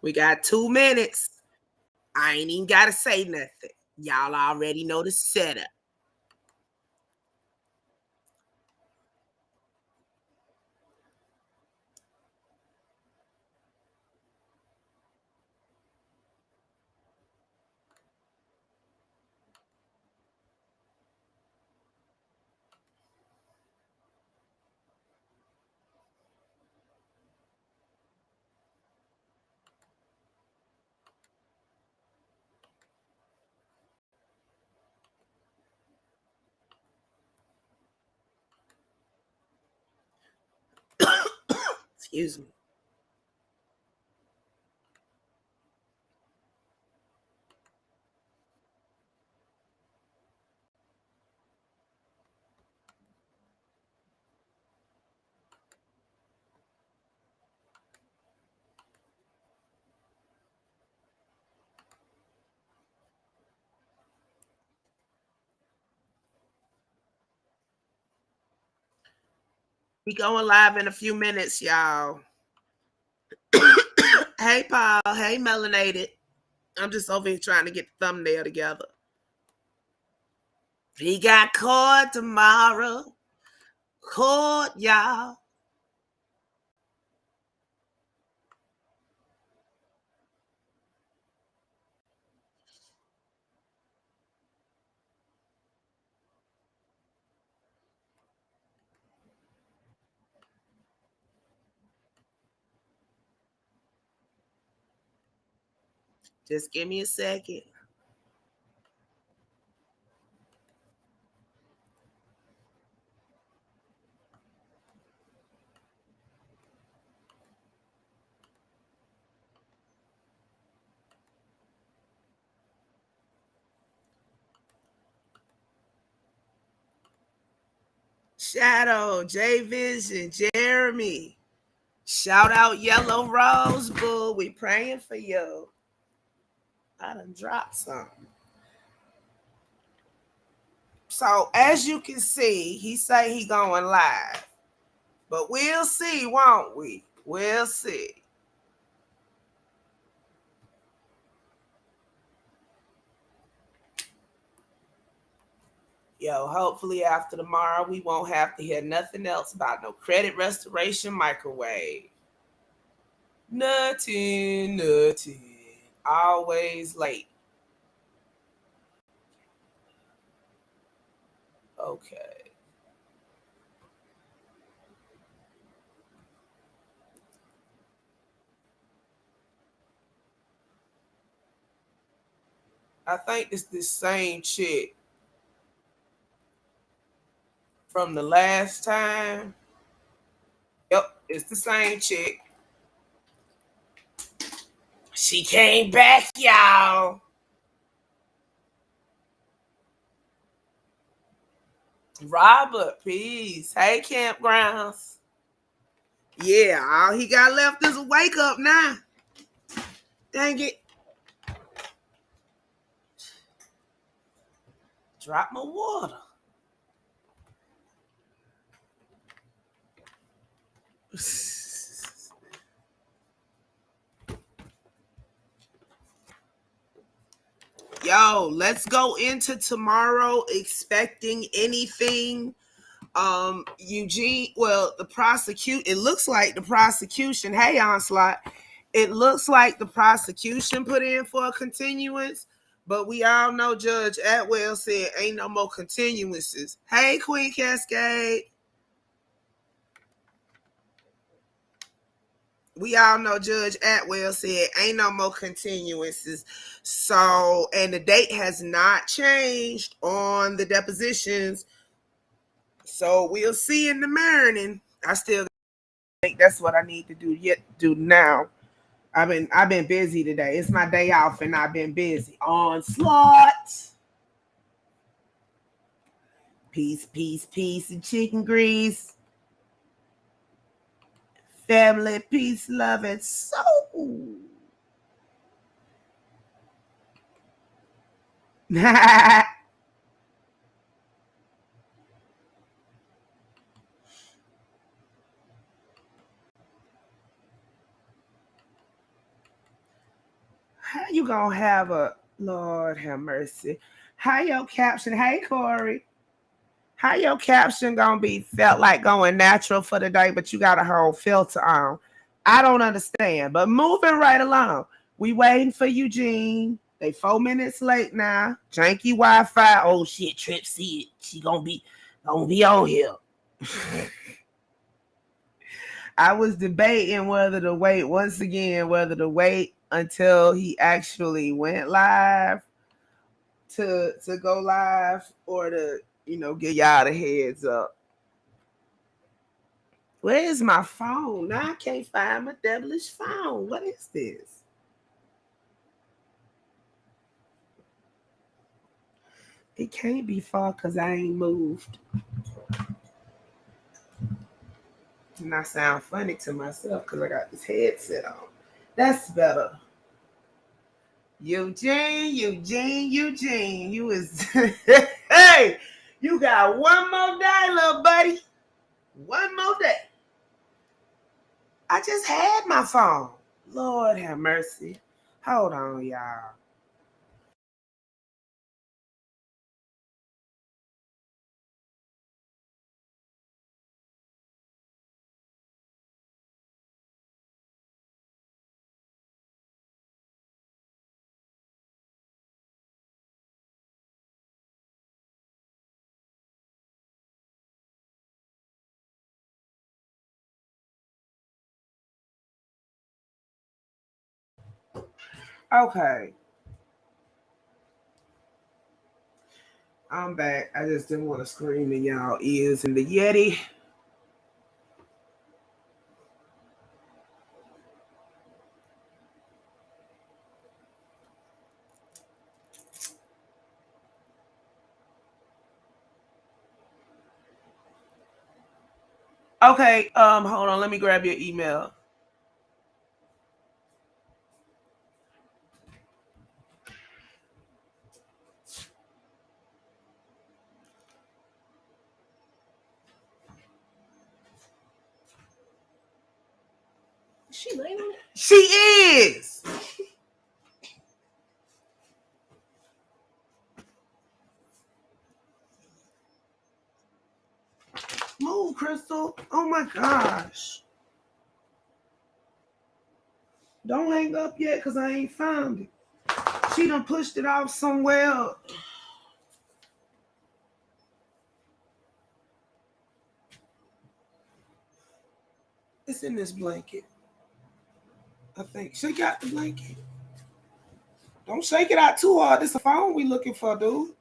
We got 2 minutes. I ain't even got to say nothing. Y'all already know the setup. Excuse me. We going live in a few minutes, y'all. Hey, Paul. Hey, Melanated. I'm just over here trying to get the thumbnail together. He got caught tomorrow. Caught, y'all. Just give me a second. Shadow, J Vision, Jeremy. Shout out Yellow Rose, boo. We praying for you. I done dropped something. So as you can see, he say he going live. But we'll see, won't we? We'll see. Yo, hopefully after tomorrow, we won't have to hear nothing else about no credit restoration microwave. Nothing. Always late. Okay. I think it's the same chick from the last time. Yep, it's the same chick. She came back, y'all. Robert, peace. Hey, Campgrounds. Yeah, all he got left is a wake up now. Dang it. Drop my water. Yo, let's go into tomorrow expecting anything. Eugene, well, it looks like the prosecution, hey, Onslaught, it looks like the prosecution put in for a continuance, but we all know Judge Atwell said ain't no more continuances. Hey, Queen Cascade. We all know Judge Atwell said ain't no more continuances. So, and the date has not changed on the depositions. So we'll see in the morning. I still think that's what I need to do now. I've been busy today. It's my day off and I've been busy. Onslaught. Peace, and chicken grease. Family, peace, love, and soul. How you gonna have a Lord have mercy? How your caption? Hey Corey, how your caption gonna be felt like going natural for the day, but you got a whole filter on? I don't understand. But moving right along, we waiting for Eugene. They 4 minutes late now. Janky Wi-Fi. Oh shit, Trip see it. She gonna be on here. I was debating whether to wait once again, whether to wait until he actually went live to go live, or to get y'all the heads up. Where is my phone? Now I can't find my devilish phone. What is this? It can't be far because I ain't moved. And I sound funny to myself because I got this headset on. That's better. Eugene, you is hey, you got one more day, little buddy. One more day. I just had my phone. Lord have mercy. Hold on, y'all. Okay. I'm back. I just didn't want to scream in y'all ears in the Yeti. Okay, hold on, let me grab your email. She laying on it? She is. Move, Crystal. Oh my gosh. Don't hang up yet because I ain't found it. She done pushed it off somewhere. It's in this blanket. I think. Shake out the blanket. Don't shake it out too hard. This is a phone we looking for, dude.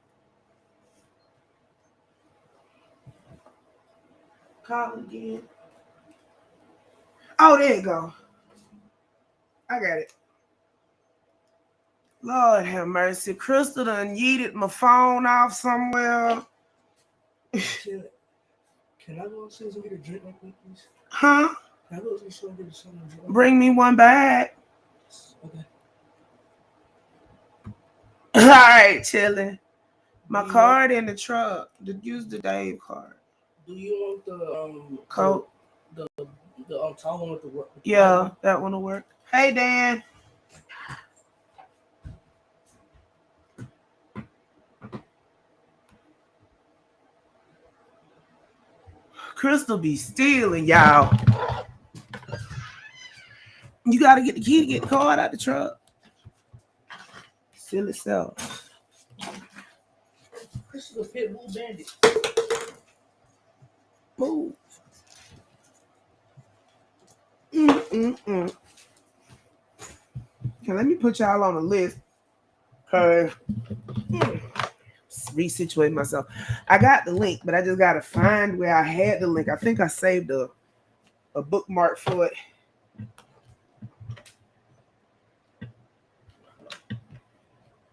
Call again. Oh, there you go. I got it. Lord have mercy. Crystal done yeeted my phone off somewhere. Can I go upstairs and get a drink right quick, please? Huh? Can I go upstairs and get something to drink? Bring me one back. Okay. All right, chilling. My card in the truck. Use the Dave card. Do you want the code? The tall one with the work? Yeah, that one will work. Hey, Dan. Crystal be stealing, y'all. You gotta get the key to get the card out the truck. Silly self. Crystal a pit bull bandit. Move. Okay, let me put y'all on a list. Okay. Resituate myself. I got the link, but I just gotta find where I had the link. I think I saved a bookmark for it.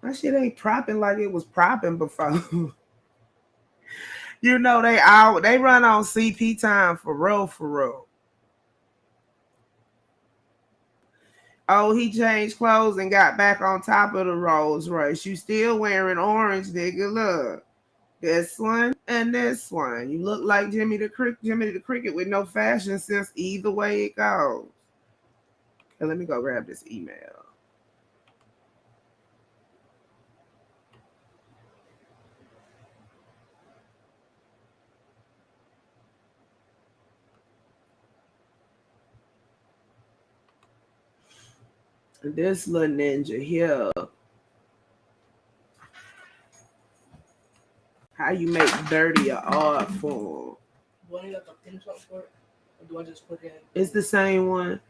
My shit ain't propping like it was propping before. You know they run on CP time for real. Oh, he changed clothes and got back on top of the Rolls Royce. You still wearing orange, nigga. Look. This one and this one. You look like Jimmy the Cricket with no fashion sense either way it goes. Okay, let me go grab this email. This little ninja here. How you make dirty an art form? Do I need like a pin something for it? Or do I just put in? It's the same one.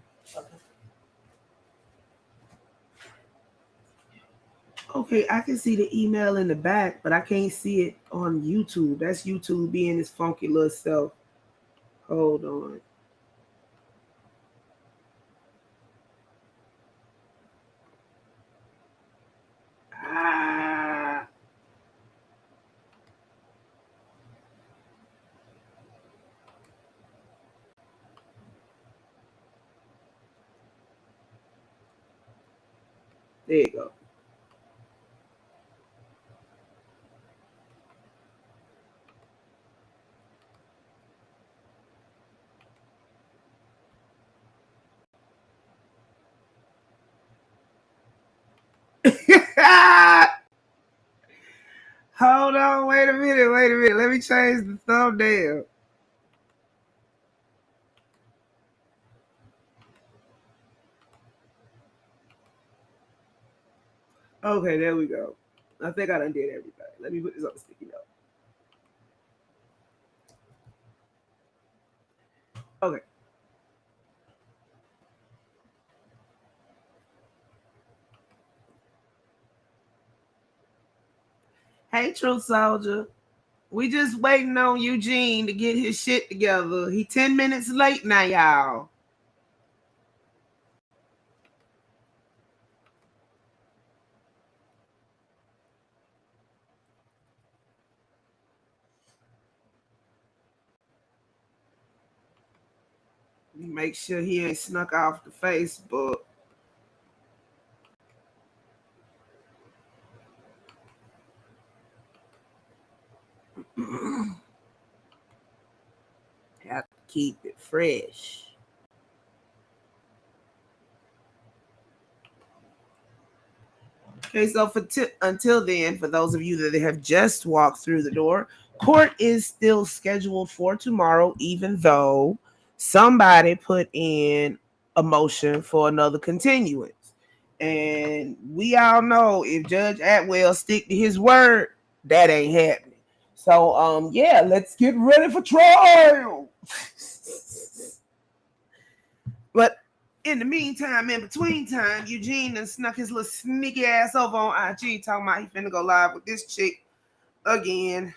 Okay, I can see the email in the back, but I can't see it on YouTube. That's YouTube being its funky little self. Hold on. Ah. There you go. Hold on, wait a minute. Let me change the thumbnail. Okay, there we go. I think I done did everything. Let me put this on the sticky note. Okay. Hey, Truth Soldier. We just waiting on Eugene to get his shit together. He 10 minutes late now, y'all. Make sure he ain't snuck off the Facebook. Have to keep it fresh. Okay, so until then, for those of you that have just walked through the door, court is still scheduled for tomorrow, even though somebody put in a motion for another continuance. And we all know if Judge Atwell stick to his word, that ain't happening. So yeah, let's get ready for trial. But in the meantime, in between time, Eugene done snuck his little sneaky ass over on IG talking about he finna go live with this chick again.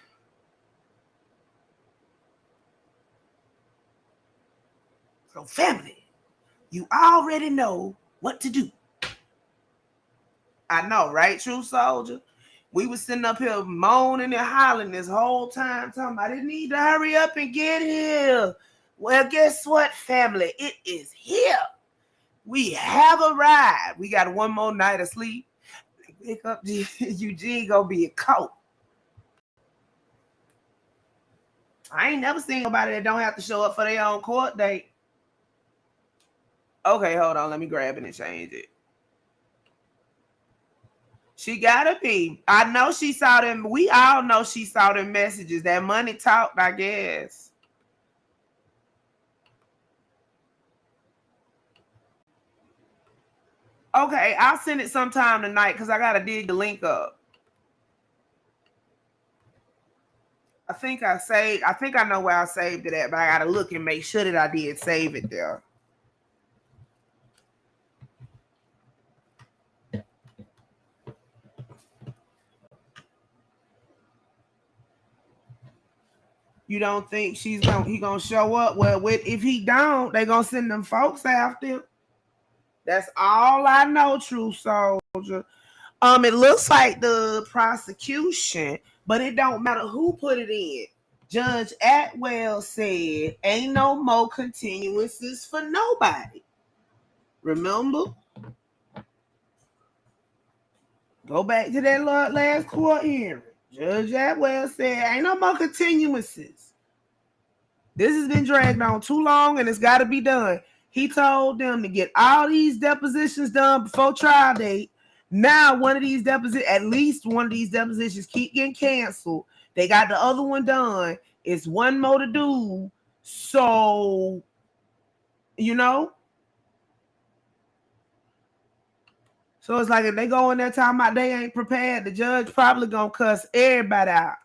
So family, you already know what to do. I know, right, True Soldier? We was sitting up here moaning and hollering this whole time, talking about I need to hurry up and get here. Well, guess what, family? It is here. We have arrived. We got one more night of sleep. Pick up Eugene gonna be a coat. I ain't never seen nobody that don't have to show up for their own court date. Okay, hold on. Let me grab it and change it. She gotta be. I know she saw them. We all know she saw them messages. That money talked, I guess. Okay, I'll send it sometime tonight because I gotta dig the link up. I think I know where I saved it at, but I gotta look and make sure that I did save it there. You don't think he gonna show up? Well, if he don't, they gonna send them folks after him. That's all I know, True Soldier. It looks like the prosecution, but it don't matter who put it in. Judge Atwell said, "Ain't no more continuances for nobody." Remember? Go back to that last court hearing. Judge Atwell said, "Ain't no more continuances. This has been dragged on too long, and it's got to be done." He told them to get all these depositions done before trial date. Now, at least one of these depositions keep getting canceled. They got the other one done. It's one more to do. So, you know, So it's like if they go in there talking about they ain't prepared, the judge probably gonna cuss everybody out.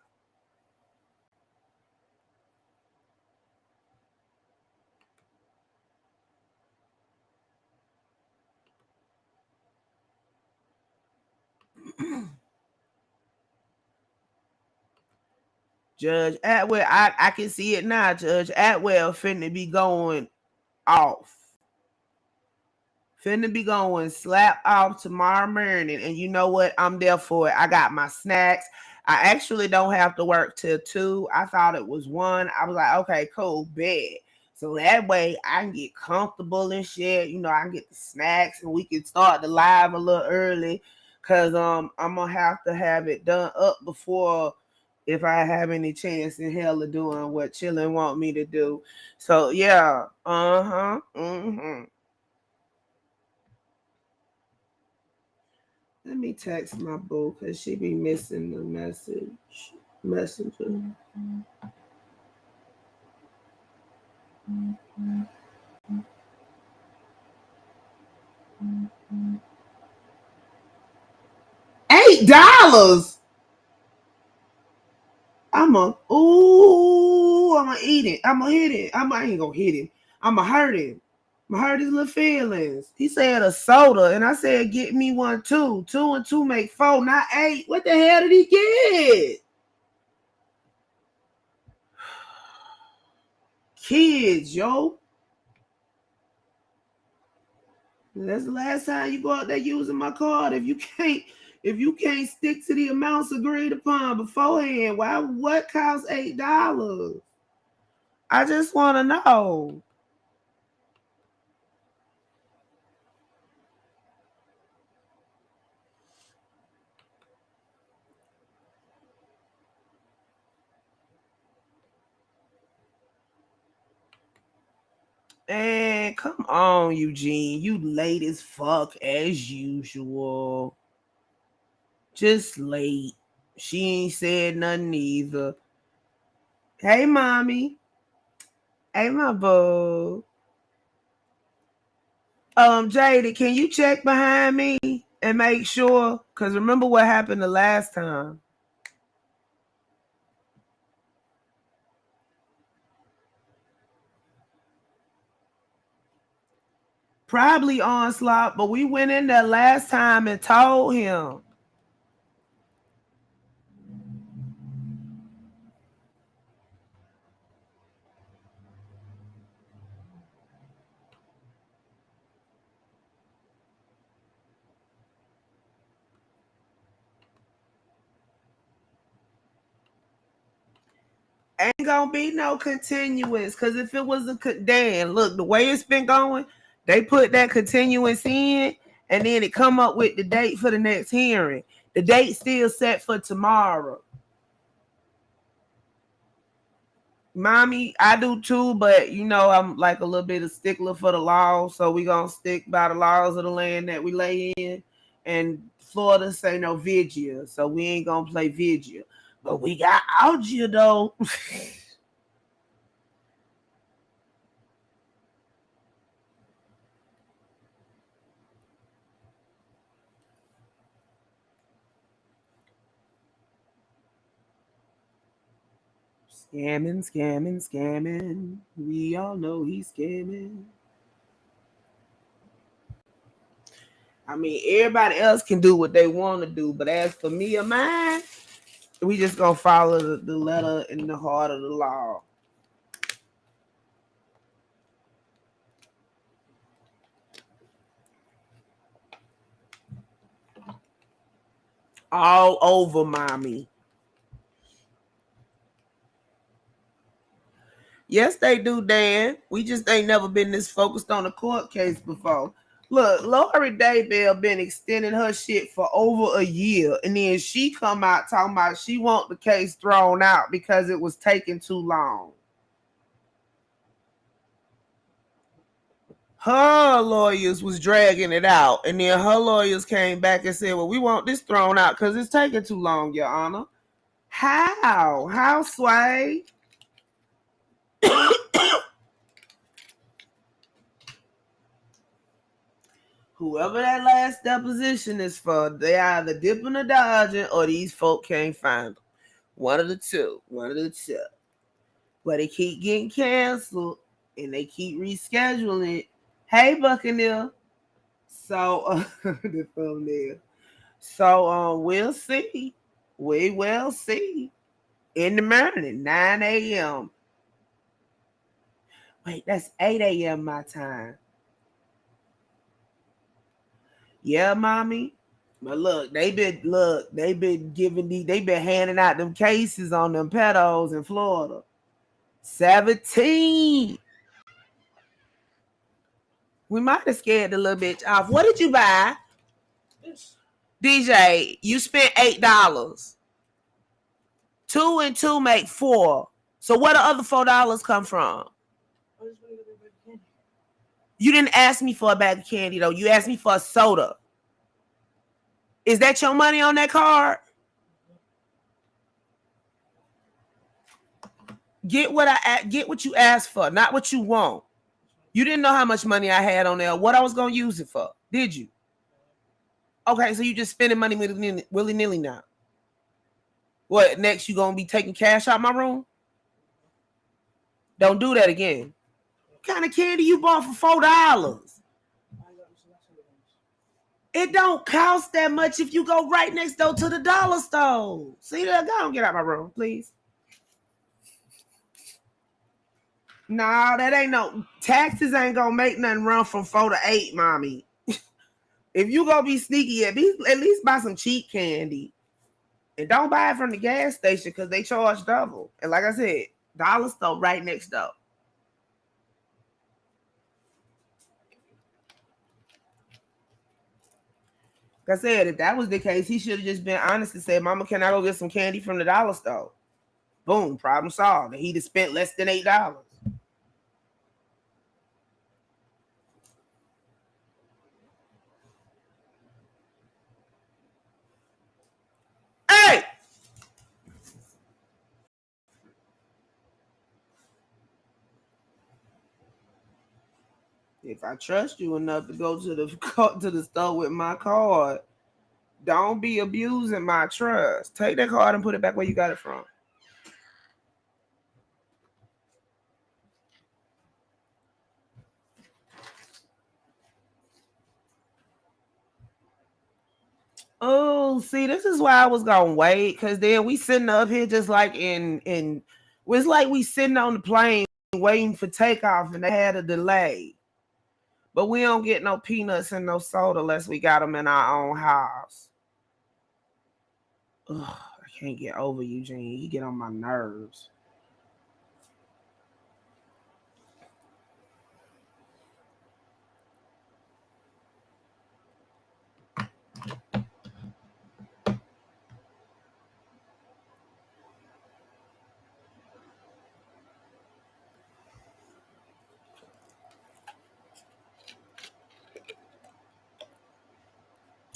Judge Atwell, I can see it now. Judge Atwell finna be going off. Finna be going slap off tomorrow morning. And you know what? I'm there for it. I got my snacks. I actually don't have to work till 2. I thought it was 1. I was like, okay, cool, bet. So that way I can get comfortable and shit. You know, I can get the snacks and we can start the live a little early. Cause I'm gonna have to have it done up before if I have any chance in hell of doing what Chillin' want me to do. So yeah. Let me text my boo because she be missing the messenger. $8. I'ma eat it. I'ma hit it. I ain't gonna hit him. I'ma hurt him. I'ma hurt his little feelings. He said a soda, and I said get me one too. 2 and 2 make 4, not 8. What the hell did he get? Kids, yo. That's the last time you go out there using my card. If you can't stick to the amounts agreed upon beforehand, what costs $8? I just want to know. And come on, Eugene. You late as fuck as usual. Just late. She ain't said nothing either. Hey, mommy. Hey, my boo. Jada, can you check behind me and make sure? Because remember what happened the last time. Probably Onslaught, but we went in there last time and told him. Ain't gonna be no continuance, because if it was Dan, look, the way it's been going, they put that continuance in, and then it come up with the date for the next hearing. The date still set for tomorrow. Mommy, I do too, but you know I'm like a little bit of stickler for the law, so we gonna stick by the laws of the land that we lay in. And Florida say no vigia, so we ain't gonna play vigia. But we got algia though. Scamming. We all know he's scamming. I mean, everybody else can do what they want to do, but as for me or mine, we just gonna follow the letter and the heart of the law. All over, mommy. Yes, they do, Dan. We just ain't never been this focused on a court case before. Look, Lori Daybell been extending her shit for over a year, and then she come out talking about she want the case thrown out because it was taking too long. Her lawyers was dragging it out, and then her lawyers came back and said, well, we want this thrown out because it's taking too long, Your Honor. How, Sway? Whoever that last deposition is for, they either dipping or dodging, or these folk can't find them. One of the two. But they keep getting canceled, and they keep rescheduling it. Hey, Buccaneer. So, the thumbnail. So, we'll see. We will see. In the morning, 9 a.m. Wait, that's 8 a.m. my time. Yeah, mommy. But look, they been handing out them cases on them pedos in Florida. 17. We might have scared the little bitch off. What did you buy? This. DJ, you spent $8. 2 and 2 make 4. So where the other $4 come from? You didn't ask me for a bag of candy though. You asked me for a soda. Is that your money on that card? Get what you asked for, not what you want. You didn't know how much money I had on there, what I was gonna use it for. Did you? Okay, so you just spending money willy-nilly now. What, next you gonna be taking cash out my room? Don't do that again. What kind of candy you bought for $4? It don't cost that much if you go right next door to the dollar store. See that? Go on, get out my room, please. No, that ain't no taxes. Ain't gonna make nothing run from 4 to 8, mommy. If you gonna be sneaky, at least buy some cheap candy, and don't buy it from the gas station because they charge double. And like I said, dollar store right next door. Like I said, if that was the case, he should have just been honest and said, "Mama, can I go get some candy from the dollar store?" Boom, problem solved. And he'd have spent less than $8. Hey! If I trust you enough to go to the store with my card, don't be abusing my trust. Take that card and put it back where you got it from. Oh, see, this is why I was gonna wait, because then we sitting up here just like it's like we sitting on the plane waiting for takeoff and they had a delay. But we don't get no peanuts and no soda unless we got them in our own house. Ugh, I can't get over Eugene. He get on my nerves.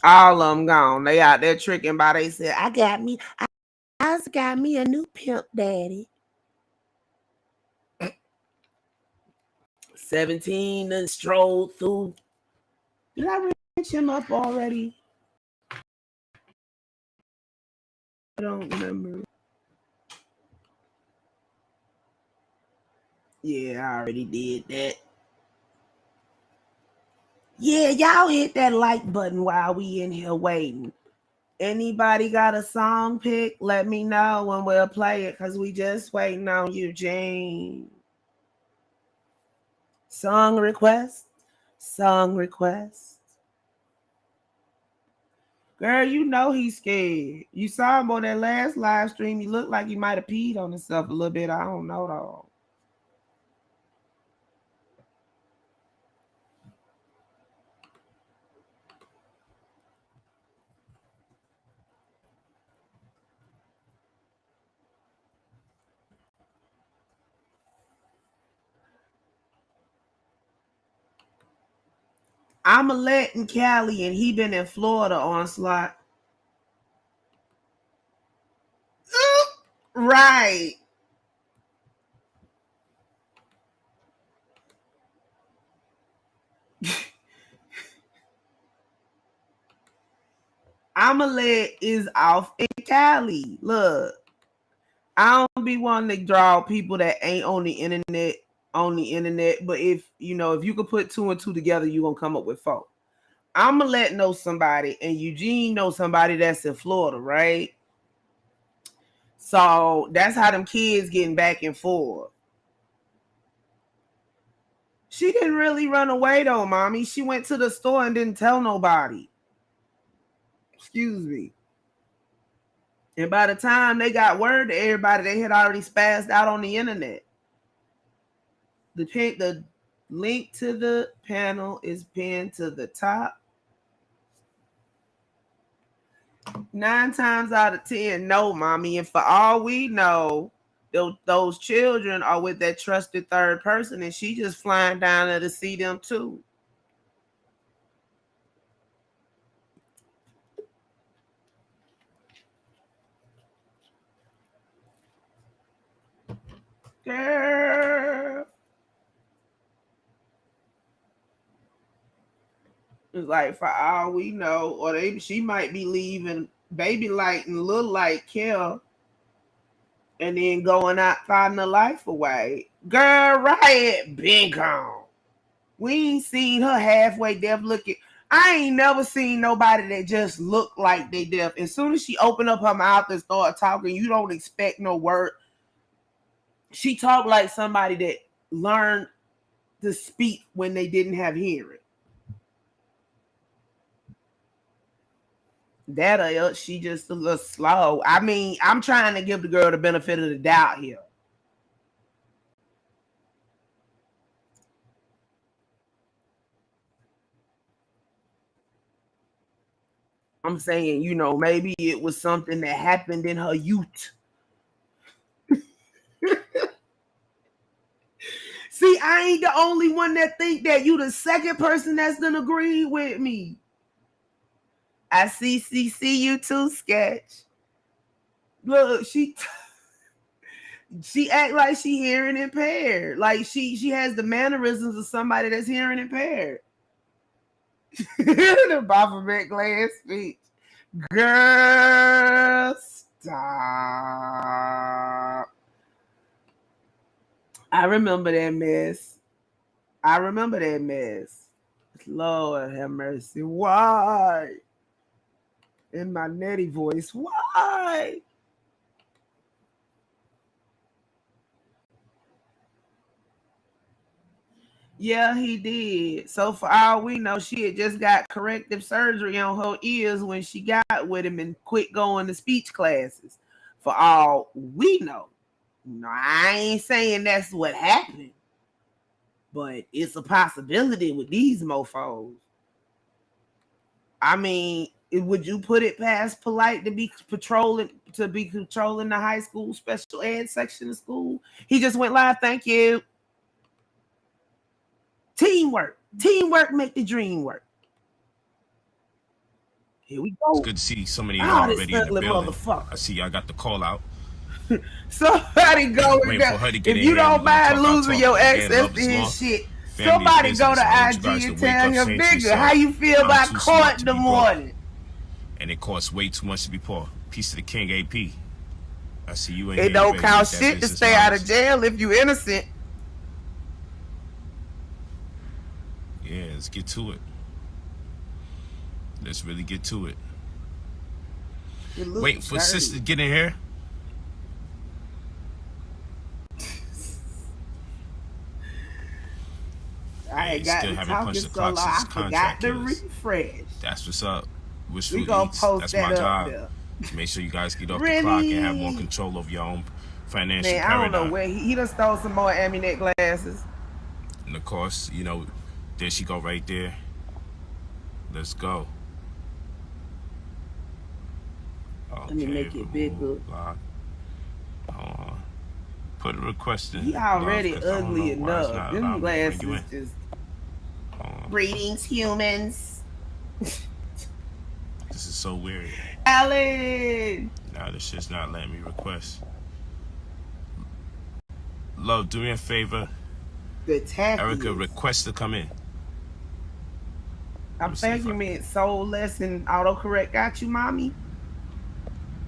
All of them gone. They out there tricking by they said, I got me a new pimp daddy. 17 and strolled through. Did I reach him up already? I don't remember. Yeah, I already did that. Yeah, y'all hit that like button while we in here waiting. Anybody got a song pick? Let me know when we'll play it, because we just waiting on Eugene. Song request. Girl, you know he's scared. You saw him on that last live stream. He looked like he might have peed on himself a little bit. I don't know though. I'm letting Cali, and he been in Florida on slot. Right. Amulet is off in Cali. Look, I don't be wanting to draw people that ain't on the internet. But if you could put 2 and 2 together, you're gonna come up with 4. Amulet knows somebody, and Eugene knows somebody that's in Florida, right? So that's how them kids getting back and forth. She didn't really run away though, mommy. She went to the store and didn't tell nobody. Excuse me. And by the time they got word to everybody, they had already spazzed out on the internet. The link to the panel is pinned to the top. 9 times out of 10, no, mommy. And for all we know, those children are with that trusted third person, and she just flying down there to see them too. Girl. It's like, for all we know, or she might be leaving Baby Light and Little Light Kill and then going out finding her life away. Girl, Riot been gone. We ain't seen her halfway deaf looking. I ain't never seen nobody that just looked like they deaf. As soon as she opened up her mouth and started talking, you don't expect no word. She talked like somebody that learned to speak when they didn't have hearing. That or else she just a little slow. I mean, I'm trying to give the girl the benefit of the doubt here. I'm saying, maybe it was something that happened in her youth. See, I ain't the only one that think that. You the second person that's gonna agree with me. I see you too, Sketch. Look, she act like she hearing impaired. Like she has the mannerisms of somebody that's hearing impaired. The Baphomet glass speech. Girl, stop. I remember that mess. Lord have mercy. Why? In my netty voice, why? Yeah, he did. So for all we know, she had just got corrective surgery on her ears when she got with him and quit going to speech classes. For all we know. No, I ain't saying that's what happened, but it's a possibility with these mofos. I mean, would you put it past Polight to be controlling the high school special ed section of school? He just went live. Thank you. Teamwork make the dream work. Here we go. It's good to see so many of y'all already in the building. I see y'all got the call out. Somebody go with that. If you don't mind losing your access to his shit, somebody go to IG and tell him, nigga, how you feel about court in the morning? And it costs way too much to be poor. Peace to the king, AP. I see you in here. It don't count shit to stay out of jail if you innocent. Yeah, let's get to it. Let's really get to it. Wait for sister to get in here. I ain't got to talk so long. I forgot to refresh. That's what's up. We gonna post that's that my job. There. Make sure you guys get off the clock and have more control of your own financial paradigm. I don't know where he done stole some more Aminet glasses. And of course, there she go right there. Let's go. Okay, let me make it bigger. Put a request in. He already ugly enough. Them glasses just. Greetings, humans. This is so weird. Alan! Nah, this shit's not letting me request. Love, do me a favor. The tackiest. Erica, request to come in. I'm thinking you meant soul less and autocorrect got you, mommy.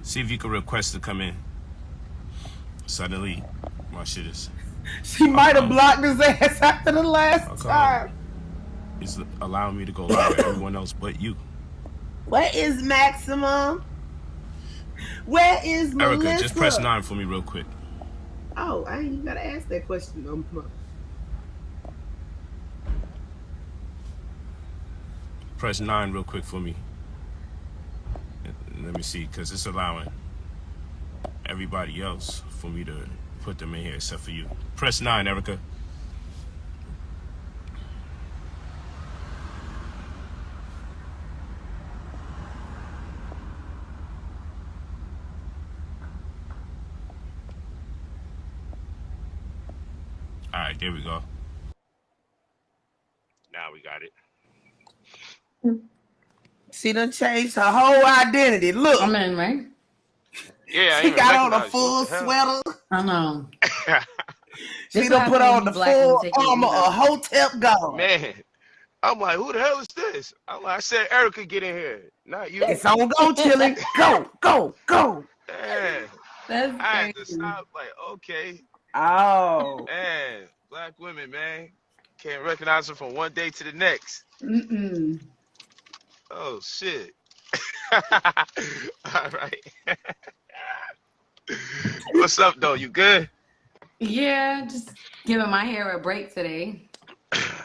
See if you can request to come in. Suddenly, my shit is. She might have blocked his ass after the last time. It's allowing me to go live with everyone else but you. Where is Maximum? Where is Melissa? Erica, just press 9 for me real quick. Oh, I ain't even gotta ask that question no more. Press 9 real quick for me. Let me see, because it's allowing everybody else for me to put them in here except for you. Press 9, Erica. All right, there we go. Now we got it. She done changed her whole identity. Look. I'm in, right? Yeah, she got on a full sweater. I know. She done put on the full armor of Hotep God. Man, I'm like, who the hell is this? I'm like, I said Erica get in here, not you. It's on go, Chilling. Go, go, go. Man, that's I had to stop, like, okay. Oh. Man, black women, man. Can't recognize them from one day to the next. Mm-mm. Oh, shit. All right. What's up, though? You good? Yeah, just giving my hair a break today.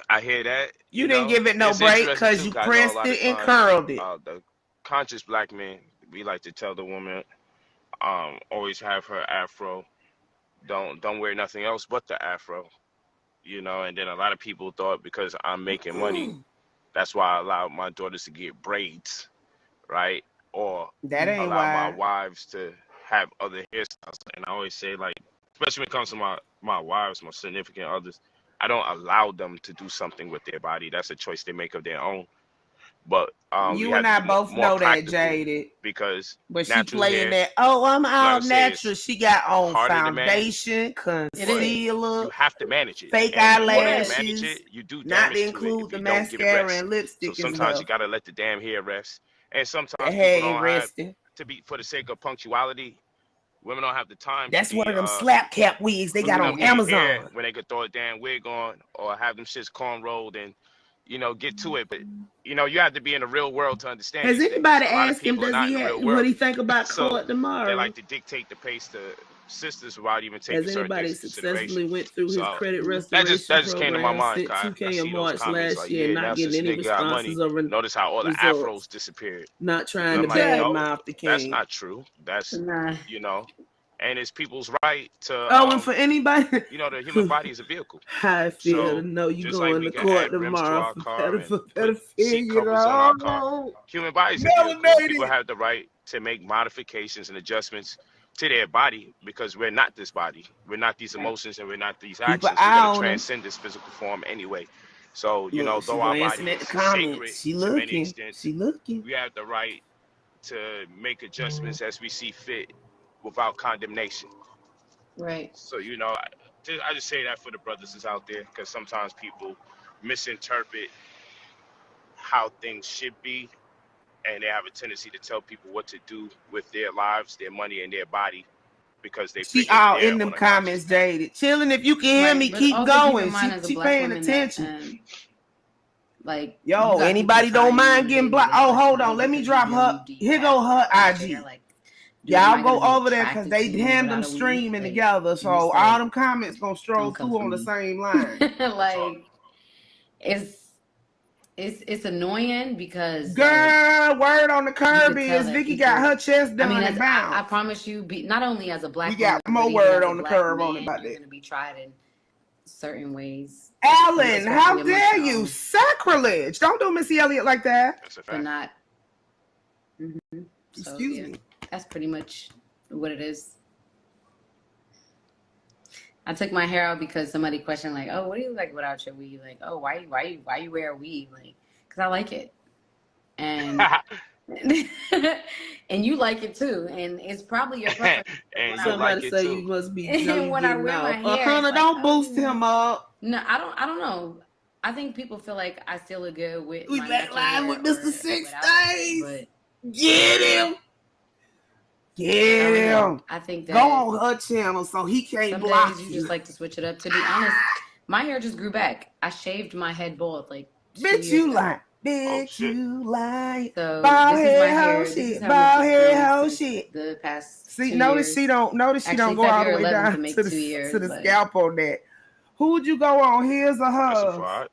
I hear that. You didn't give it no break because you pressed it and curled it. The conscious black men, we like to tell the woman, always have her afro. Don't wear nothing else but the afro. You know, and then a lot of people thought because I'm making money, that's why I allow my daughters to get braids, right? Or that ain't allow why. my wives to have other hairstyles. And I always say, like, especially when it comes to my wives, my significant others, I don't allow them to do something with their body. That's a choice they make of their own. But you and I both know that, Jaded. Because but she playing that. Oh, I'm all natural. She got on foundation, concealer. You have to manage it. Fake eyelashes. Manage it, you do not to include the mascara and lipstick. So sometimes you gotta let the damn hair rest. And sometimes people don't have to be for the sake of punctuality. Women don't have the time. That's one of them slap cap wigs they got on Amazon. When they could throw a damn wig on or have them shits corn rolled and, you know, get to it. But, you know, you have to be in the real world to understand. Has anybody asked him, what he think about court tomorrow? They like to dictate the pace to sisters without even taking certain things into consideration. Has anybody successfully went through his credit restoration that just came to my mind. $2K in March last year, not getting any responses or notice how all the afros disappeared. Not trying to badmouth the king. That's not true. That's, you know. And it's people's right to. And for anybody, you know, the human body is a vehicle. How I feel to know you going to court tomorrow for pedophilia. Human bodies are vehicles. People have the right to make modifications and adjustments to their body because we're not this body. We're not these emotions and we're not these actions. We're gonna transcend this physical form anyway. So you know, though our body is sacred to many extents, we have the right to make adjustments as we see fit, without condemnation. Right. So, you know, I just say that for the brothers that's out there, because sometimes people misinterpret how things should be, and they have a tendency to tell people what to do with their lives, their money, and their body, because they she all in them comments, Jaded. Chilling, if you can hear me, keep going. She paying attention. Like, yo, anybody don't mind getting blocked? Oh, hold on. Let me drop her. Here go her IG. Y'all go over there because they hand them streaming together, so all them comments gonna stroll through on the same line. Like, it's annoying because girl, word on the curb is Vicky got her chest done and bound. I promise you, not only as a black, we got more word on the curb on it about that. You're gonna be tried in certain ways. Alan, how dare you? Sacrilege! Don't do Missy Elliott like that. That's a fact. But not. Excuse me. That's pretty much what it is. I took my hair out because somebody questioned, like, "Oh, what do you like without your weave?" Like, "Oh, why you wear a weave?" Like, because I like it, and and you like it too, and it's probably your preference. And somebody say you must be. And when I wear my hair, Hunter, don't boost him up. No, I don't know. I think people feel like I still look good with We my back natural hair live with Mr. or 6 without it, Days. but Get him. I Get don't know. him. I think Go that on her channel so he can't some block days you you. just like to switch it up. To be honest, my hair just grew back. I shaved my head bald like 2 Bitch, years you ago. lie. Bitch, shit. you lie. So Bald this is my head hair. hoe This is shit. how Bald much it's head grown hoe since shit. the past See, 2 notice years. she don't Actually, go all the February way 11th down to make to 2 the years. to the but scalp on that. Who would you go on? His or That's a hers? fraud.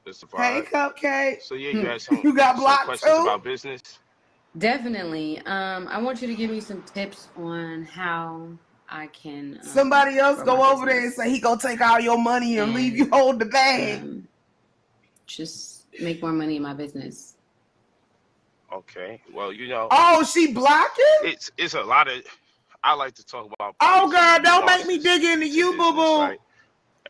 That's a Hey, fraud. Cupcake. So yeah, you had some You got some blocked questions too? about business. Definitely. I want you to give me some tips on how I can. Somebody else grow go my over there and business say he gonna take all your money and leave you and, hold the bag. Just make more money in my business. Okay. Well, you know. Oh, she blocking? It's a lot of. I like to talk about. Oh, girl, don't make me dig into you, business, boo-boo. right?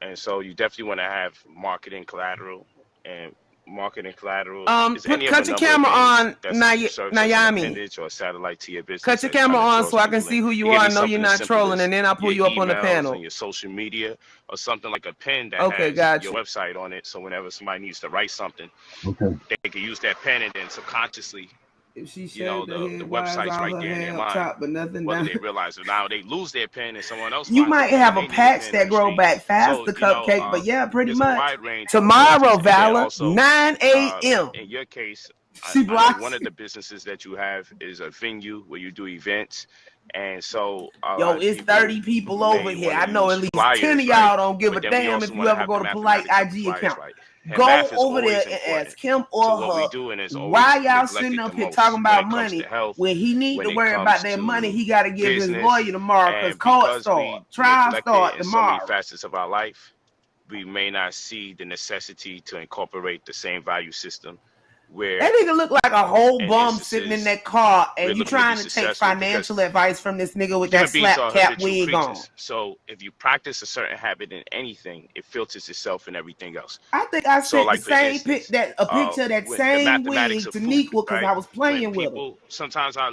And so you definitely want to have marketing collateral and marketing collateral. Cut your camera on, Naomi. Or satellite to your business. Cut your camera on so I can see who you are. I know you're not trolling, and then I'll pull you up on the panel. And your social media or something like a pen that has gotcha. your website on it. So whenever somebody needs to write something, Okay. they can use that pen and then subconsciously, If she you know, the website's right there in their mind. Top, but nothing Whether down. they realize it now, they lose their pen and someone else. You might have a patch that grow back faster, Cupcake, but yeah, pretty much. Tomorrow, Valor, 9 a.m. In your case, she blocks one of the businesses that you have is a venue where you do events. And so, yo, it's 30 people over here. I know at least 10 of y'all don't give a damn if you ever go to Polight IG account. Go over there and ask him or her why y'all sitting up here talking about money when he need to worry about that money he got to give his lawyer tomorrow because court start, trial start tomorrow. In so many facets of our life, we may not see the necessity to incorporate the same value system. Where that nigga look like a whole bum sitting in that car, and you trying to take financial advice from this nigga with that slap cap wig on. So if you practice a certain habit in anything, it filters itself in everything else. I think I sent the same picture of that same wig to Niqua because I was playing with him. Sometimes I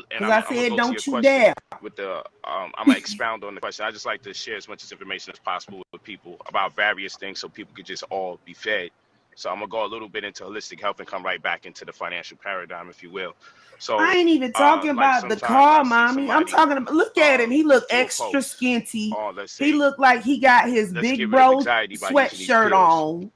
said, don't you dare. With the I'm gonna expound on the question. I just like to share as much information as possible with people about various things so people could just all be fed. So I'm gonna go a little bit into holistic health and come right back into the financial paradigm, if you will. So I ain't even talking about the car, mommy. I'm talking about. Look at him. He look extra skinty. He look like he got his big bro sweatshirt on.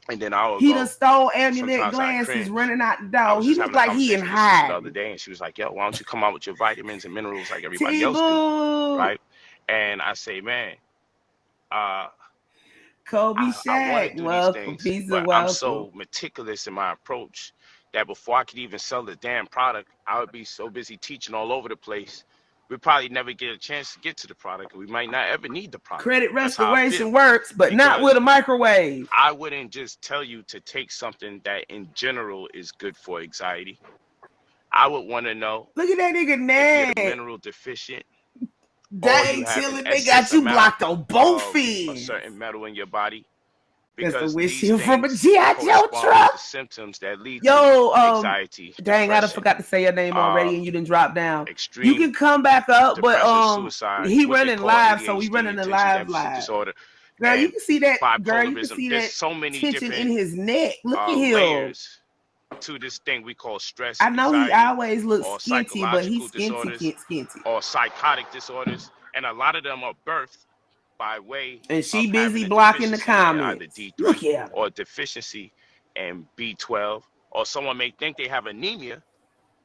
And then he done stole Amulet glasses running out the door. He look like he in high. The other day, and she was like, "Yo, why don't you come out with your vitamins and minerals like everybody else do?" Right? And I say, man, Kobe Shack, welcome. I'm so meticulous in my approach that before I could even sell the damn product, I would be so busy teaching all over the place. We'd probably never get a chance to get to the product, and we might not ever need the product. Credit restoration works, but not with a microwave. I wouldn't just tell you to take something that in general is good for anxiety. I would want to know. Look at that nigga name. If you're mineral deficient. That ain't chilling. They got you blocked on both ends. A certain metal in your body. Because that's the windshield from a G.I. Joe truck. Symptoms that lead to anxiety. Dang, I forgot to say your name already, and you didn't drop down. You can come back up, but suicide, he running live, so we running the live. Disorder. Girl, you can see that. Girl, you can see that so many tension in his neck. Look at him. Layers to this thing we call stress. I know he always looks skinty, but he's skinty. Or psychotic disorders, and a lot of them are birthed by way. And she busy blocking the comments. Look at or deficiency in B12, or someone may think they have anemia,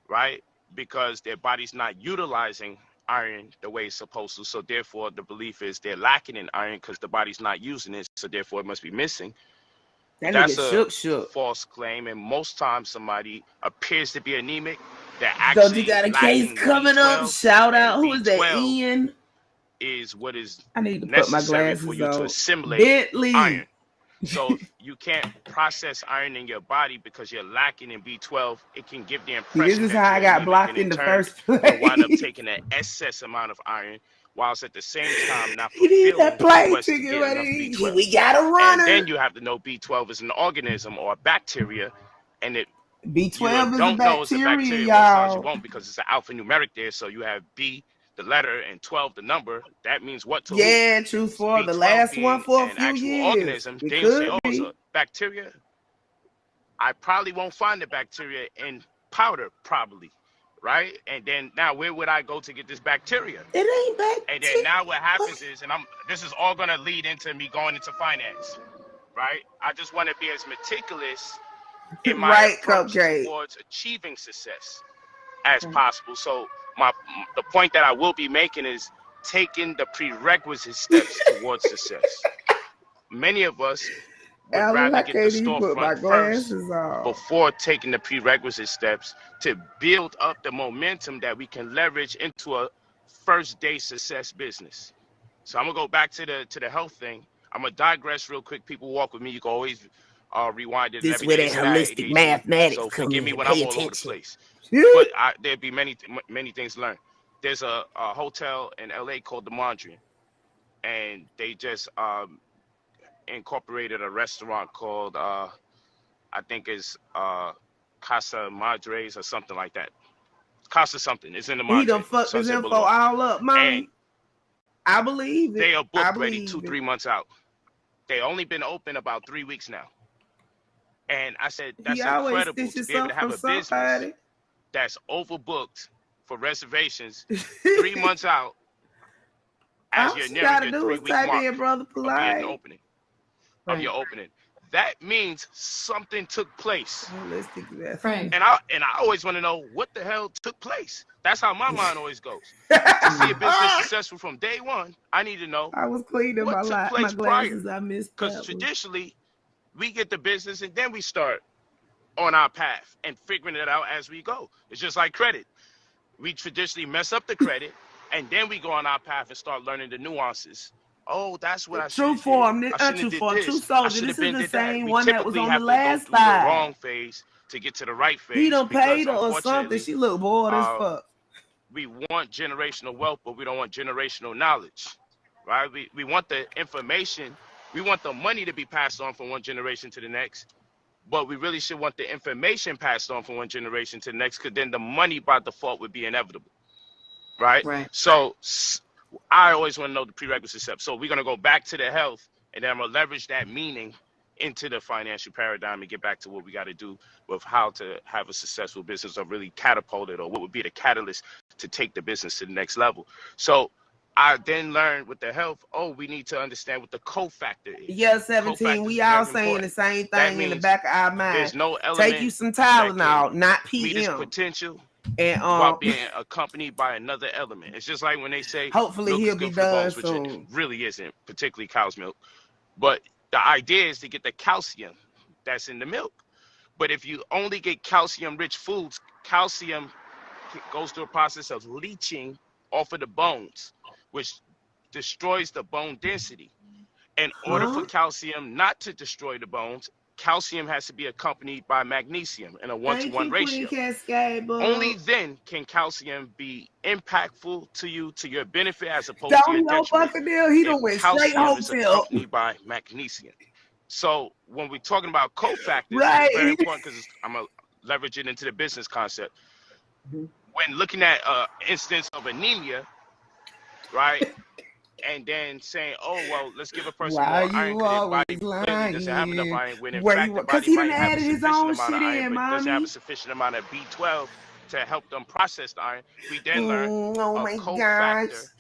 right? Because their body's not utilizing iron the way it's supposed to. So therefore, the belief is they're lacking in iron because the body's not using it. So therefore, it must be missing. That's a false claim, and most times somebody appears to be anemic. They're actually. So you got a case coming up. Shout out. Who is that? Ian. Is what is I need to put my glasses for you on. To assimilate Bentley. iron. So you can't process iron in your body because you're lacking in B12. It can give the impression. This is how I got blocked in the first place. You wind up taking an excess amount of iron, whilst at the same time not fulfilling that plane ticket ready. We got a runner. And then you have to know B12 is an organism or a bacteria, and it B12 is a bacteria, y'all. You won't because it's an alphanumeric there. So you have B the letter and 12 the number, that means what to Yeah, who? truth for the B12 last one being for a an few actual years. organism, It then you'll say, could oh, it's be. a bacteria. I probably won't find the bacteria in powder, probably, right? And then now where would I go to get this bacteria? It ain't bacteria. And then now what happens is, and this is all gonna lead into me going into finance, right? I just want to be as meticulous in my Right, approach Cupcake. towards achieving success as possible. So the point that I will be making is taking the prerequisite steps towards success. Many of us would rather get the storefront first before taking the prerequisite steps to build up the momentum that we can leverage into a first day success business. So I'm gonna go back to the health thing. I'm gonna digress real quick. People walk with me. You can always rewind it. This where that holistic mathematics so come forgive me in. when Pay I'm all over the attention. place. But there'd be many things to learn. There's a hotel in LA called the Mondrian, and they just incorporated a restaurant called I think it's Casa Madres or something like that. Casa something. It's in the Mondrian. He done fucked his info all up, man. I believe it. They are booked ready 2-3 months out. They only been open about 3 weeks now. And I said, that's incredible to be able to have a business that's overbooked for reservations 3 months out as you're nearing your 3-week mark brother Polight. of your opening. That means something took place. Right. And I always want to know what the hell took place. That's how my mind always goes. To see a business successful from day one, I need to know what took place prior. Because traditionally, we get the business and then we start on our path and figuring it out as we go. It's just like credit. We traditionally mess up the credit and then we go on our path and start learning the nuances. Oh, that's what I should have did. True soldier. This is the same one that was on the last slide. The wrong phase to get to the right phase. He done paid her or something. She look bored as fuck. We want generational wealth, but we don't want generational knowledge, right? We want the information. We want the money to be passed on from one generation to the next, but we really should want the information passed on from one generation to the next, because then the money by default would be inevitable, right? So I always want to know the prerequisite steps. So we're going to go back to the health, and then I'm going to leverage that meaning into the financial paradigm and get back to what we got to do with how to have a successful business or really catapult it, or what would be the catalyst to take the business to the next level. So I then learned with the health, we need to understand what the cofactor is. Yeah, 17, we all saying the same thing in the back of our mind. There's no element. Take you some Tylenol, not PM. Meet its potential. And while being accompanied by another element. It's just like when they say hopefully he'll be done soon. Which it really isn't, particularly cow's milk. But the idea is to get the calcium that's in the milk. But if you only get calcium-rich foods, calcium goes through a process of leaching off of the bones, which destroys the bone density. In order for calcium not to destroy the bones, calcium has to be accompanied by magnesium in a 1-to-1 ratio. Only then can calcium be impactful to you, to your benefit, as opposed to your detriment. He don't went straight home is accompanied by magnesium. So when we're talking about cofactors, it's very important, because I'm going to leverage it into the business concept. When looking at instance of anemia, right? And then saying, let's give a person more iron, body doesn't have enough iron, when in fact the body might have a sufficient amount of iron, but doesn't have a sufficient amount of B12 to help them process the iron. We then learn a cofactor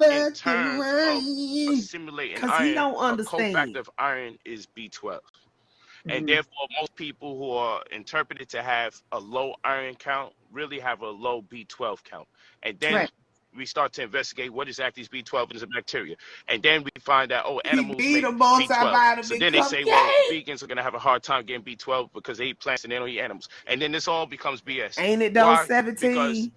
in terms of assimilating iron. A cofactor of iron is B12. And therefore, most people who are interpreted to have a low iron count really have a low B12 count. And then we start to investigate what exactly is B12 and is a bacteria. And then we find out, animals make B12. So then they say, vegans are going to have a hard time getting B12 because they eat plants and they don't eat animals. And then this all becomes BS. Ain't it though, 17? Because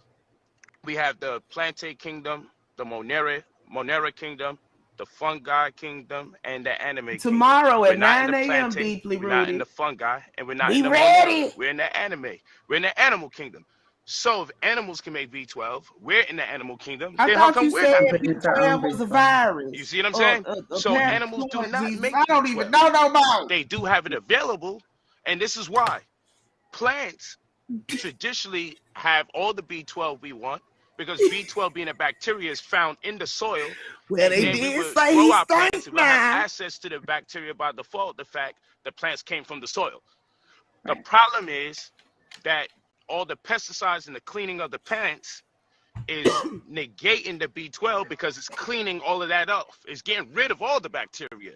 we have the plantae kingdom, the Monera kingdom, the fungi kingdom, and the anime tomorrow kingdom. At 9 a.m. deeply rooted. We're not in the fungi, and we're not in the ready. We're in the anime. We're in the animal kingdom. So if animals can make B12, we're in the animal kingdom. Then how come we're not? B12 was a virus. You see what I'm saying? So animals do not make I don't B12. even know no more. They do have it available, and this is why. Plants traditionally have all the B12 we want, because B12 being a bacteria is found in the soil. Well, they then we did would say grow he our stank plants. We'll have now. access to the bacteria by default, the fact the plants came from the soil. The problem is that all the pesticides and the cleaning of the plants is negating the B12 because it's cleaning all of that off. It's getting rid of all the bacteria.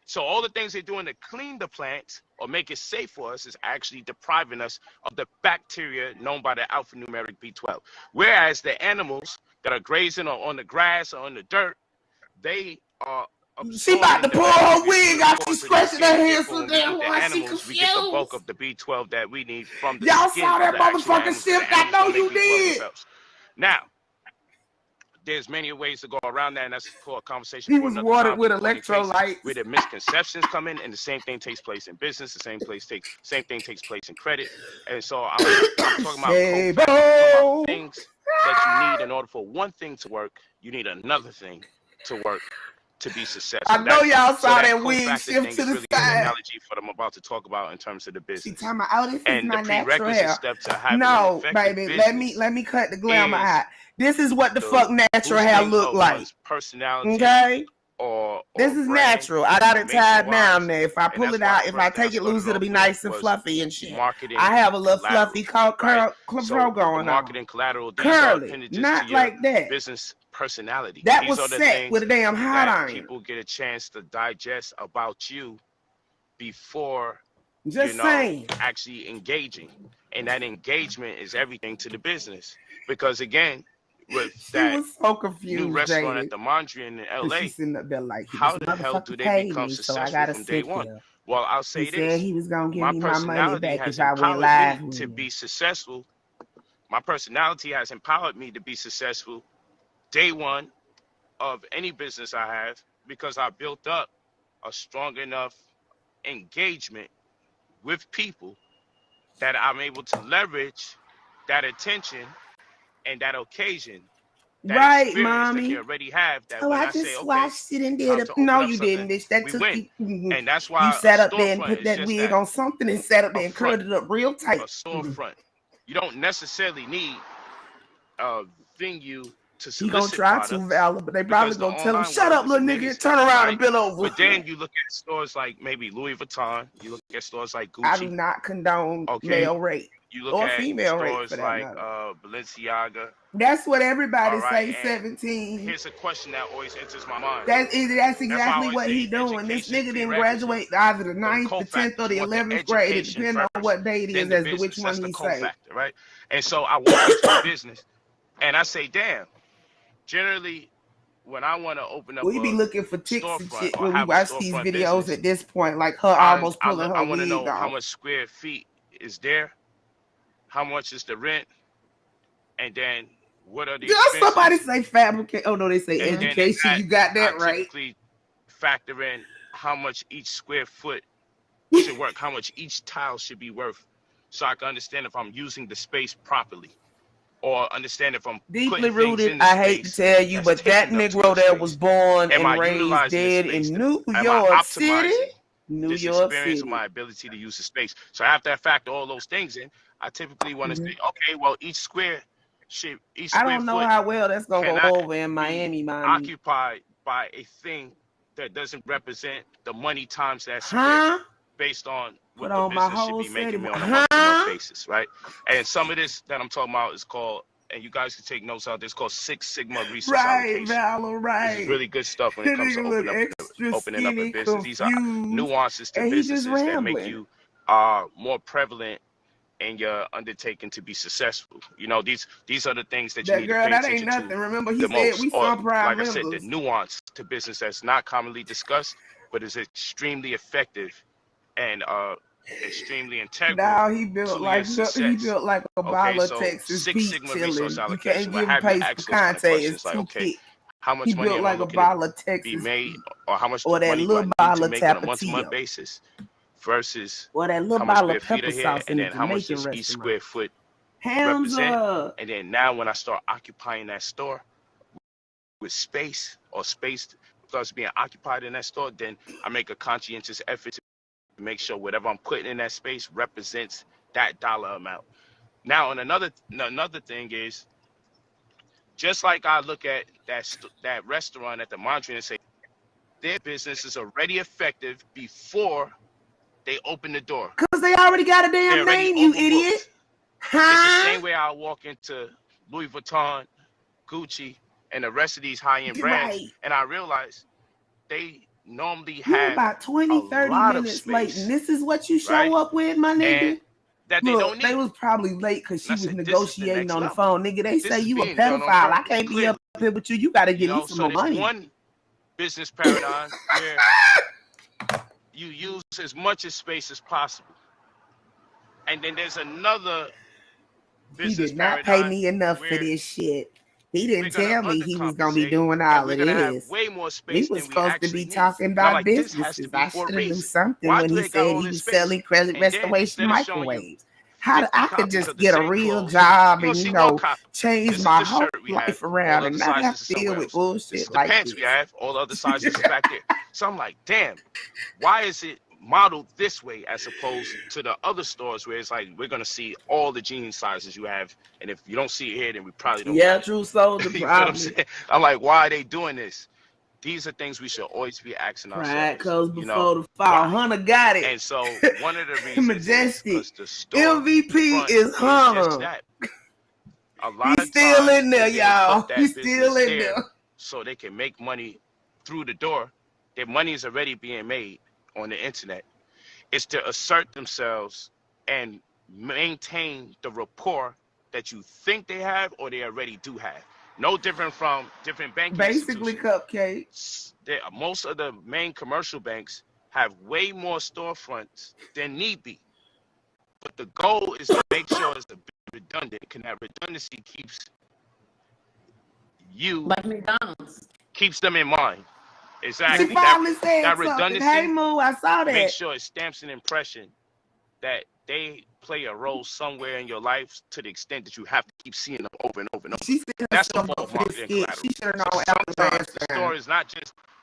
So all the things they're doing to clean the plants or make it safe for us is actually depriving us of the bacteria known by the alphanumeric B12. Whereas the animals that are grazing or on the grass or on the dirt, they are She about to pull her wig out. She's scratching her hands so when damn we eat the hard. She animals, we get the bulk confused. of the B12 that we need from the Y'all skin saw of that the actual motherfucking animals, so shift. the I animals know don't you make B12 did. themselves. Now, there's many ways to go around that, and that's for a conversation He for was another watered time. with Point in cases electrolytes. where the misconceptions come in, and the same thing takes place in business. The same thing takes place in credit. And so I'm talking about cofactors. I'm talking about things that you need in order for one thing to work. You need another thing to work to be successful. I know y'all saw that wig shift to the really side. An analogy for what I'm about to talk about in terms of the business. She talking about, oh, this is my the natural prerequisite hair. step to having No, an baby, business let me cut the glamour is out. This is what the fuck natural hair look like. Personality. Okay. Or this is brand, natural. I got it tied down there. If I and pull that's it why out, the if first I thing I take it started loose, it'll off be with nice and was fluffy and shit. marketing I have a little collateral, fluffy curl So the going marketing on. collateral, these Curly, are appendages not to your like that. business personality. That These was are the set things with a damn hot that iron. people get a chance to digest about you before Just saying. actually engaging. And that engagement is everything to the business. Because again, with that was so confused, new restaurant Jaded. at the Mondrian in LA, She's sitting up there like, how the hell do they become successful from day one? Here. Well, I'll say this. He was gonna give my me my money back has if I went empowered live me to be successful. My personality has empowered me to be successful day one of any business I have, because I built up a strong enough engagement with people that I'm able to leverage that attention and that occasion, that experience that you already have. That when I say, okay, watched it and did it. No, you didn't, bitch. That took win. you. And that's why you sat up there and put that wig on something and sat up there and curled it up real tight. A storefront. You don't necessarily need a venue to solicit. He gonna try products, to, Val, but they probably gonna tell him, "Shut up, little nigga, and turn around and bend over." But then you look at stores like maybe Louis Vuitton. You look at stores like Gucci. I do not condone male rape. You look or at female stores rape like Balenciaga. That's what everybody say. 17. Here's a question that always enters my mind. That's exactly what he doing. This nigga didn't graduate either the 9th, the 10th, or the 11th grade. It depends on what day it is as to which one he say. Right? And so I walk into a business and I say, damn, generally when I want to open up, we be looking for ticks and shit when we watch these videos at this point, like her almost pulling her wig off. I want to know how much square feet is there, how much is the rent, and then what are the expenses? Somebody say fabricate. Oh no, they say and education. You got that right. Typically factor in how much each square foot should work, how much each tile should be worth, so I can understand if I'm using the space properly, or understand if I'm deeply rooted. I hate to tell you, but that Negro there was born and raised dead in New York City. New York City. My ability to use the space. So after I factor all those things in, I typically want to say, okay, well, each square I don't know how well that's gonna go over in Miami, occupied by a thing that doesn't represent the money times that square, based on what the business should be making me on a month-to-month basis, right? And some of this that I'm talking about is called, and you guys can take notes out there, it's called 6 Sigma resource allocation. Valor, right. This is really good stuff when it comes to opening up a business. These are nuances to businesses that make you more prevalent in your undertaking to be successful. You know, these are the things that you need to pay attention to. Remember, he said we saw prime like I said, the nuance to business that's not commonly discussed, but is extremely effective and extremely integral. Now he built like a bottle of Texas peach chili. You can't give him paste for context. It's too thick. How much money am I looking to be made, or how much money do I need to make on a month-to-month basis, versus that little how much bottle of pepper sauce and then how much does each square foot represent? And then now when I start occupying that store with space, or space starts being occupied in that store, then I make a conscientious effort to make sure whatever I'm putting in that space represents that dollar amount. Now, and another thing is, Just like I look at that restaurant at the Mondrian and say their business is already effective before they open the door. Because they already got a damn name, you idiot. It's the same way I walk into Louis Vuitton, Gucci, and the rest of these high-end brands, and I realize they normally have about 20, 30 minutes late, and this is what you show up with, my nigga. And that they don't need. They was probably late because she was negotiating on the phone. Nigga, they say you a pedophile. I can't be up here with you. You got to give me some more money. One business paradigm where you use as much space as possible. And then there's another business He did not pay me enough for this shit. He didn't tell me he was going to be doing all of this. Way more space he was supposed to be talking about businesses. I should have knew something when he said he was selling credit restoration microwaves. How I could just get a real job and, change my whole life around and not have to deal with bullshit like this. The pants we have, all the other sizes is back there. So I'm like, damn, why is it modeled this way as opposed to the other stores where it's like we're gonna see all the jean sizes you have, and if you don't see it here, then we probably don't. Yeah, true. So you know what I'm saying? I'm like, why are they doing this? These are things we should always be asking ourselves. Right, because before the fall, Hunter got it. And so one of the reasons Majestic is the store MVP is Hunter. He's still in there, y'all. He's still in there. So they can make money through the door. Their money is already being made on the internet. It's to assert themselves and maintain the rapport that you think they have or they already do have. No different from different banking basically cupcakes. Most of the main commercial banks have way more storefronts than need be. But the goal is to make sure it's a bit redundant. And that redundancy keeps you, like McDonald's, keeps them in mind. Exactly. She finally said that redundancy. Hey, Moo, I saw that. Make sure it stamps an impression that they play a role somewhere in your life to the extent that you have to keep seeing them over and over and over. She said that's the fault of marketing collateral. She should have known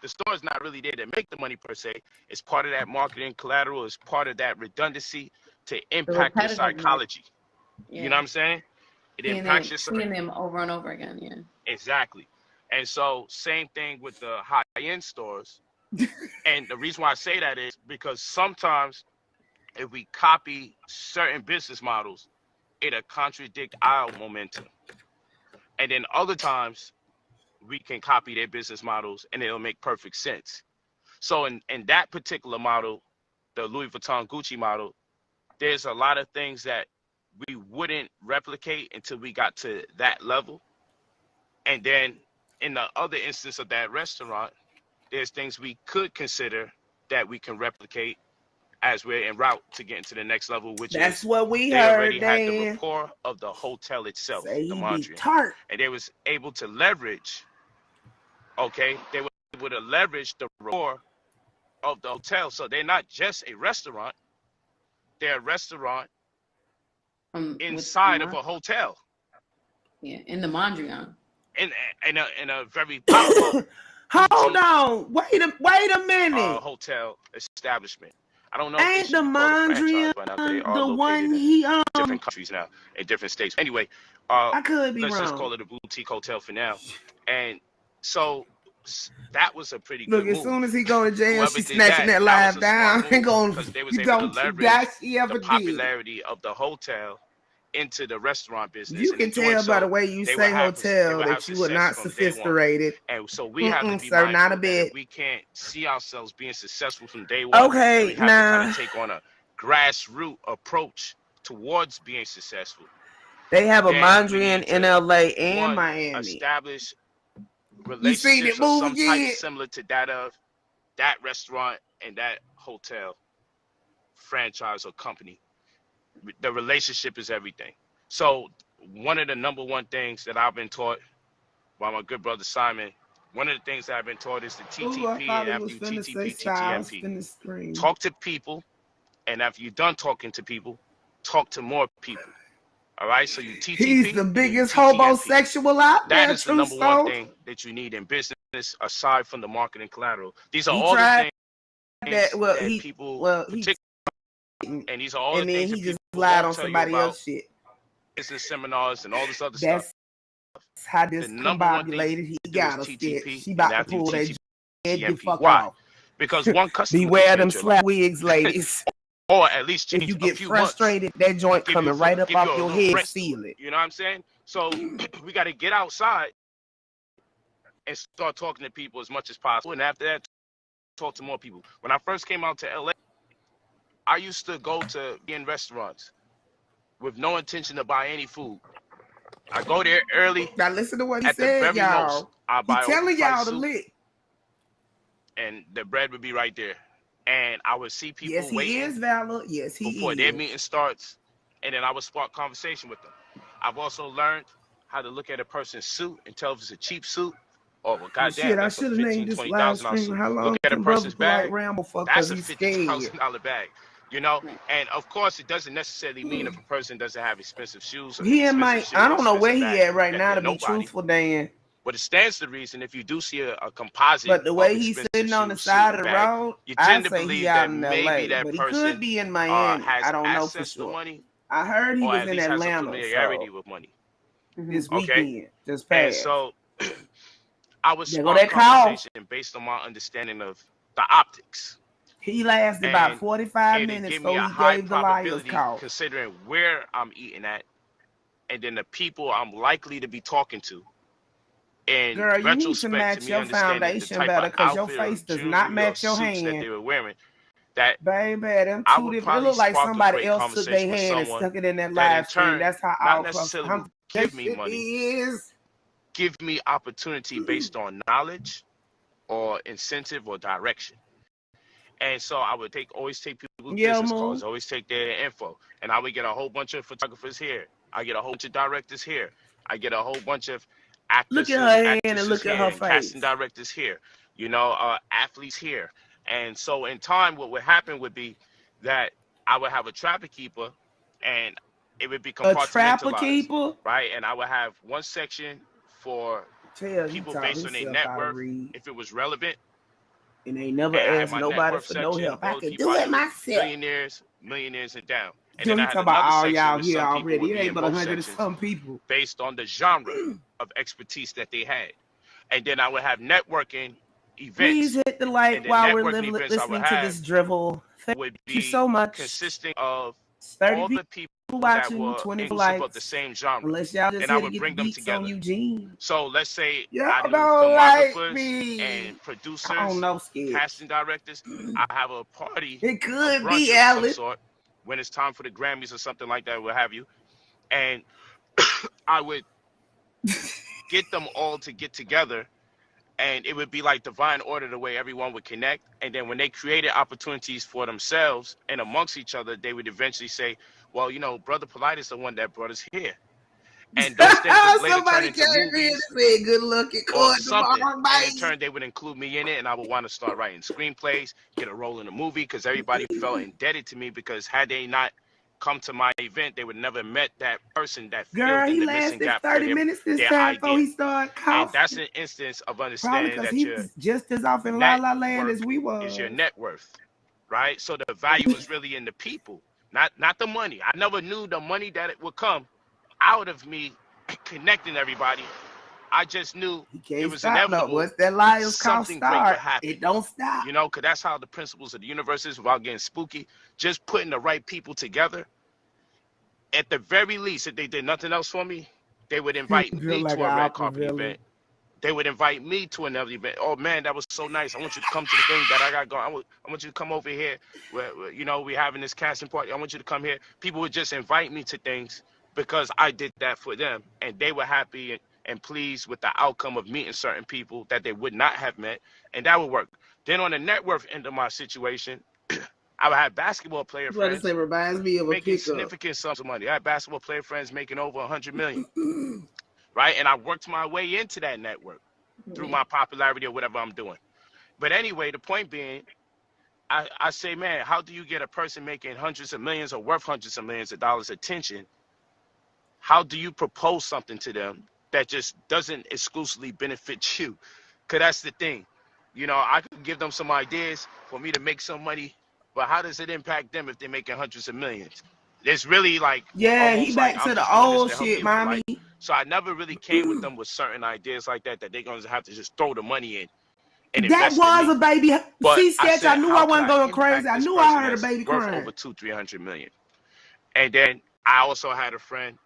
the store is not really there to make the money per se. It's part of that marketing collateral. It's part of that redundancy to impact your psychology. Yeah. You know what I'm saying? It impacts your psychology. Seeing them over and over again, yeah. Exactly. And so same thing with the high-end stores. And the reason why I say that is because sometimes if we copy certain business models, it'll contradict our momentum. And then other times we can copy their business models and it'll make perfect sense. So in that particular model, the Louis Vuitton Gucci model, there's a lot of things that we wouldn't replicate until we got to that level. And then in the other instance of that restaurant, there's things we could consider that we can replicate as we're en route to get into the next level, which that's is what we they heard. Already had the rapport of the hotel itself, the Mondrian, and they was able to leverage. Okay, they were able to leverage the rapport of the hotel, so they're not just a restaurant; they're a restaurant inside of a hotel. Yeah, in the Mondrian. In a very powerful. Hold on, wait a minute. Hotel establishment. I don't know. Ain't the Mondrian the one he different countries now in different states. Anyway, I could be let's wrong. Just call it a boutique hotel for now. And so that was a pretty good move. As soon as he go to jail, she's snatching that live down and going. Because they was able to leverage the popularity of the hotel into the restaurant business. You can tell by the way you say hotel that you were not sophisticated. And so we have to be sir, not a bit. We can't see ourselves being successful from day one. Okay, we have to kind of take on a grassroots approach towards being successful. They have a Mondrian in LA and Miami. Establish relationships of some type similar to that of that restaurant and that hotel franchise or company. The relationship is everything. So one of the number one things that I've been taught by my good brother Simon, one of the things that I've been taught is the TTP and after you TTP, TTMP. Talk to people, and after you're done talking to people, talk to more people. All right, so you TTP. He's the biggest homosexual out there. That is the number one thing that you need in business aside from the marketing collateral. These are all the things that people and these are all the things he just lied on somebody else's shit. Business seminars and all this other stuff. how the number one thing discombobulated he to do got is us. TTP, She and about to after you pull that TTP, head the fuck Why? off. Because one customer Beware can them change your slap life, wigs, ladies. or at least If change you a get few months. frustrated, that joint Give coming you right up give you off a your little head, rest. feel it. You know what I'm saying? So we got to get outside and start talking to people as much as possible. And after that, talk to more people. When I first came out to LA, I used to go to in restaurants with no intention to buy any food. I go there early. Now listen to what he At the said, very most, y'all. I He buy telling overpriced y'all to soup, lick. and the bread would be right there. And I would see people Yes, he waiting is, Valor. Yes, he before is. their meeting starts, and then I would spark conversation with them. I've also learned how to look at a person's suit and tell if it's a cheap suit or, well, goddamn, Shit, I that's a should have named this live $15,000, $20,000 stream. suit. How long Look at a can Brother person's Polite bag, ramble for? that's Because a he's scared. $50,000 bag, you know? And of course, it doesn't necessarily mean if a person doesn't have expensive shoes or He expensive might. shit I or don't know where expensive he bag, at right now. To be nobody. truthful, Dan. But it stands to reason if you do see a composite But the way of he's expensive sitting on the shoes, side suit, of the and bag, road, you I tend to say he believe out that in maybe LA, that but he person could be in Miami. has I don't know for access to sure. money, I heard he or was at in least has a Atlanta familiarity with money. this Okay? weekend. Just And passed. so I was There go spark that call. conversation based on my understanding of the optics. He lasted about 45 minutes Gave me before a he high gave the liar's probability call. considering where I'm eating at and then the people I'm likely to be talking to. And Girl, you need to retrospect match to me your understanding the foundation type better of because your outfit or face does not jewelry or match your suits that hand. they were wearing, that Baby, them I two would different. It probably look like spark a somebody great else took their conversation with hand and someone stuck it in that that in live stream. turn That's how not all necessarily clubs give me money, is. give me opportunity based on knowledge or incentive or direction. And so I would always take people's business cards, always take their info, and I would get a whole bunch of photographers here. I get a whole bunch of directors here. I get a whole bunch of actors and actresses here, and casting directors here. You know, athletes here. And so in time, what would happen would be that I would have a trapper keeper, and it would be compartmentalized, right? And I would have one section for people based on their net worth, if it was relevant. And they never asked nobody for no help. I could do it myself. Millionaires and down. And Yo, then he I had talking about all another y'all section here some people already. would It be ain't in but both 100 and sections some people based on the genre of expertise that they had. And then I would have networking events. Please hit the like while we're listening to this drivel. Thank you so much. Consisting of 30 all the people watching, that were 24 inclusive of the same genre. Unless y'all just and I would bring them together. Eugene. So let's say y'all I knew photographers and producers, casting directors. I have a party, it could a brunch be of some sort when it's time for the Grammys or something like that, what have you. And I would get them all to get together, and it would be like divine order the way everyone would connect. And then when they created opportunities for themselves and amongst each other, they would eventually say, well, you know, Brother Polight is the one that brought us here. And those things would later turn into movies good looking or something. And in turn, they would include me in it, and I would want to start writing screenplays, get a role in a movie, because everybody felt indebted to me, because had they not come to my event, they would never met that person that filled in the missing gap 30 minutes this time before he started coughing. And that's an instance of understanding that you're just as off in La La Land as we were. Is your net worth, right? So the value is really in the people, not the money. I never knew the money that it would come out of me connecting everybody. I just knew it was inevitable. Once that liar's call something great would happen. It don't stop. You know, because that's how the principles of the universe is, without getting spooky. Just putting the right people together. At the very least, if they did nothing else for me, they would invite me to a red carpet event. They would invite me to another event. Oh man, that was so nice. I want you to come to the thing that I got going. I want you to come over here. Where, you know, we're having this casting party. I want you to come here. People would just invite me to things because I did that for them, and they were happy and pleased with the outcome of meeting certain people that they would not have met, and that would work. Then on the net worth end of my situation, I would have basketball player friends making significant sums of money. I had basketball player friends making over 100 million, right? And I worked my way into that network through my popularity or whatever I'm doing. But anyway, the point being, I say, man, how do you get a person making hundreds of millions or worth hundreds of millions of dollars attention? How do you propose something to them that just doesn't exclusively benefit you? Because that's the thing. You know, I could give them some ideas for me to make some money, but how does it impact them if they're making hundreds of millions? It's really like, he back to the old shit, mommy. So I never really came with them with certain ideas like that they're going to have to just throw the money in and That invest was in me. a baby. But See, Sketch, I knew I wasn't going crazy. I knew I heard a baby worth crying. over $200-300 million. And then I also had a friend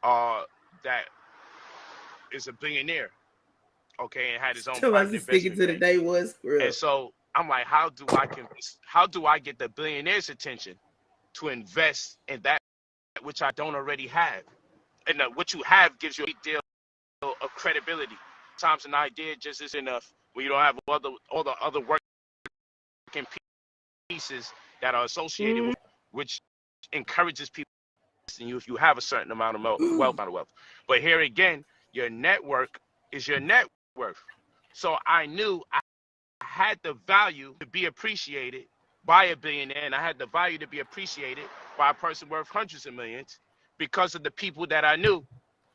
that is a billionaire, okay, and had his own private investment to the day was and so I'm like, how do I get the billionaire's attention to invest in that which I don't already have? And what you have gives you a big deal of credibility. Sometimes an idea just isn't enough when you don't have all the other working pieces that are associated with, which encourages people in you if you have a certain amount of wealth. But here again, your network is your net worth. So I knew I had the value to be appreciated by a billionaire, and I had the value to be appreciated by a person worth hundreds of millions because of the people that I knew.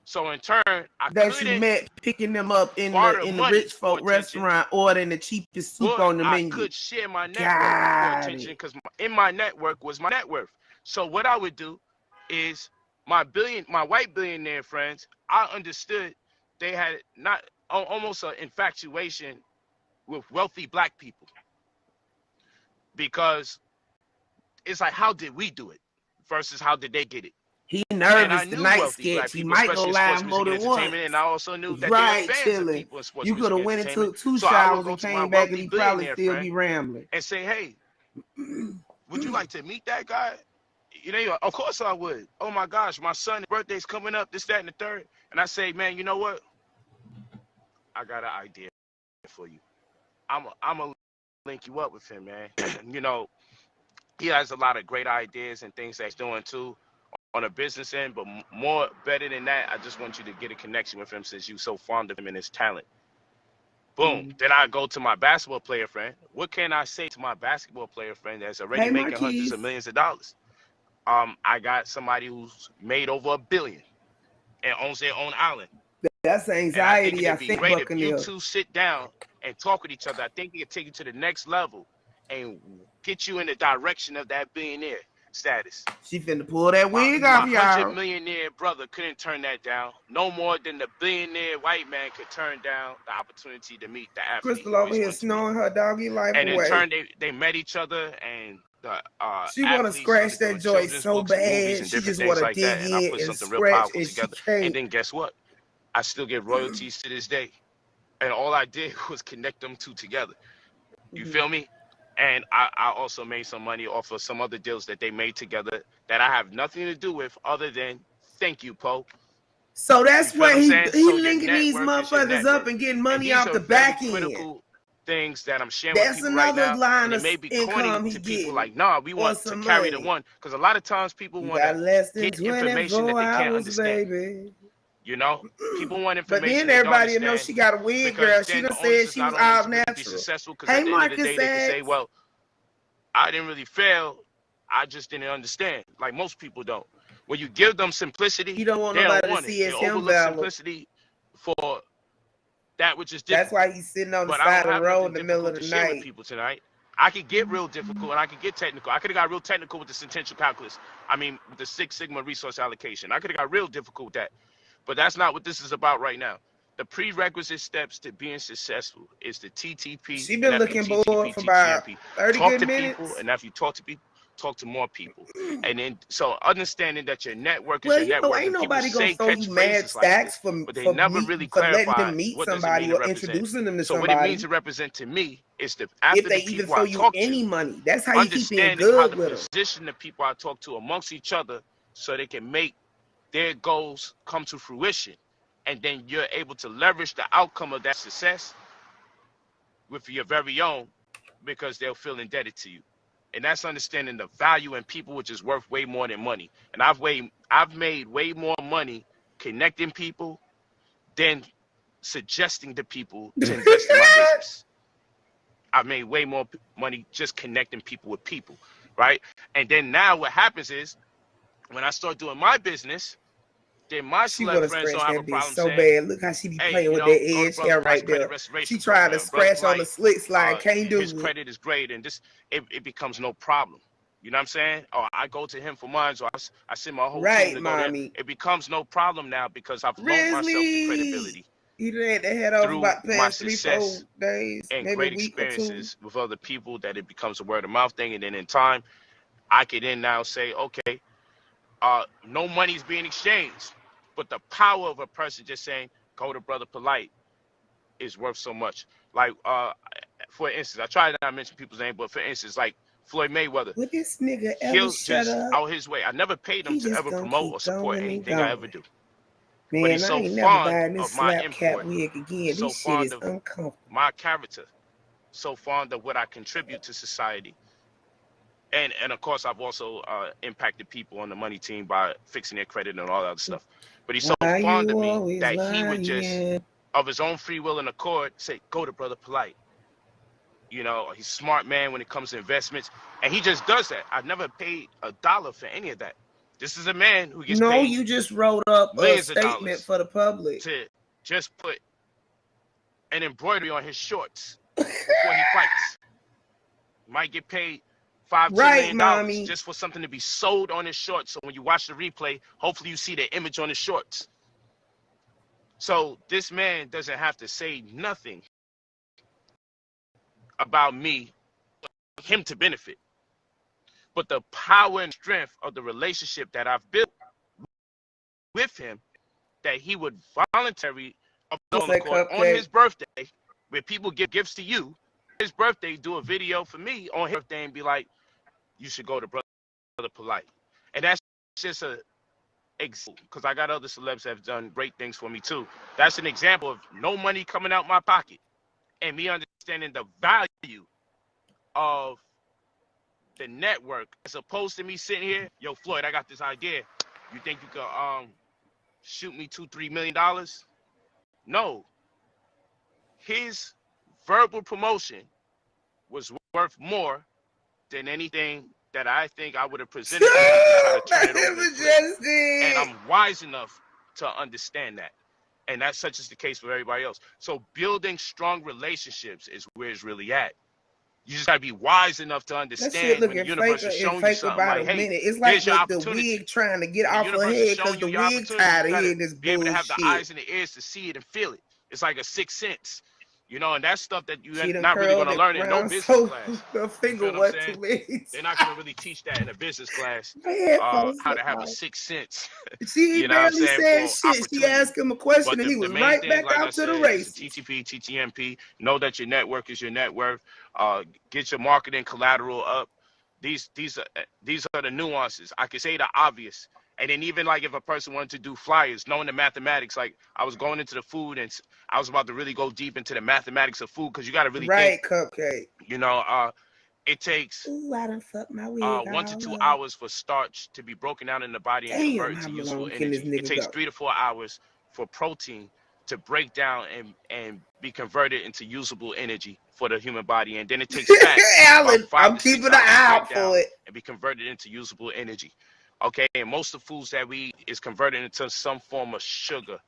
So in turn, I couldn't met picking them up in the rich folk restaurant, ordering the cheapest soup on the menu. I could share my network for attention because in my network was my net worth. So what I would do is my white billionaire friends, I understood they had not almost an infatuation with wealthy black people, because it's like, how did we do it versus how did they get it? He nervous tonight, Sketch. He might go live more than once. And I also knew that they're fans of people in sports, you could have went into 2 showers and came back and he probably still be rambling. And say, hey, would you like to meet that guy? You know, of course I would. Oh my gosh, my son's birthday's coming up, this, that, and the third. And I say, man, you know what? I got an idea for you. I'm gonna link you up with him, man. You know, he has a lot of great ideas and things that he's doing too on a business end, but better than that, I just want you to get a connection with him since you're so fond of him and his talent. Boom. Then I go to my basketball player friend. What can I say to my basketball player friend that's already making hundreds of millions of dollars? I got somebody who's made over $1 billion and owns their own island. That's anxiety. I think great if you two sit down and talk with each other. I think it can take you to the next level and get you in the direction of that billionaire status. She finna pull that wig off, y'all. My 100-millionaire brother couldn't turn that down. No more than the billionaire white man could turn down the opportunity to meet the athlete. Crystal over here snoring her doggy life away. And in turn, they met each other, and the she want to scratch that joint so bad. She just want to dig in and scratch and she can't. And then guess what? I still get royalties to this day. And all I did was connect them two together. You feel me? And I also made some money off of some other deals that they made together that I have nothing to do with other than thank you, Poe. So that's what he linking these motherfuckers up and getting money off the back end. Things that I'm sharing with people right now. Line of income to people like, nah, we want to carry the one. Because a lot of times people want to get information that they can't understand. Baby. You know, people want information. But then everybody knows she got a wig, girl. She done said she was all natural. Hey, Marcus, they can say, well, I didn't really fail. I just didn't understand. Like most people don't. When you give them simplicity, you don't want nobody to see it. Simplicity for that which is different. That's why he's sitting on the side of the road in the middle of the night. With people tonight, I could get real difficult and I could get technical. I could have got real technical with the centennial calculus. I mean, with the 6 Sigma resource allocation. I could have got real difficult with that. But that's not what this is about right now. The prerequisite steps to being successful is the TTP. She's been looking bored for about 30 good minutes. People, and after you talk to people, talk to more people. And then, so understanding that your network is your network. Ain't nobody gonna throw you mad stacks but they never really clarify letting them meet somebody or introducing them to somebody. So what it means to represent to me is the after if they the even people throw I you talk any to, money. That's how you keep it good with them. Position the people I talk to amongst each other so they can make their goals come to fruition, and then you're able to leverage the outcome of that success with your very own, because they'll feel indebted to you. And that's understanding the value in people, which is worth way more than money. And I've made way more money connecting people than suggesting to people to invest in my business. I've made way more money just connecting people with people, right? And then now what happens is when I start doing my business, then my celeb friends don't have a problem so saying, bad. Look how she be playing with that edge hair right there. She tried to scratch on the slick slide. Can't do it. His credit is great, and this it becomes no problem. You know what I'm saying? Or I go to him for mine, so I send my whole team Right, to go there. mommy. It becomes no problem now because I've loaned myself the Grizzly. credibility You done had to head off through about the my past 3-4 success days, and maybe a great week or 2. experiences with other people, that it becomes a word of mouth thing. And then in time, I could then now say, okay, no money's being exchanged, but the power of a person just saying, go to Brother Polight is worth so much. Like, for instance, I try not to mention people's name, but for instance, like Floyd Mayweather, Would this nigga ever he'll shut just up? out his way. I never paid him He to just ever gonna promote keep or support going and anything I ever going. do. But Man, he's I so ain't never fond buying this of my slap cap input, wig again. so This shit fond is of uncomfortable. my character, so fond of what I contribute to society. And of course, I've also impacted people on the money team by fixing their credit and all that other stuff. But he's so Why fond you of me always that he would just, lying? of his own free will and accord, say, go to Brother Polight. You know, he's a smart man when it comes to investments. And he just does that. I've never paid $1 for any of that. This is a man who gets No, paid you just wrote up a millions of statement dollars for the public. to just put an embroidery on his shorts before he fights. Might get paid $5-10 million mommy. just for something to be sold on his shorts. So when you watch the replay, hopefully you see the image on his shorts. So this man doesn't have to say nothing about me, him to benefit. But the power and strength of the relationship that I've built with him, that he would voluntarily, on his birthday, where people give gifts to you, his birthday, do a video for me on his birthday and be like, you should go to Brother Polight. And that's just a example, because I got other celebs that have done great things for me too. That's an example of no money coming out my pocket and me understanding the value of the network, as opposed to me sitting here, yo, Floyd, I got this idea. You think you could shoot me $2-3 million? No. His verbal promotion was worth more than anything that I think I would have presented to him to try to turn it over and flip. And I'm wise enough to understand that. And that's such as the case for everybody else. So building strong relationships is where it's really at. You just gotta be wise enough to understand when the universe is showing you something like, hey, it's like here's your the opportunity. wig trying to get When off the her universe head is because showing the you your wig opportunity, tied you her gotta in this be able to have the bullshit. eyes and the ears to see it and feel it. It's like a sixth sense. You know, and that's stuff that you're She done not really curled gonna it learn in no round business so class. her You finger feel what I'm went saying? too many They're not gonna really teach that in a business class. times. How to have a sixth sense. She You know what I'm barely saying? said For shit. She opportunity. asked him a question But and he the was main right thing, back like I out to the said, is the races. TTP, TTMP. Know that your network is your net worth. Get your marketing collateral up. These are the nuances. I can say the obvious. And then even like if a person wanted to do flyers, knowing the mathematics, like I was going into the food and I was about to really go deep into the mathematics of food, because you got to really think, Cupcake. you know, it takes Ooh, I done fucked my wig 1 to 2 all up. hours for starch to be broken down in the body and Damn, converted how to long usable can this energy. It nigga takes go? 3 to 4 hours for protein to break down and be converted into usable energy for the human body. And then it takes fat about Alan, 5 I'm to 6 keeping an hours to eye break out down for it. and be converted into usable energy. Okay, and most of the foods that we eat is converted into some form of sugar,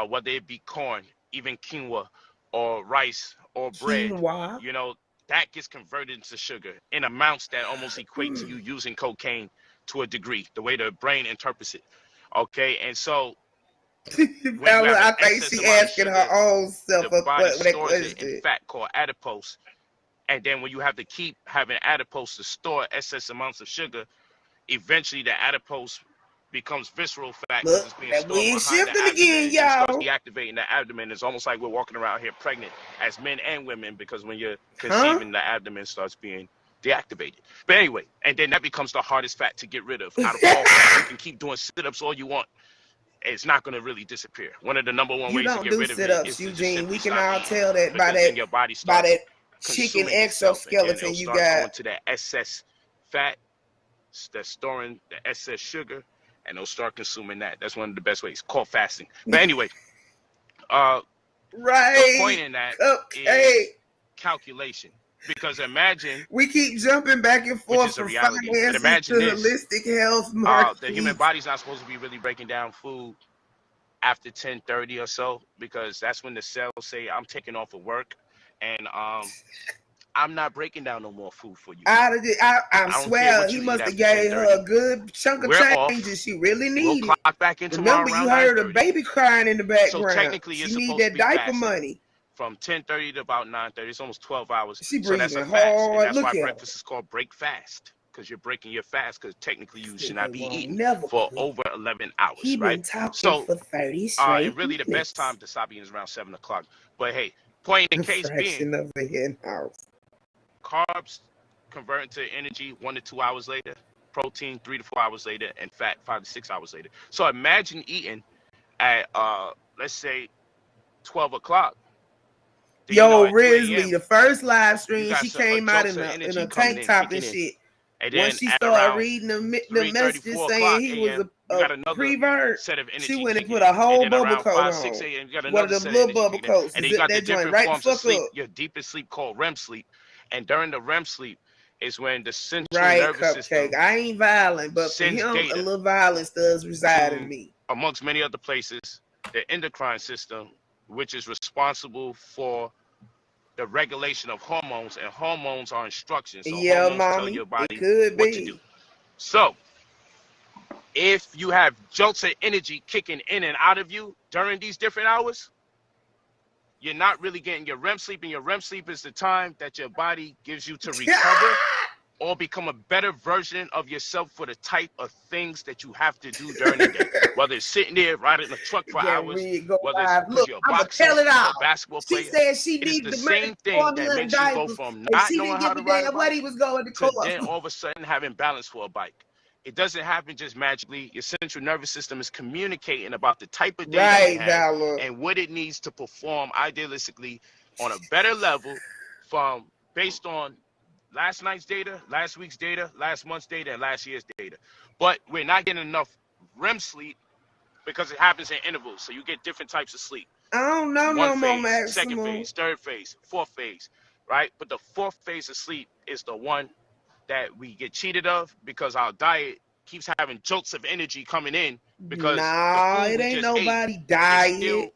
whether it be corn, even quinoa, or rice, or bread. Quinoa. You know, that gets converted into sugar in amounts that almost equate to you using cocaine to a degree, the way the brain interprets it. Okay, and so when you have an I think excess she amount of asking sugar, her own self the body that stores it in question. fat called adipose. And then when you have to keep having adipose to store excess amounts of sugar, eventually the adipose becomes visceral fat because Look, it's being that stored wig behind the shifting abdomen, again, and then it starts y'all. deactivating the abdomen. It's almost like we're walking around here pregnant as men and women, because when you're Huh? conceiving, the abdomen starts being deactivated. But anyway, and then that becomes the hardest fat to get rid of out of all fat. You can keep doing sit-ups all you want. It's not going to really disappear. One of the number one You ways to don't get do rid of it sit-ups, is to just Eugene. simply We can stop all eating, tell that because then your body by starts that chicken consuming itself, and then it'll exoskeleton you start got. going to that excess fat that's storing the excess sugar, and they'll start consuming that. That's one of the best ways, called fasting. But anyway, the point in that is calculation. Because imagine, we keep jumping back and which forth is a from reality, but finances imagine to this, holistic health, the human Marquise. body's not supposed to be really breaking down food after 10:30 or so, because that's when the cells say, I'm taking off of work, and I'm not breaking down no more food for you. I I don't care swear what he you eat must have after gave her 10:30. a good chunk of We're change off. that she really We'll needed. clock back in tomorrow Remember, you around heard a 9:30. baby crying in the So background. technically, you're She need supposed to that be diaper fasting money. from 10:30 to about 9:30. It's almost 12 hours. She So that's a breathing fast, and hard. that's Look why at her. breakfast is called break fast, because you're breaking your fast, because technically you should not be Won't eating never for quit. over 11 hours, He right? been talking So, for 30 straight and really the best minutes. time to stop eating is around 7 o'clock. But hey, point in A case fraction being, of a hen house. carbs convert into energy 1 to 2 hours later, protein 3 to 4 hours later, and fat 5 to 6 hours later. So imagine eating at let's say 12 o'clock. Then, Yo, at 2 Risley, a.m. the first live you stream, got she some came out jolts in of a energy coming tank in, top and kicking in. shit. And Once then she at started around reading the 3:30, messages 4 saying o'clock he was a.m., you got another prevert, set of energy she went and kicking put in. a whole And then bubble around coat 5, on. 6 a.m., you got One another of them set of little energy bubble kicking in. coats. And then Zip you got the that joint different right the forms of fuck sleep. up. Your deepest sleep called REM sleep. And during the REM sleep is when the central Right, nervous system Cupcake. I ain't violent, but for sends him, a data little violence does reside in to, me. amongst many other places, the endocrine system, which is responsible for the regulation of hormones, and hormones are instructions. So Yeah, hormones tell mommy, your it body could what to do. be. So if you have jolts of energy kicking in and out of you during these different hours, you're not really getting your REM sleep, and your REM sleep is the time that your body gives you to recover or become a better version of yourself for the type of things that you have to do during the day. Whether it's sitting there riding a truck for hours, whether it's because Look, you're a I'm gonna boxer tell it or all. a basketball She player. said she It is needed the the money same for thing that formula and makes you go diapers, from and not she knowing didn't how give to a ride a damn what bike he was going to to court. then all of a sudden having balance for a bike. It doesn't happen just magically. Your central nervous system is communicating about the type of day that Right, it has Valor. and what it needs to perform idealistically on a better level from based on last night's data, last week's data, last month's data, and last year's data. But we're not getting enough REM sleep because it happens in intervals. So you get different types of sleep. I don't know One no more phase, maximum. second phase, third phase, fourth phase, right? But the fourth phase of sleep is the one that we get cheated of because our diet keeps having jolts of energy coming in because the food it we ain't just nobody ate diet. is still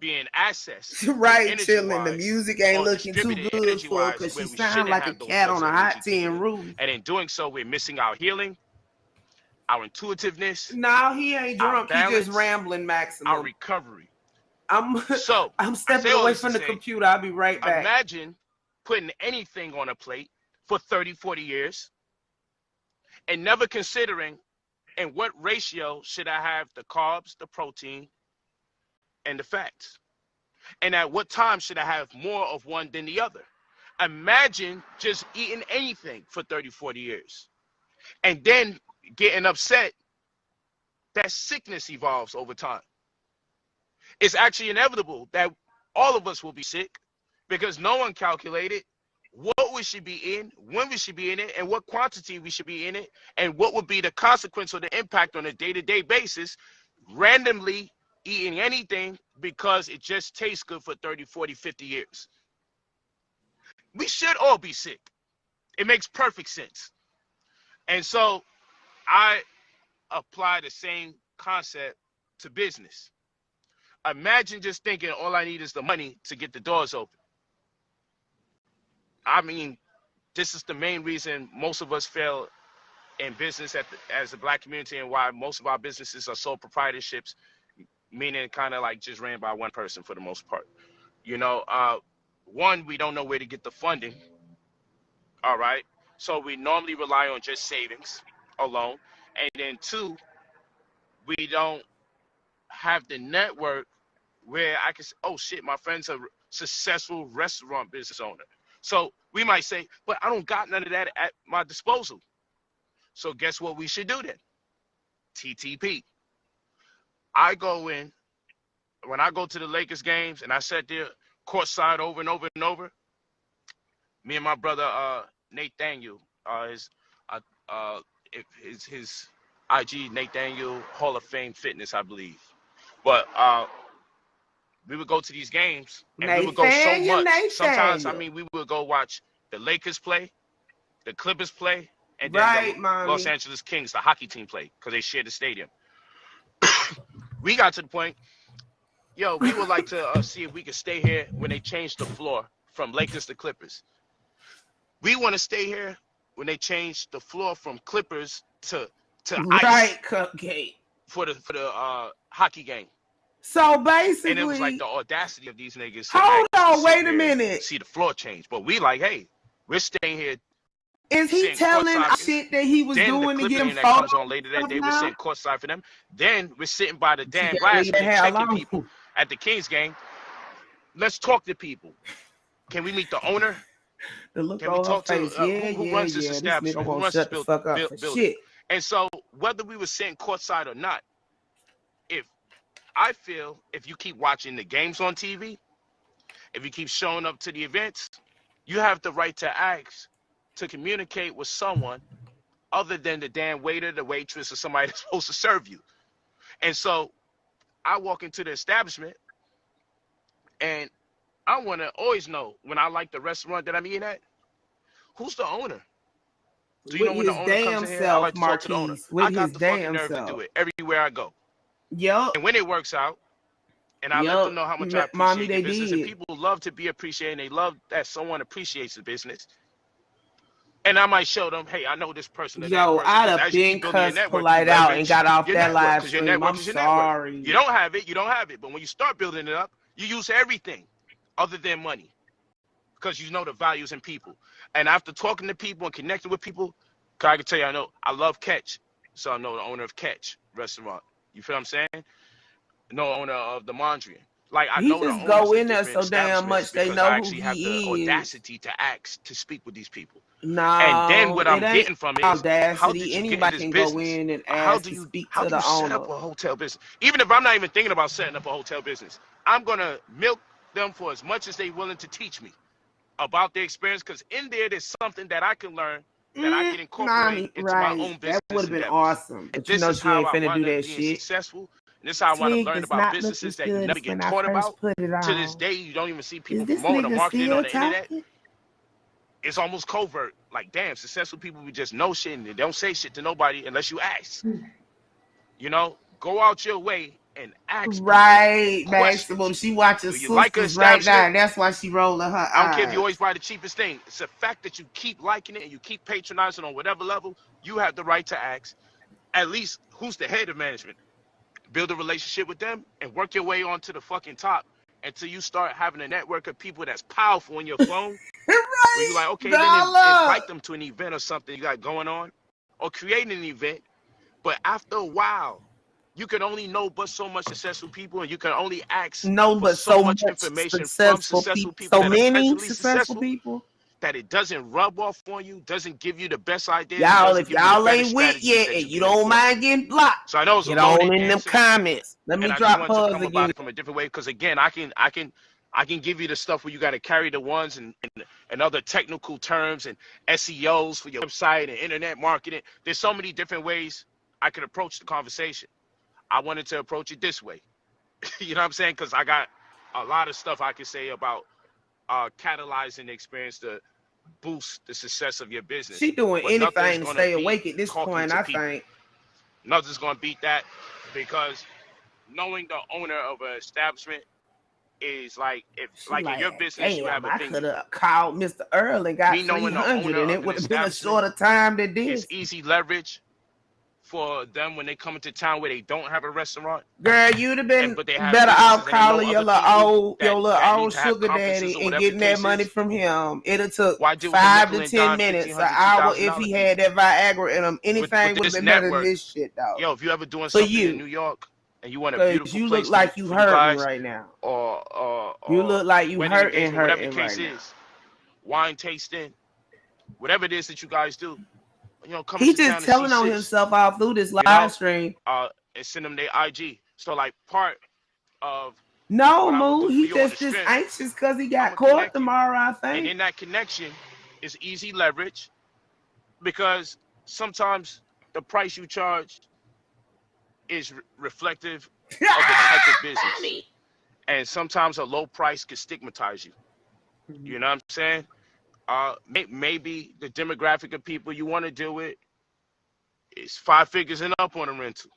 being accessed right, chilling. The music ain't or looking too good for her because she sound like a cat on a hot tin roof. And in doing so, we're missing our healing, our intuitiveness. No, he ain't drunk. Balance, he just rambling, maximum. Our recovery. I'm stepping away from the computer. I'll be right back. Imagine putting anything on a plate for 30, 40 years and never considering in what ratio should I have the carbs, the protein, and the fats. And at what time should I have more of one than the other? Imagine just eating anything for 30, 40 years and then getting upset that sickness evolves over time. It's actually inevitable that all of us will be sick because no one calculated what we should be in, when we should be in it, and what quantity we should be in it, and what would be the consequence or the impact on a day-to-day basis, randomly eating anything because it just tastes good for 30, 40, 50 years. We should all be sick. It makes perfect sense. And so I apply the same concept to business. Imagine just thinking all I need is the money to get the doors open. I mean, this is the main reason most of us fail in business as a Black community, and why most of our businesses are sole proprietorships, meaning kind of like just ran by one person for the most part. You know, one, we don't know where to get the funding. All right. So we normally rely on just savings alone. And then two, we don't have the network where I can say, oh shit, my friend's a successful restaurant business owner. So we might say, but I don't got none of that at my disposal. So guess what we should do then? TTP. I go in, when I go to the Lakers games and I sat there courtside over and over and over, me and my brother Nathaniel, his IG Nathaniel Hall of Fame Fitness, I believe. But we would go to these games and we would go so much. Sometimes, I mean, we would go watch the Lakers play, the Clippers play, and then the Los Angeles Kings, the hockey team, play because they shared the stadium. We got to the point, we would like to see if we could stay here when they changed the floor from Lakers to Clippers. We want to stay here when they change the floor from Clippers to ice Cupcake for the hockey game. So basically, and it was like the audacity of these niggas. Hold on, wait a minute. See the floor change, but we like, hey, we're staying here. Is he telling shit that he was doing to get him that comes on later that day? We're sitting courtside for them. Then we're sitting by the damn glass checking people at the Kings game. Let's talk to people. Can we meet the owner? The look Can we talk to who runs this establishment? Who runs this building? And so whether we were sitting courtside or not, I feel if you keep watching the games on TV, if you keep showing up to the events, you have the right to ask to communicate with someone other than the damn waiter, the waitress, or somebody that's supposed to serve you. And so I walk into the establishment and I want to always know when I like the restaurant that I'm eating at, who's the owner? Do you know when the owner comes in here? I like to talk to the owner. I got the fucking nerve to do it everywhere I go. Yep. And when it works out, and I let them know how much I appreciate the business, and people love to be appreciated, and they love that someone appreciates the business. And I might show them, hey, I know this person. I'd have been cussed Polight out and got off that live stream. I'm sorry. You don't have it, you don't have it. But when you start building it up, you use everything other than money because you know the values in people. And after talking to people and connecting with people, I can tell you, I love Catch, so I know the owner of Catch restaurant. You feel what I'm saying? No owner of the Mondrian. Like I know just go in there so damn much they know who he is. I actually have the audacity to ask to speak with these people. No, and then what I'm getting from it is audacity. How did you Anybody get in can this go business? in and ask to speak to the owner. How do you set up a hotel business? Even if I'm not even thinking about setting up a hotel business, I'm gonna milk them for as much as they're willing to teach me about their experience, because in there's something that I can learn that I can incorporate into my own business. That would have been awesome. But this is how I want to be successful. And this is how I want to learn about businesses that you never get taught about. To this day, you don't even see people promoting or marketing on the internet. It's almost covert. Like, damn, successful people we just know shit and they don't say shit to nobody unless you ask. You know, go out your way and ask. Right, Maximum. She watches Sisters right now, and that's why she rolling her eyes. I don't care if you always buy the cheapest thing. It's the fact that you keep liking it and you keep patronizing on whatever level. You have the right to ask. At least, who's the head of management? Build a relationship with them and work your way onto the fucking top until you start having a network of people that's powerful on your phone. Right, where you're like, okay, then invite them to an event or something you got going on, or create an event. But after a while, you can only know but so much successful people, and you can only ask for so much information from successful people. So many successful people. That it doesn't rub off on you, doesn't give you the best ideas. Y'all, if y'all ain't with yet and you don't mind getting blocked, so I know it's get on in them comments. Let me drop pause again. About it from a different way, because again, I can give you the stuff where you got to carry the ones and other technical terms and SEOs for your website and internet marketing. There's so many different ways I could approach the conversation. I wanted to approach it this way. You know what I'm saying? Because I got a lot of stuff I can say about catalyzing the experience to boost the success of your business. She doing anything to stay awake at this point, I think. Nothing's going to beat that, because knowing the owner of an establishment is like, if like in your business you have a thing. I could have called Mr. Earl and got 300 and it would have been a shorter time than this. It's easy leverage for them when they come into town where they don't have a restaurant. Girl, you'd have been better off calling your little old sugar daddy and getting that money from him. It'll took 5 to 10 minutes, an hour if he had that Viagra in him. Anything would have been better than this shit, though. Yo, if you ever doing something in New York and you want a beautiful you place, look like you hurting right now. Or you look like you hurting whatever the case right now. is. Wine tasting, whatever it is that you guys do. You know, he's just telling on himself all through this live stream. And send them their IG. So like part of Moo, he just anxious because he got caught tomorrow, I think. And in that connection is easy leverage, because sometimes the price you charge is reflective of the type of business. And sometimes a low price can stigmatize you. You know what I'm saying? Maybe the demographic of people you want to deal with is 5 figures and up on a rental.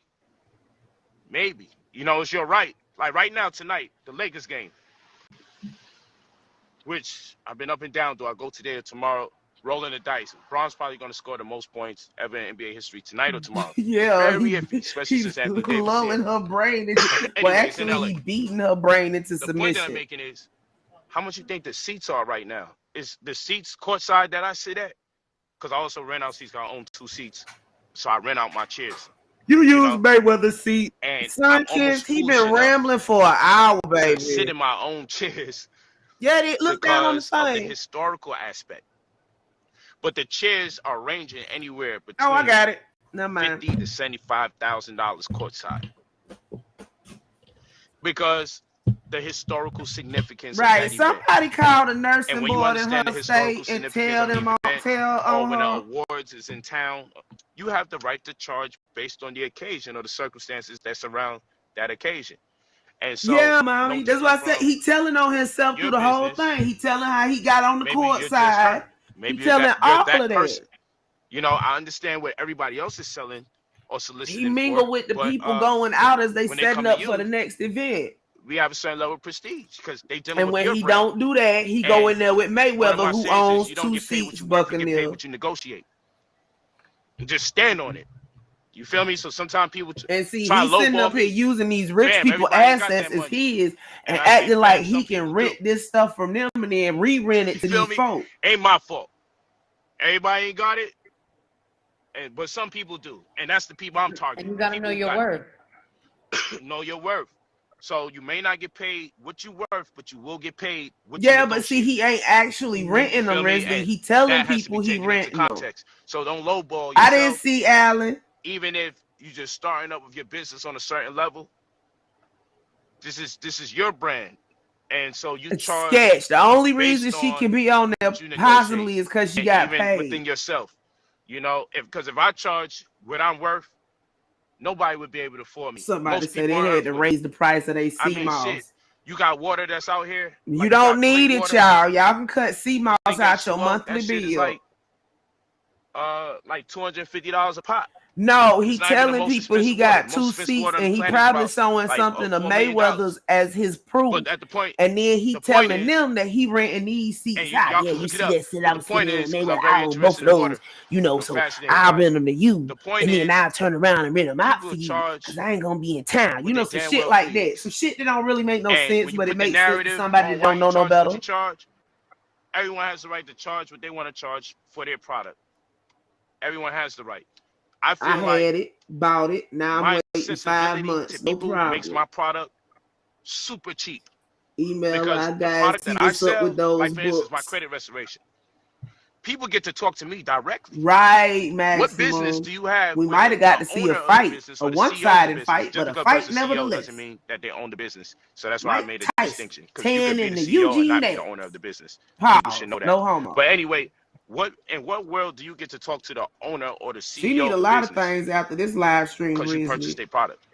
Maybe. You know, it's your right. Like right now, tonight, the Lakers game. which I've been up and down. Do I go today or tomorrow? Rolling the dice. Bron's probably going to score the most points ever in NBA history tonight or tomorrow. Yeah, Very iffy, especially he's since Anthony Davis lulling here. her brain into, well, Anyways, in actually, LA. he beating her brain into The point that I'm submission. making is, how much you think the seats are right now? Is the seats courtside that I sit at? Because I also rent out seats. I own 2 seats, so I rent out my chairs. You use know? Mayweather's seat. And Sanchez, he been rambling for an hour, baby. Sit in my own chairs. Yeah, they look down on the because of the thing. historical aspect. But the chairs are ranging anywhere between Oh, I got it. Never mind. $50,000 to $75,000 courtside. Because the historical significance right. of that Somebody event. Called a nursing And when you board in understand her the historical state and significance tell of the them all, event, when her. the awards is in town, you have the right to charge based on the occasion or the circumstances that surround that occasion. And so, yeah, mommy, that's why I said he telling on himself through the whole thing. He telling how he got on the court side. Maybe he telling all that of that. person. You know, I understand what everybody else is selling or soliciting. He mingle with the people going out as they setting up for the next event. We have a certain level of prestige because they dealing and with when your he brand. don't do that, he go in there with Mayweather, who owns you don't 2 get paid seats. what you work, you get paid Buccaneer. what you negotiate. And just stand on it. You feel me? So sometimes people and see try he's sitting up here using these rich people assets as his and acting like he can rent this stuff from them and then re-rent it to these folks. Ain't my fault. Everybody ain't got it. But some people do. And that's the people I'm targeting. And you gotta know your worth. Know your worth. So you may not get paid what you worth, but you will get paid what you but see, he ain't actually renting them, Resby. He telling people he renting them. So don't lowball yourself. I didn't see Alan. Even if you just starting up with your business on a certain level, this is your brand. And so you charge. Sketch. The only reason she can be on there possibly is because she got paid. Within yourself. You know, because if I charge what I'm worth, nobody would be able to afford me. Somebody said they had to raise the price of their sea moss. Shit, you got water that's out here. You don't need it, y'all. Y'all can cut sea moss out your monthly bill. Like $250 a pop. No, he telling people he got 2 seats and he probably showing something of Mayweather's as his proof. But at the point, and then he telling them that he renting these seats out. Yeah, you see that shit I'm sitting in Mayweather. I own both of those, you know, so I'll rent them to you. And then I'll turn around and rent them out for you because I ain't gonna be in town. You know, some shit like that. Some shit that don't really make no sense, but it makes sense to somebody that don't know no better. Everyone has the right to charge what they want to charge for their product. Everyone has the right. I had it, bought it. Now I'm waiting 5 months. No problem. Makes my product super cheap. Email our guys. Keep us up with those like for books. Instance, my credit restoration. People get to talk to me directly. Right, Maximum. What business do you have? We might have got to see a fight, a one-sided fight, but a fight nevertheless. Doesn't mean that they own the business. So that's why I made a distinction. Because you could be the CEO Eugene and not be the owner of the business. You should know that. No homo. But anyway. In what world do you get to talk to the owner or the CEO? She need a lot of things after this live stream because you purchased their product,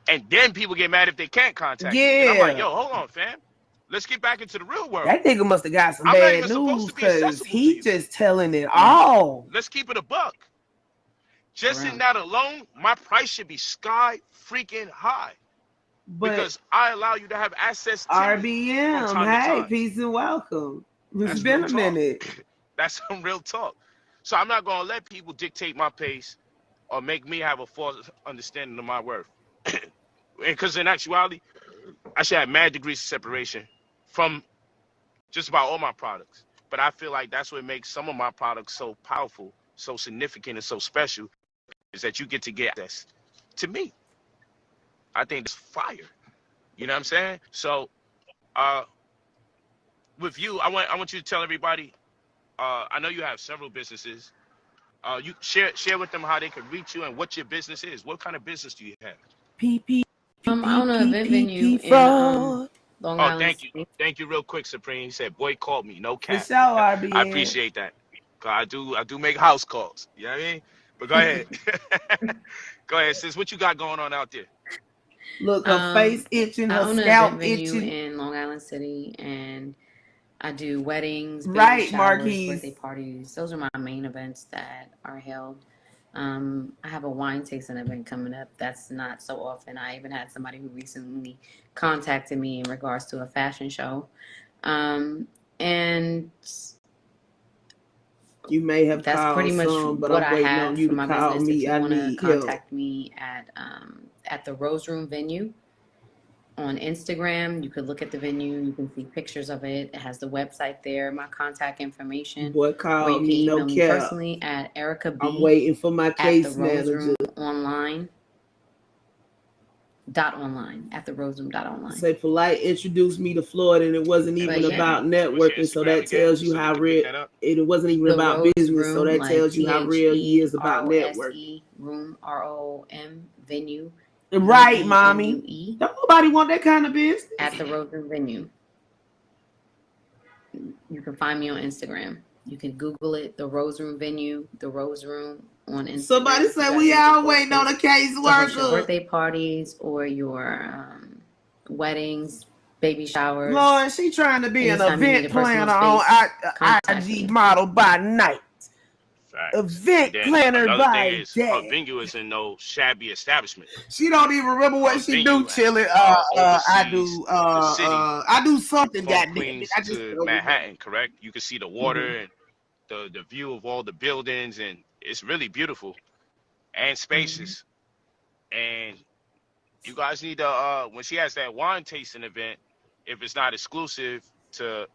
and then people get mad if they can't contact you. Yeah, and I'm like, yo, hold on, fam. Let's get back into the real world. That nigga must have got some bad news because he just telling it all. Let's keep it a buck. Just in that alone, my price should be sky freaking high. Because I allow you to have access to RBM. Hey, peace and welcome. It's been a minute. That's some real talk. So I'm not going to let people dictate my pace or make me have a false understanding of my worth. Because in actuality, I should have mad degrees of separation from just about all my products. But I feel like that's what makes some of my products so powerful, so significant, and so special, is that you get to get access to me. I think it's fire. You know what I'm saying? So, with you, I want you to tell everybody. I know you have several businesses. You share with them how they can reach you and what your business is. What kind of business do you have? I own an event venue in Long Island. Thank you, real quick, Supreme. He said, "Boy, called me, no cap." For sure, RBN. I appreciate that. I do make house calls. You know what I mean? But go ahead. Go ahead, sis. What you got going on out there? Look, her face itching, her scalp itching. I own an event venue in Long Island City, and I do weddings, baby showers, birthday parties. Those are my main events that are held. I have a wine tasting event coming up. That's not so often. I even had somebody who recently contacted me in regards to a fashion show. And you may have that's called pretty much some, but what I'm I waiting have on you for to my call business. me. If you I want to need help. contact me at the Rose Room venue on Instagram, you could look at the venue. You can see pictures of it. It has the website there, my contact information. Boy, Or call you can me, email no me cap. personally at Erica B. I'm waiting for my at case the Rose manager. Room online. At the roseroom.online. Say Polight introduced me to Florida, and it wasn't even about networking, so that tells you how real. It wasn't even about business, so that tells you how real he is about networking. Room, ROM venue. Right, mommy. Don't nobody want that kind of business. At the Rose Room venue. You can find me on Instagram. You can Google it, the Rose Room venue, the Rose Room on Instagram. Somebody said we all waiting on a caseworker. Your birthday parties or your weddings, baby showers. Lord, she trying to be an event planner on IG model by night. Facts. Event planner by day. Her venue is in no shabby establishment. She don't even remember what she do. Chilling. I do something. From Queens to Manhattan, correct? You can see the water and the view of all the buildings, and it's really beautiful and spacious. And you guys need to when she has that wine tasting event, if it's not exclusive to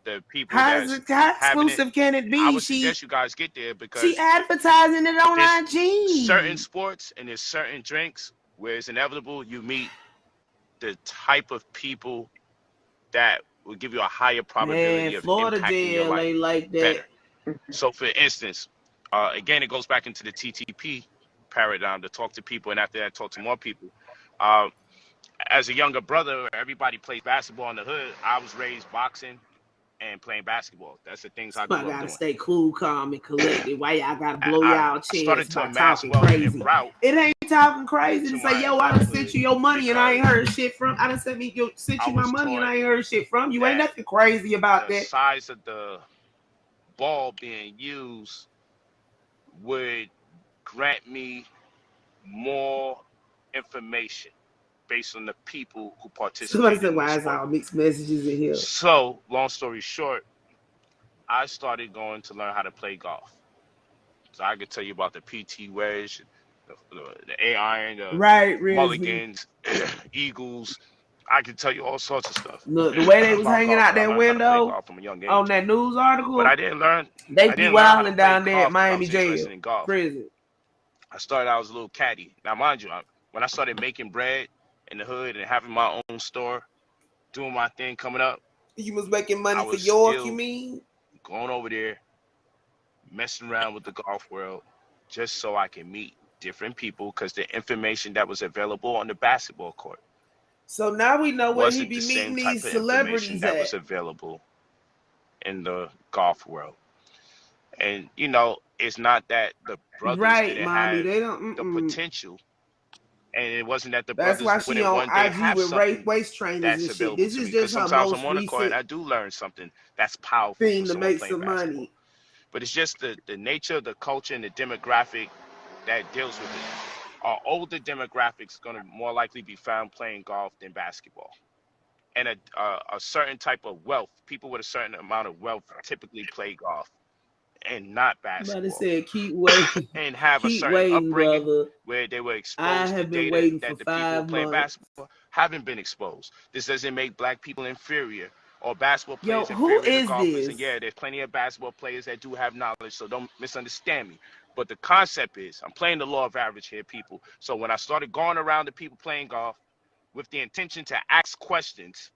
the people how exclusive can it be? I would suggest you guys get there because she advertising it on IG. Certain sports and there's certain drinks where it's inevitable you meet the type of people that will give you a higher probability of impacting your life like that. Better. So for instance, again, it goes back into the TTP paradigm to talk to people, and after that talk to more people. As a younger brother, everybody plays basketball in the hood. I was raised boxing and playing basketball. That's the things I grew up doing. I gotta stay cool, calm, and collected. Why y'all gotta blow y'all chest? I started to amass wealth in route. It ain't talking crazy to say, yo, I done sent you your money and I ain't heard shit from. I done sent you my money and I ain't heard shit from you. Ain't nothing crazy about that. The size of the ball being used would grant me more information based on the people who participate. Somebody said, why is all mixed messages in here? So, long story short, I started going to learn how to play golf. So I could tell you about the PT wedge, the A-iron, the mulligans, eagles. I could tell you all sorts of stuff. Look, the way they was hanging out that window from a young age. On that news article. But I didn't learn. They be wilding down there at Miami jail, prison. I started out as a little caddy. Now, mind you, when I started making bread in the hood and having my own store, doing my thing coming up. You was making money for York, you mean? Going over there, messing around with the golf world, just so I can meet different people, because the information that was available on the basketball court. So now we know where he be meeting these celebrities that was available in the golf world. And, you know, it's not that the brothers didn't have the potential. And it wasn't that the brothers wouldn't one day have something waist trainers that's and available shit. This to is me. just Sometimes I'm on the court and I do learn something that's powerful thing to make some money. But it's just the nature of the culture and the demographic that deals with it. Our older demographics going to more likely be found playing golf than basketball. And a certain type of wealth, people with a certain amount of wealth typically play golf and not basketball. But it said keep waiting and have a certain upbringing brother. Where they were exposed to data that the people playing basketball haven't been exposed. This doesn't make black people inferior or basketball players inferior to golfers. And yeah, there's plenty of basketball players that do have knowledge, so don't misunderstand me. But the concept is, I'm playing the law of average here, people. So when I started going around to people playing golf with the intention to ask questions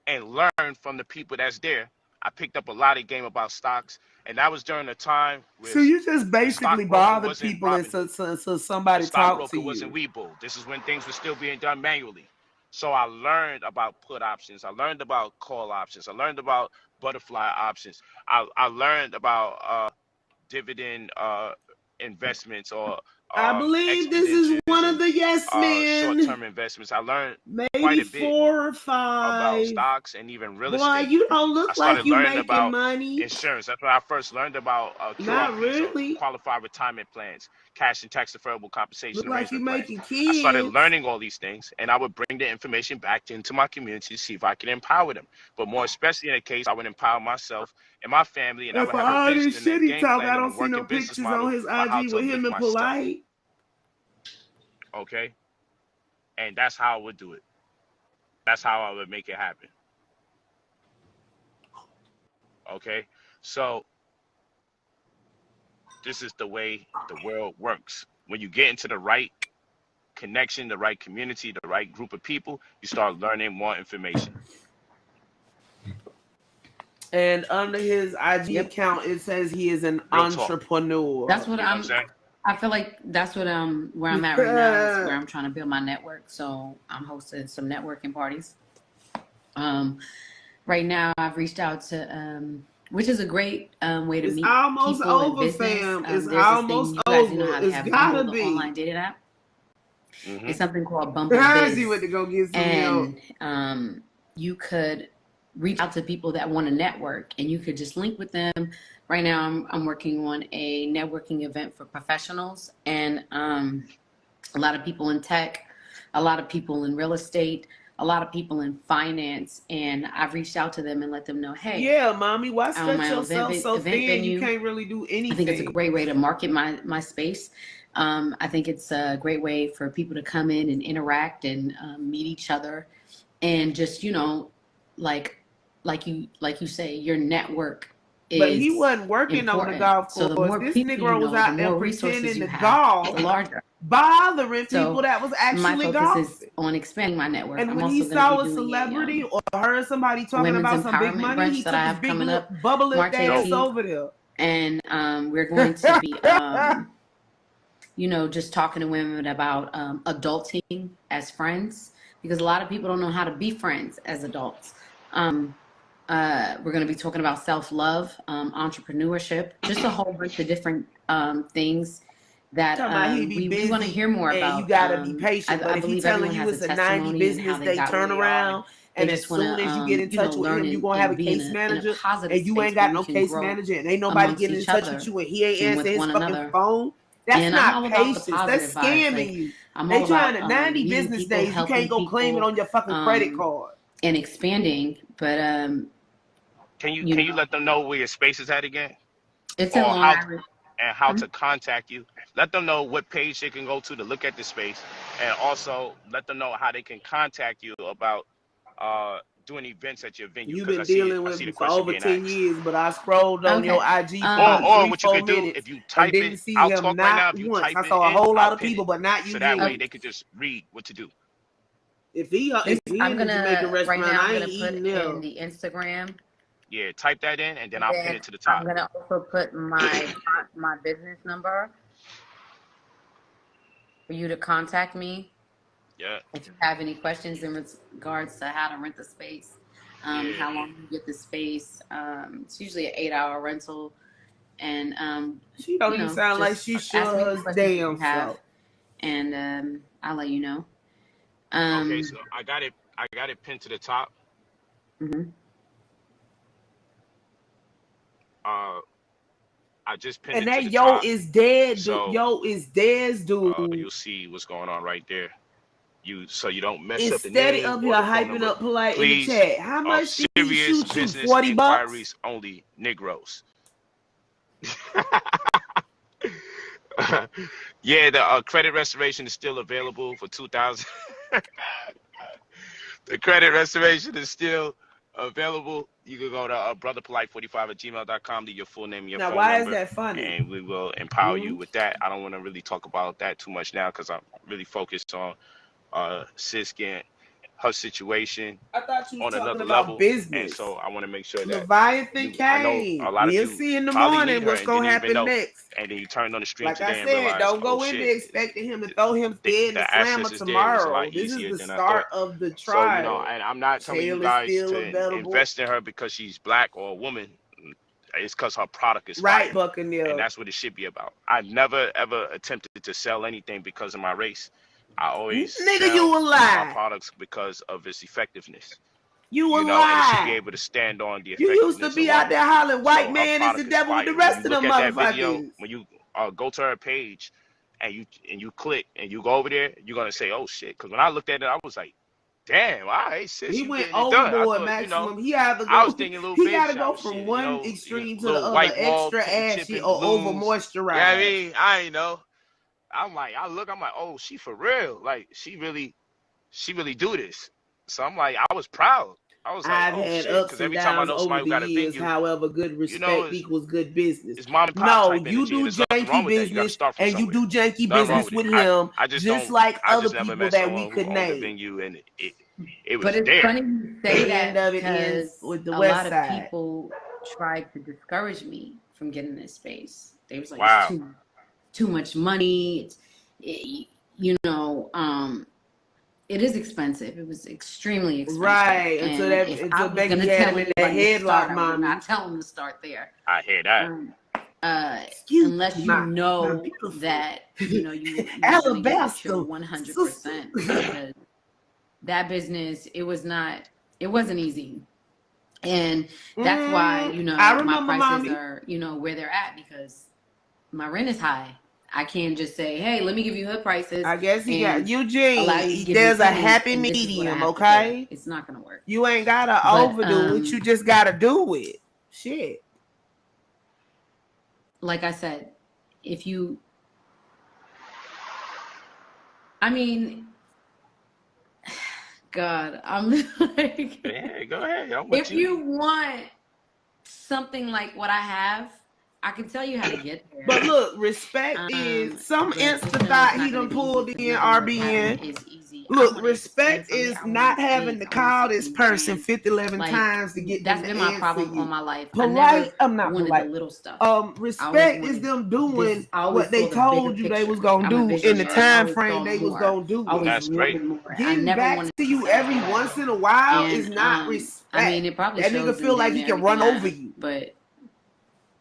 and learn from the people that's there, I picked up a lot of game about stocks, and that was during a time where so you just basically bother people and so somebody talk to you. Wasn't Webull. This is when things were still being done manually. So I learned about put options. I learned about call options. I learned about butterfly options. I learned about dividend investments or I believe this is one of the yes men. Short-term investments. investments. I learned quite maybe a bit 4 or about 5. stocks and even real Boy, estate. you don't I look started like you learning making about money. insurance. That's when I first learned about Not QRPs, or really. qualified retirement plans, cash and tax deferrable compensation Look like you arrangement plans. making I started kids. learning all these things, and I would bring the information back into my community to see if I could empower them. But more especially in a case, I would empower myself and my family, and I And would for have a all this vision and a shit he game talk, plan I and a don't see no working business pictures model on his for how IG to with uplift him and myself. Polight. Okay, and that's how I would do it. That's how I would make it happen. Okay, so this is the way the world works. When you get into the right connection, the right community, the right group of people, you start learning more information. And under his IG account, it says he is an entrepreneur. That's what You know what I'm saying? I feel like that's what where I'm at right now is where I'm trying to build my network. So I'm hosting some networking parties. Right now I've reached out to which is a great way to meet almost people over, in business. fam. It's There's almost this thing, you guys know over. how to It's have gotta Bumble, the be. online dating app. Mm-hmm. It's something called Bumble She went to go get some and milk. you could reach out to people that want to network, and you could just link with them. Right now, I'm working on a networking event for professionals, and a lot of people in tech, a lot of people in real estate, a lot of people in finance, and I've reached out to them and let them know, hey, yeah, mommy, why stretch my yourself so thin? venue, you can't really do anything. I think it's a great way to market my space. I think it's a great way for people to come in and interact and meet each other, and just like you say, your network is. But he wasn't working important. On the golf course. So the more this people Negro was out there pretending to golf, the larger. Bothering people that was actually my focus golfing. Is on expanding my network. And I'm when also he saw a celebrity or heard somebody talking about some big money, he took his big bubble lip ass over there. And we're going to be, just talking to women about adulting as friends, because a lot of people don't know how to be friends as adults. We're going to be talking about self-love, entrepreneurship, just a whole bunch of different things that we want to hear more about. You got to be patient. But if he's telling you it's a 90 business day turnaround, and as soon as you get in touch with him, you're going to have a case manager, and you ain't got no case manager, and ain't nobody getting in touch with you, and he ain't answering his fucking phone. That's not patience. That's scamming you. They trying to 90 business days. You can't go claim it on your fucking credit card. And expanding, but can you let them know where your space is at again? It's in Long Island. And how to contact you. Let them know what page they can go to look at the space, and also let them know how they can contact you about doing events at your venue. You've been dealing with me for over 10 years, but I scrolled on your IG for or what you can do, if you type it, I'll talk right now. If you type I saw a whole lot of people, but not you. So that way they could just read what to do. If he I'm gonna right now, I'm gonna put in the Instagram. Yeah, type that in, and then I'll pin it to the top. I'm gonna also put my business number for you to contact me. Yeah. If you have any questions in regards to how to rent the space, how long you get the space. It's usually an 8-hour rental, and she don't even sound like she sure as damn so. And I'll let you know. Okay, so I got it pinned to the top. Mm-hmm. I just pinned and it that to the yo top. is dead, so, yo is dead, dude. You'll see what's going on right there. So you don't mess it's up the name. Up here hyping up Polight in the chat. How much did he shoot you? $40? Inquiries only, Negroes. Yeah, the credit restoration is still available for 2000. The credit restoration is still available. You can go to brotherpolight45@gmail.com, leave your full name and your phone number. Now, why is that funny? And we will empower you with that. I don't want to really talk about that too much now because I'm really focused on sis getting her situation on another level. Business. And so I want to make sure that Leviathan came. I know a lot of you see in the morning what's going to happen next. And then you turn on the stream like today I said, and realize, don't go in there expecting him to throw him dead in the slammer tomorrow. This is the start of the trial. So, and I'm not telling you guys to invest in her because she's black or a woman. It's because her product is right, Buccaneer. And that's what it should be about. I never, ever attempted to sell anything because of my race. I always Nigga, you a sell lie. my products because of its effectiveness. You a And it should be lie. able to stand on the You effectiveness. used to be out there hollering, white So man is the devil with the rest of them motherfuckers. When you go to her page and you click and you go over there, you're gonna say, oh shit. Because when I looked at it, I was like, damn, all right, sis, He you went getting it done. I overboard, thought, maximum. He either I go. was thinking little He baby gotta go shower from shit, one extreme to the little other. white wall, Extra ashy chipping or over balloons. moisturized. Yeah, I mean, I ain't know. I'm like, I'm like, oh, she for real. Like, she really do this. So I'm like, I was proud. I was like, I've oh had shit, ups because and every time I downs know over somebody who the got a years. venue, However, good respect equals good business. it's mom and pop No, type you energy. do There's nothing wrong janky with that. You got to business start from and you somewhere. do janky Nothing wrong business with with it. him, I just like I other just never people met that someone we could who owned a name. venue and it was But it's there. funny you say The end that of it ends because with the a West lot Side. of people tried to discourage me from getting this space. They was like, Wow. it's too much money. It is expensive. It was extremely expensive. Right. And until Becky had him in that headlock, I would not tell them to start there. I hear that. Unless you know that you Alabaster 100%, because that business it wasn't easy, and that's why my prices are where they're at, because my rent is high. I can't just say, hey, let me give you hood prices. I guess he got Eugene. There's a happy medium, okay? It's not gonna work. You ain't gotta overdo it. You just gotta do it. Shit. Like I said, God, I'm like, yeah, go ahead. If you want something like what I have, I can tell you how to get there. But look, respect is some instant thought he done pulled in RBN. Is easy. Look, respect is not having to call this person 50-11 times to get that's them been to my problem all my life. Polite, I'm not wanted polite. The little stuff. Respect is them doing what they told you they was gonna do in the time frame they was gonna do it. That's great. Getting back to you every once in a while is not respect. I mean, it probably that nigga feel like he can run over you, but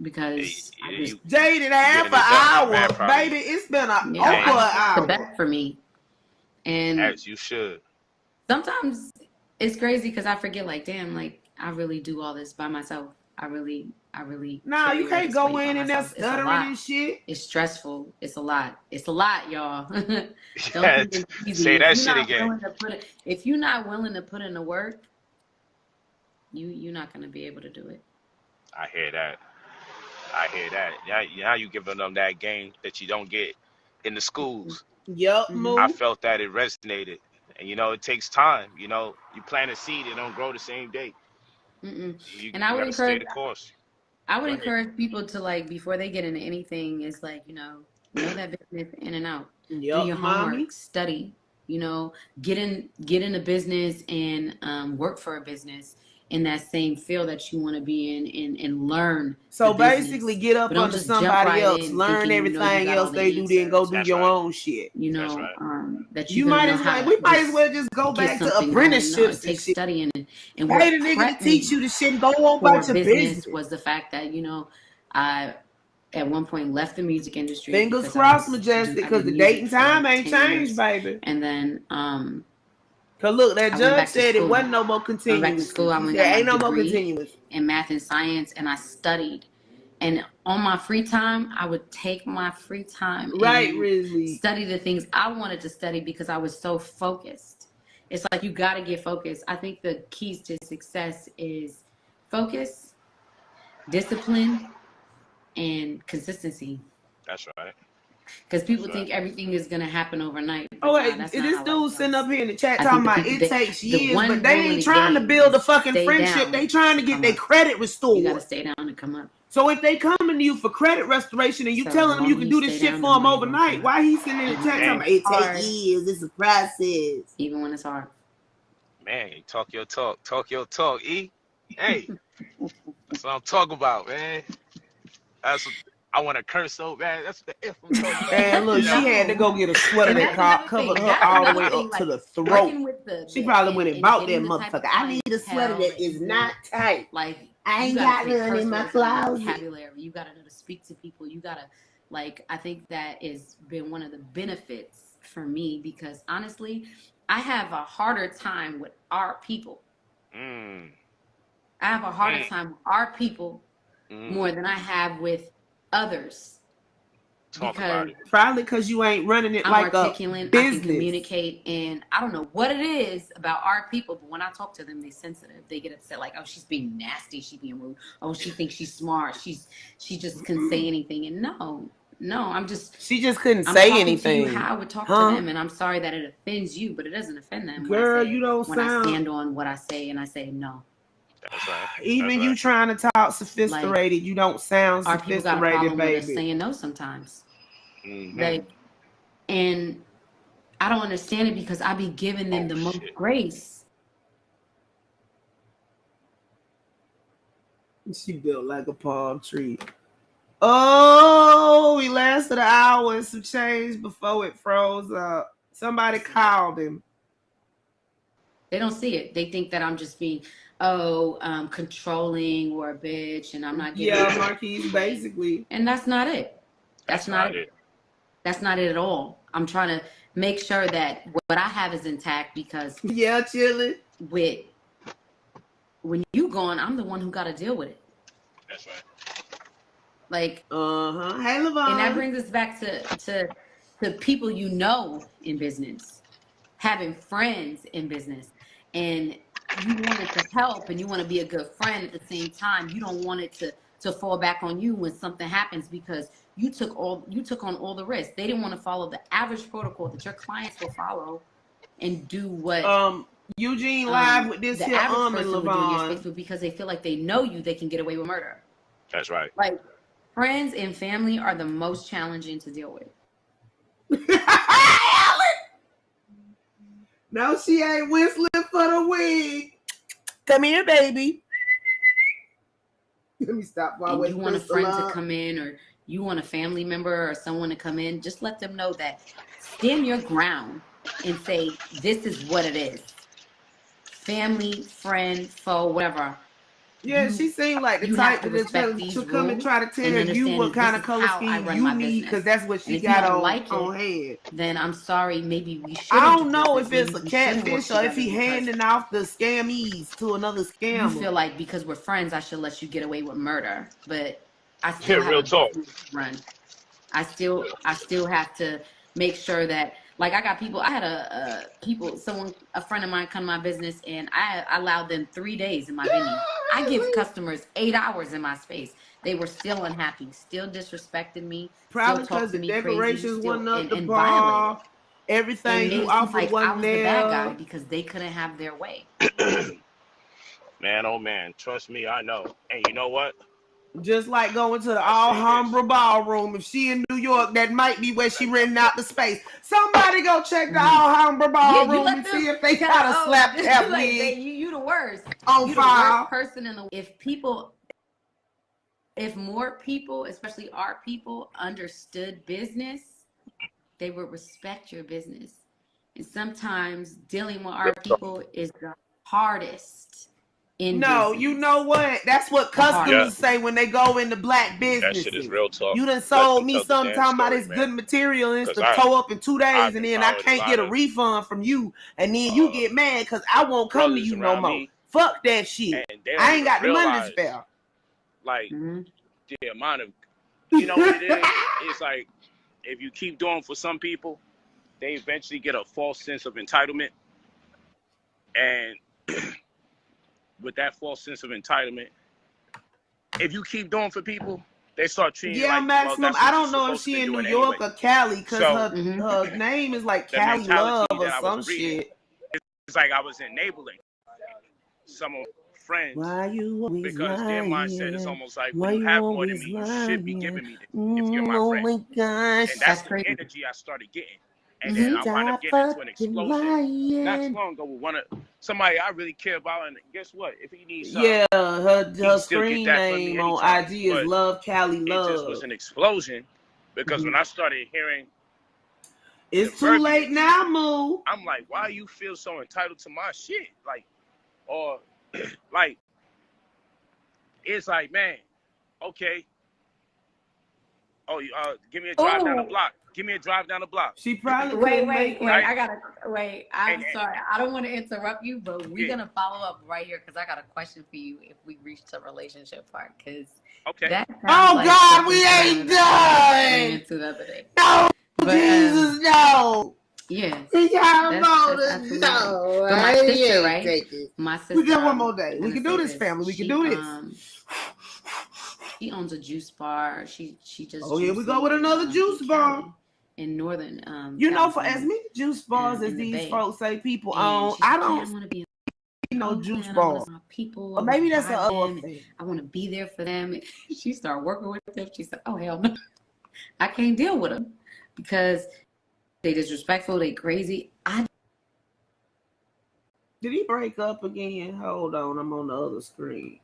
because Jaded half an hour, baby. It's been over an hour. The best for me, and as you should. Sometimes it's crazy because I forget, like, damn, like I really do all this by myself. I really. No, you can't go in and there stuttering and shit. It's stressful. It's a lot. It's a lot, y'all. Don't think it's easy. Say that shit again. If you're not willing to put in the work, you're not gonna be able to do it. I hear that. Now you giving them that game that you don't get in the schools. Yep. I felt that it resonated. And it takes time. You plant a seed, it don't grow the same day. And I would encourage the course. I would encourage people to, like, before they get into anything, is like, know that business in and out. Do your homework, study, get in a business and work for a business in that same field that you want to be in and learn. So basically get up under somebody else, learn everything else they do, then go do your own shit. That you might as well, we might as well just go back to apprenticeships and take shit. Studying and pay the nigga to teach you the shit and go on about your business. Was the fact that, I at one point left the music industry. Fingers crossed, Majestic, because the date and time ain't changed, baby. And then cause look, that judge said it wasn't no more continuous. I went back to school. There ain't no more continuous in math and science, and I studied. And on my free time, I would take my free time and study the things I wanted to study because I was so focused. It's like you got to get focused. I think the keys to success is focus, discipline, and consistency. That's right. Because people think everything is going to happen overnight. Oh, wait, this dude sitting up here in the chat talking about it takes years, but they ain't trying to build a fucking friendship. They trying to get their credit restored. You got to stay down and come up. So if they coming to you for credit restoration and you telling them you can do this shit for them overnight, why he sitting in the chat talking about it takes years, it's a process. Even when it's hard. Man, talk your talk, E. Hey, that's what I'm talking about, man. That's what I want to curse so bad. That's the if I'm talking about. And look, she had to go get a sweater that covered her all the way up to the throat. She probably went and bought that motherfucker. I need a sweater that is not tight. Like, I ain't got none in my closet. Vocabulary. You got to know to speak to people. You got to, like, I think that has been one of the benefits for me, because honestly, I have a harder time with our people. I have a harder time with our people more than I have with others. Talk about it. Probably because you ain't running it like articulate, a business. I can communicate, and I don't know what it is about our people, but when I talk to them, they're sensitive. They get upset, like, oh, she's being nasty, she's being rude. Oh, she thinks she's smart. She just couldn't say anything. And no, I'm just. She just couldn't I'm say anything. To you how I would talk to them, and I'm sorry that it offends you, but it doesn't offend them. Girl, when I stand on what I say, and I say no. That's right. Even you trying to talk sophisticated, like, you don't sound sophisticated, our people got a problem baby. With us saying no sometimes. And I don't understand it because I be giving them the most grace. She built like a palm tree. Oh, he lasted an hour and some change before it froze up. Somebody called him. They don't see it. They think that I'm just being controlling or a bitch, and I'm not giving. Yeah, Marquise, basically. And that's not it. That's not it. That's not it at all. I'm trying to make sure that what I have is intact because chilling. When you gone, I'm the one who got to deal with it. That's right. Like Hey, LaVon. And that brings us back to people you know in business, having friends in business, and you wanted to help and you want to be a good friend at the same time. You don't want it to fall back on you when something happens because you took on all the risks. They didn't want to follow the average protocol that your clients will follow and do what Eugene live with this here average person LaVon would do in your Facebook because they feel like they know you, they can get away with murder. That's right. Like friends and family are the most challenging to deal with. No, she ain't whistling for the wig. Come here, baby. Let me stop while you want a friend to come in, or you want a family member or someone to come in, just let them know that stand your ground and say, this is what it is. Family, friend, foe, whatever. Yeah, she seemed like the type to come and try to tell you what kind of color scheme you need, because that's what she got on hand. Then I'm sorry, maybe we should. I don't know if it's a catfish or if he handing off the scammies to another scammer. You feel like because we're friends, I should let you get away with murder, but I still have real talk. Run. I still have to make sure that. Like I got people, I had a friend of mine come to my business and I allowed them 3 days in my venue. I give customers 8 hours in my space. They were still unhappy, still disrespecting me. Probably because the decorations wasn't up the bar. Everything you offered wasn't there. I was the bad guy because they couldn't have their way. Man, oh man, trust me, I know. And you know what? Just like going to the Alhambra ballroom. If she in New York, that might be where she renting out the space. Somebody go check the Alhambra ballroom and see if they got a slap tap wig. You the worst. On file. The worst person in the. If more people, especially our people, understood business, they would respect your business. And sometimes dealing with our people is the hardest. No, you know what? That's what customers say when they go into black business. That shit is real talk. You done sold me something talking about this good material and it's to tow up in 2 days, and then I can't get a refund from you, and then you get mad because I won't come to you no more. Fuck that shit. I ain't got the money to spare. Like the amount of, you know what it is? It's like if you keep doing for some people, they eventually get a false sense of entitlement, and with that false sense of entitlement, if you keep doing for people, they start treating you like, Maximum. I don't know if she in New York or Cali, because her name is like Cali Love or some shit. It's like I was enabling some of friends because their mindset is almost like, when you have more than me, you should be giving me this if you're my friend. My gosh. And that's the energy I started getting. And then I wound up getting into an explosion not too long ago with somebody I really care about, and guess what? If he needs something, her screen name on IG is Love Cali Love. It just was an explosion because when I started hearing, it's too late now, Moo. I'm like, why you feel so entitled to my shit? Like, or like, it's like, man, okay. Oh, give me a drive down the block. Give me a drive down the block. She probably wait. right? I gotta wait. I'm sorry. I don't want to interrupt you, but we're gonna follow up right here because I got a question for you if we reach the relationship part. Because that God, we ain't done. Into the other day. No, but, Jesus, no. Yeah, we got that's no. But my sister, right? My sister. We got one more day. We can do this, family. We can do this. She owns a juice bar. She just. Oh, here we go with another juice bar. In northern, for as many juice bars as these folks say people own, I don't want to be juice bar. People, or maybe that's another thing. I want to be there for them. She started working with them. She said, "Oh hell no, I can't deal with them because they disrespectful. They crazy." Did he break up again? Hold on, I'm on the other screen.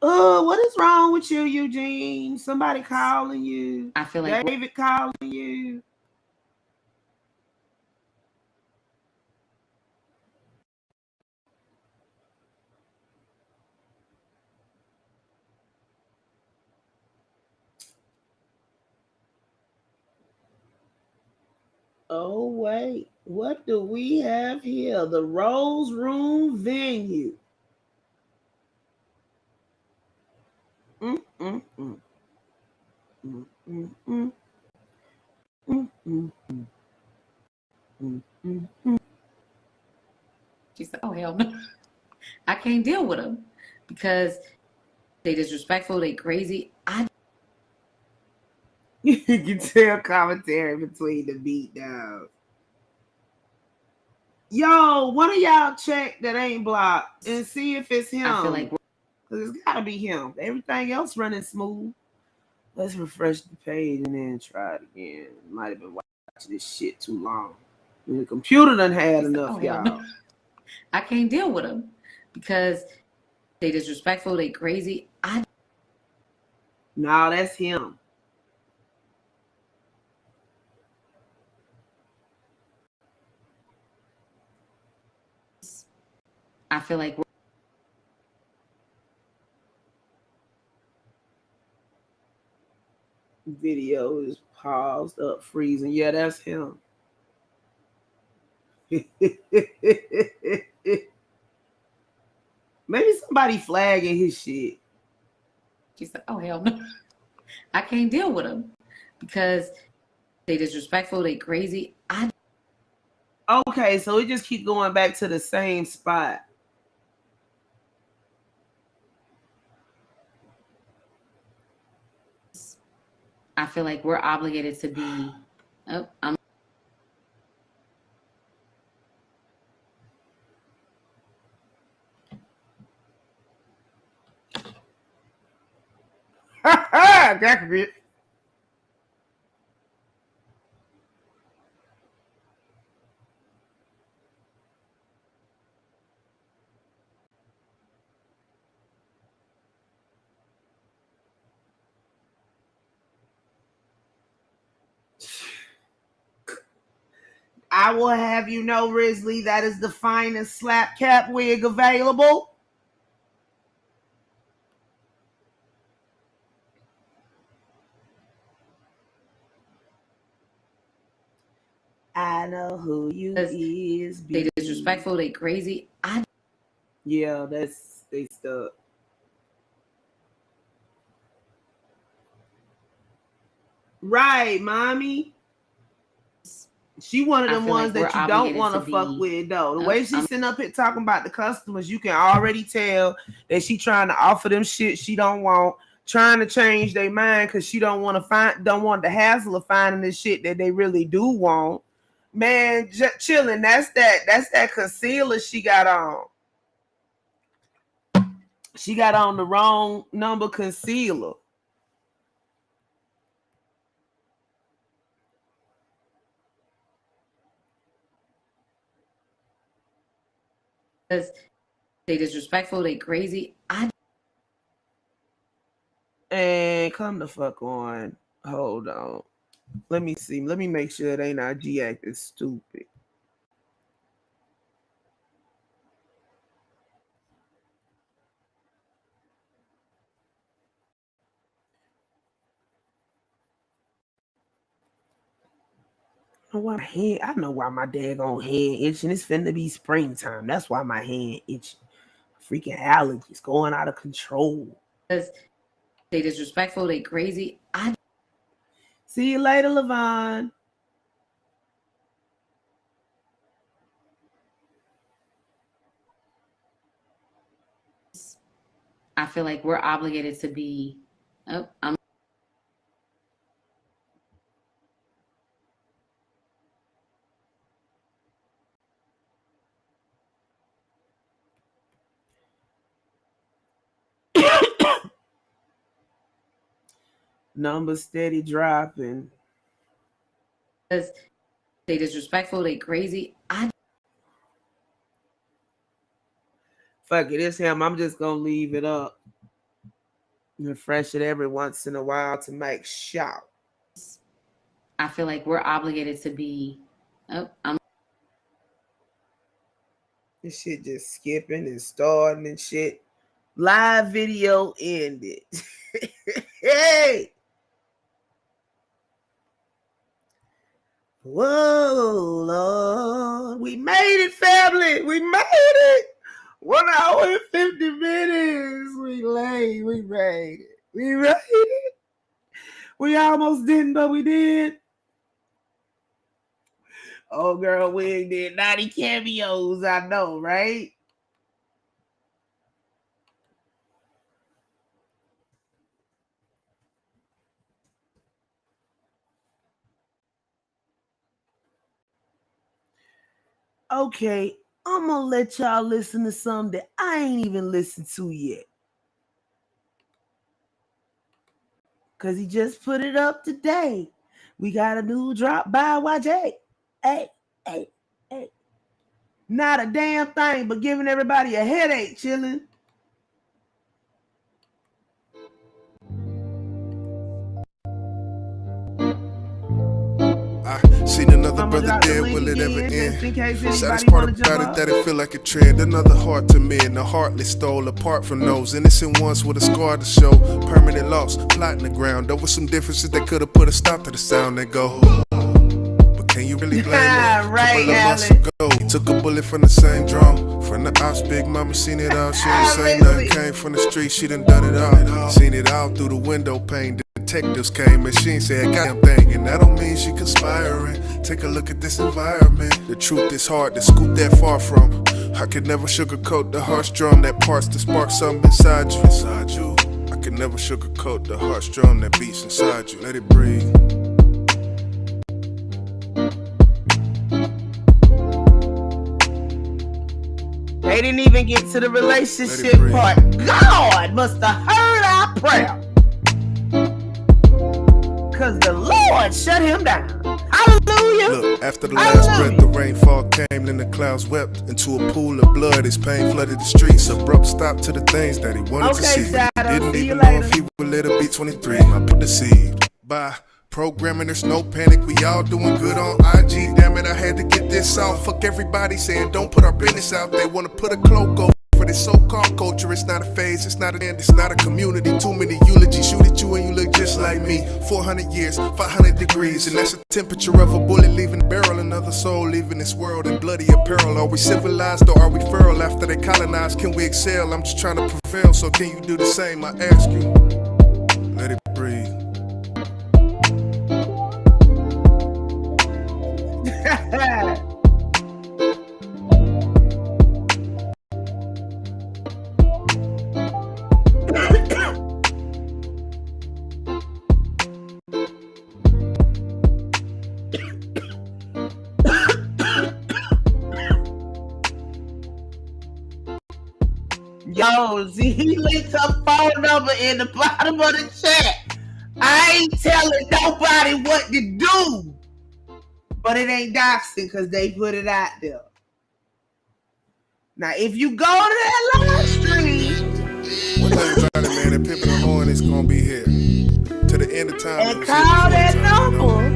What is wrong with you, Eugene? Somebody calling you. I feel like David calling you. Oh, wait. What do we have here? The Rose Room venue. She said, "Oh hell no, I can't deal with them because they disrespectful. They crazy." You can tell commentary between the beat downs. Yo, one of y'all check that ain't blocked and see if it's him. I feel like because it's gotta be him. Everything else running smooth. Let's refresh the page and then try it again. Might have been watching this shit too long. The computer done had enough, y'all. No. I can't deal with them because they disrespectful. They crazy. No, that's him. I feel like video is paused up, freezing. Yeah, that's him. Maybe somebody flagging his shit. She said, "Oh hell no, I can't deal with them because they disrespectful. They crazy." Okay, so it just keep going back to the same spot. I feel like we're obligated to be. Oh, I'm. That could be it. I will have you know, Risley, that is the finest slap cap wig available. I know who you is. They disrespectful. They crazy. Yeah, that's they stuck. Right, mommy. She one of them ones like that you don't want to fuck with, though. The way she's sitting up here talking about the customers, you can already tell that she trying to offer them shit she don't want, trying to change their mind because she don't want the hassle of finding the shit that they really do want. Man, just chilling. That's that concealer she got on. She got on the wrong number concealer. Because they disrespectful, they crazy. And come the fuck on. Hold on. Let me see. Let me make sure it ain't IG acting stupid. I know why my daggone hand itching. It's finna be springtime. That's why my hand itching. Freaking allergies going out of control. Because they disrespectful, they crazy. See you later, Levon. I feel like we're obligated to be. Numbers steady dropping. Because they disrespectful, they crazy. Fuck it, it's him. I'm just gonna leave it up. Refresh it every once in a while to make sure. I feel like we're obligated to be. This shit just skipping and starting and shit. Live video ended. Hey! Whoa, Lord. We made it, family. We made it. 1 hour and 50 minutes. We made it. We made it. We almost didn't, but we did. Oh, girl, we did 90 cameos. I know, right? Okay, I'm gonna let y'all listen to something that I ain't even listened to yet. Cause he just put it up today. We got a new drop by YJ. Hey. Not a damn thing, but giving everybody a headache, chilling. I seen another brother dead, will it ever end? Saddest part about it that it feel like a trend. Another heart to mend, the heartless stole apart from those innocent ones with a scar to show. Permanent loss, plotting the ground over some differences that could have put a stop to the sound that go. But can you really blame him? Right, he took a bullet from the same drum. From the ops, big mama seen it all. She ain't say nothing, came from the street, she done it all. Seen it all through the window pane. Detectives came and she ain't said a goddamn thing, and that don't mean she conspiring. Take a look at this environment. The truth is hard to scoop that far from. I could never sugarcoat the harsh drum that parts to spark something inside you. I could never sugarcoat the harsh drum that beats inside you. Let it breathe. They didn't even get to the relationship part. God must have heard our prayer. Because the Lord shut him down. Hallelujah. Look, after the last breath, the rainfall came, then the clouds wept into a pool of blood. His pain flooded the streets. Abrupt stop to the things that he wanted to see. Didn't even know if he would let her be 23. I put deceived by programming. There's no panic. We all doing good on IG. Damn it, I had to get this out. Fuck everybody saying don't put our business out. They want to put a cloak over for this so-called culture. It's not a phase, it's not an end, it's not a community. Too many eulogies, shoot at you and you look just like me. 400 years, 500 degrees, and that's the temperature of a bullet leaving the barrel. Another soul leaving this world in bloody apparel. Are we civilized or are we feral? After they colonize, can we excel? I'm just trying to prevail, so can you do the same? I ask you. Let it breathe. Yo, see, he linked her phone number in the bottom of the chat. I ain't telling nobody what to do. But it ain't doxing because they put it out there. Now, if you go to that live stream, one thing about it, man, that pimping the horn is gonna be here to the end of time. And call that number.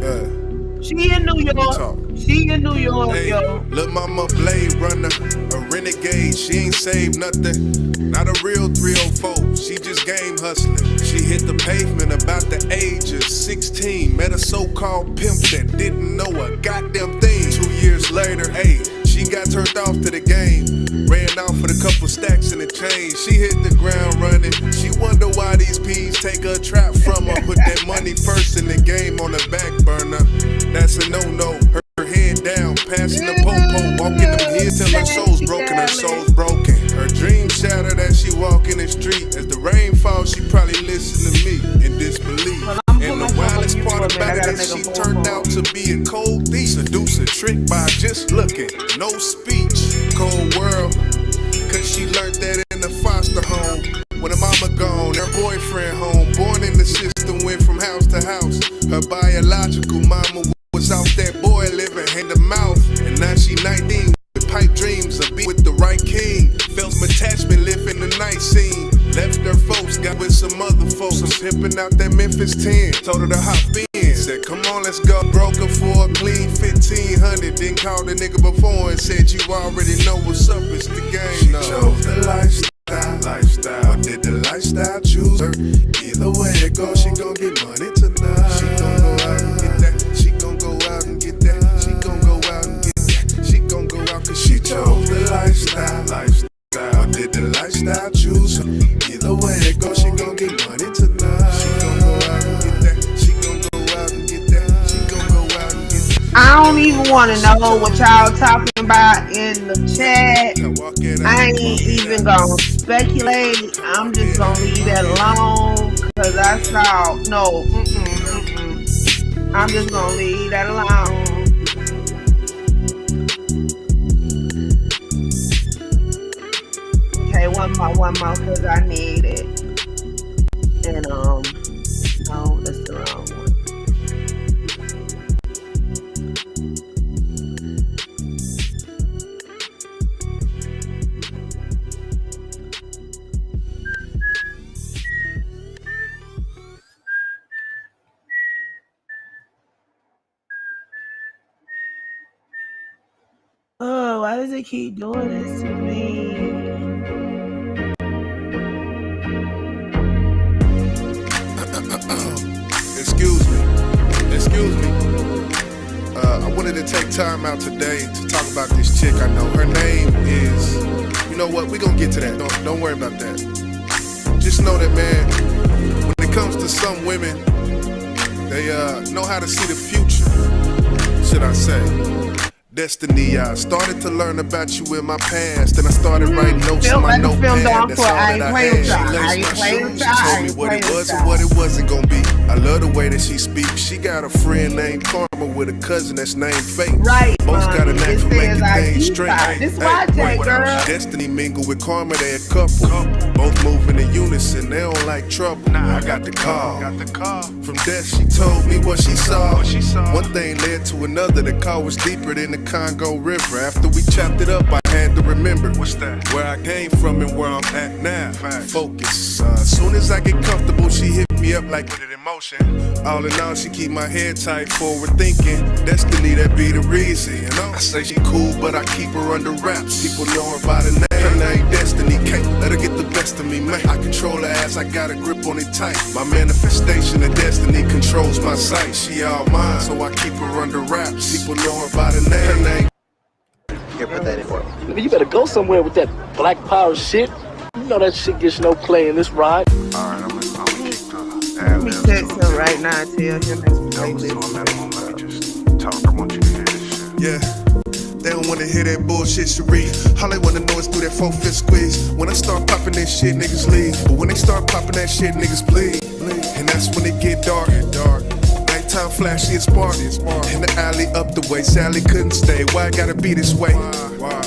Yeah. She in New York. She in New York, hey, yo. Lil' mama Blade Runner, a renegade. She ain't saved nothing. Not a real 304. She just game hustling. She hit the pavement about the age of 16. Met a so-called pimp that didn't know a goddamn thing. 2 years later, hey, she got turned off to the game. Ran off with a couple stacks in the chain. She hit the ground running. She wonder why these P's take a trap from her. Put that money first in the game on the back burner. That's a no-no. Her head down, passing the po-po. Walking them hills till her soul's broken. Her soul's broken. Her dreams shattered as she walk in the street. As the rain falls, she probably listen to me in disbelief. And the wildest part about it is she turned out to be a cold thief. Seduce a trick by just looking, no speech. Cold world, cause she learned that in the foster home. When her mama gone, her boyfriend home. Born in the system, went from house to house. Her biological mama was out that boy living hand to mouth. And now she 19 with pipe dreams of being with the right king. Felt some attachment, living the night scene. Left her folks, got with some other folks. I'm pimping out that Memphis 10. Told her to hop in. Said, come on, let's go. Broke her for a clean 1500. Then called the nigga before and said, you already know what's up, it's the game. She chose the lifestyle. Or did the lifestyle choose her? Either way it goes, she gon' get money tonight. She gon' go out and get that. She gon' go out and get that. She gon' go out and get that. She gon' go out cause she chose the lifestyle. Or did the lifestyle choose her? Either way it goes, she gon' get money tonight. She gon' go out and get that. She gon' go out and get that. She gon' go out and get that. I don't even want to know what y'all talking about in the chat. I ain't even gonna speculate. I'm just gonna leave that alone because I saw no. I'm just gonna leave that alone. Okay, one more because I need it. And no, that's the wrong one. Oh, why does it keep doing this to me? Excuse me. I wanted to take time out today to talk about this chick I know. Her name is, you know what, we gonna get to that. Don't worry about that. Just know that, man, when it comes to some women, they know how to see the future, should I say. Destiny, I started to learn about you in my past, and I started writing notes in my notepad. That's all that I had. She laced my shoes, she told me what it was and what it wasn't gonna be. I love the way that she speaks. She got a friend named Karma with a cousin that's named Fate. Right, both got a knack for making things straight. This why I take, girl. Destiny mingle with Karma, they a couple. Both moving in unison, they don't like trouble. I got the call. From death, she told me what she saw. One thing led to another. The call was deeper than the Congo River. After we chopped it up, I had to remember what's that? Where I came from and where I'm at now. Focus. As soon as I get comfortable, she hit me up like with it in motion. All in all, she keep my head tight, forward thinking. Destiny, that be the reason, you know. I say she cool, but I keep her under wraps. People know her by the name. Her name Destiny. Can't let her get the best of me, man. I control her as I got a grip on it tight. My manifestation of destiny controls my sight. She all mine, so I keep her under wraps. People know her by the name. Her name. Here, put that in for me. You better go somewhere with that black power shit. You know that shit gets no play in this ride. Alright, I'm gonna keep the ad Let me text him right now and tell him his playlist. Let me just talk. I want you to hear this shit. Yeah. They don't wanna hear that bullshit, Cherie. All they wanna know is through that 4-5 squeeze. When I start popping that shit, niggas leave. But when they start popping that shit, niggas bleed. And that's when it get dark. Nighttime flashy and spark. In the alley up the way, Sally couldn't stay. Why I gotta be this way? Why?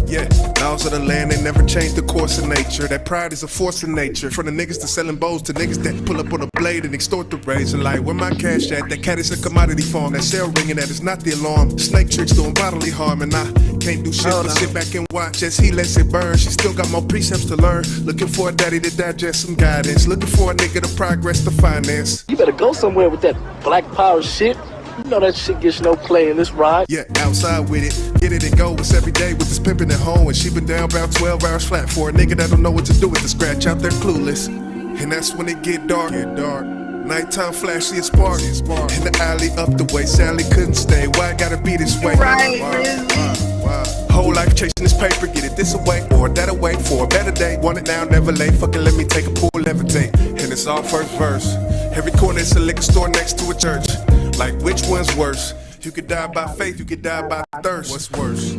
Yeah, laws of the land, they never change the course of nature. That pride is a force in nature. From the niggas that selling bows to niggas that pull up on a blade and extort the razor. Like, where my cash at? That cat is a commodity farm. That cell ringing, that is not the alarm. Snake tricks doing bodily harm, and I can't do shit but sit back and watch as he lets it burn. She still got more precepts to learn. Looking for a daddy to digest some guidance. Looking for a nigga to progress the finance. You better go somewhere with that black power shit. You know that shit gets no play in this ride. Yeah, outside with it. Get it and go. It's every day with this pimpin' at home. And she been down about 12 hours flat for a nigga that don't know what to do with the scratch out there clueless. And that's when it get dark. Nighttime flashy as spark. In the alley up the way. Sally couldn't stay. Why it gotta be this way? Whole life chasing this paper. Get it this away or that away for a better day. Want it now, never late. Fucking let me take a pull, levitate. And it's all first verse. Every corner is a liquor store next to a church. Like which one's worse? You could die by faith, you could die by thirst. What's worse?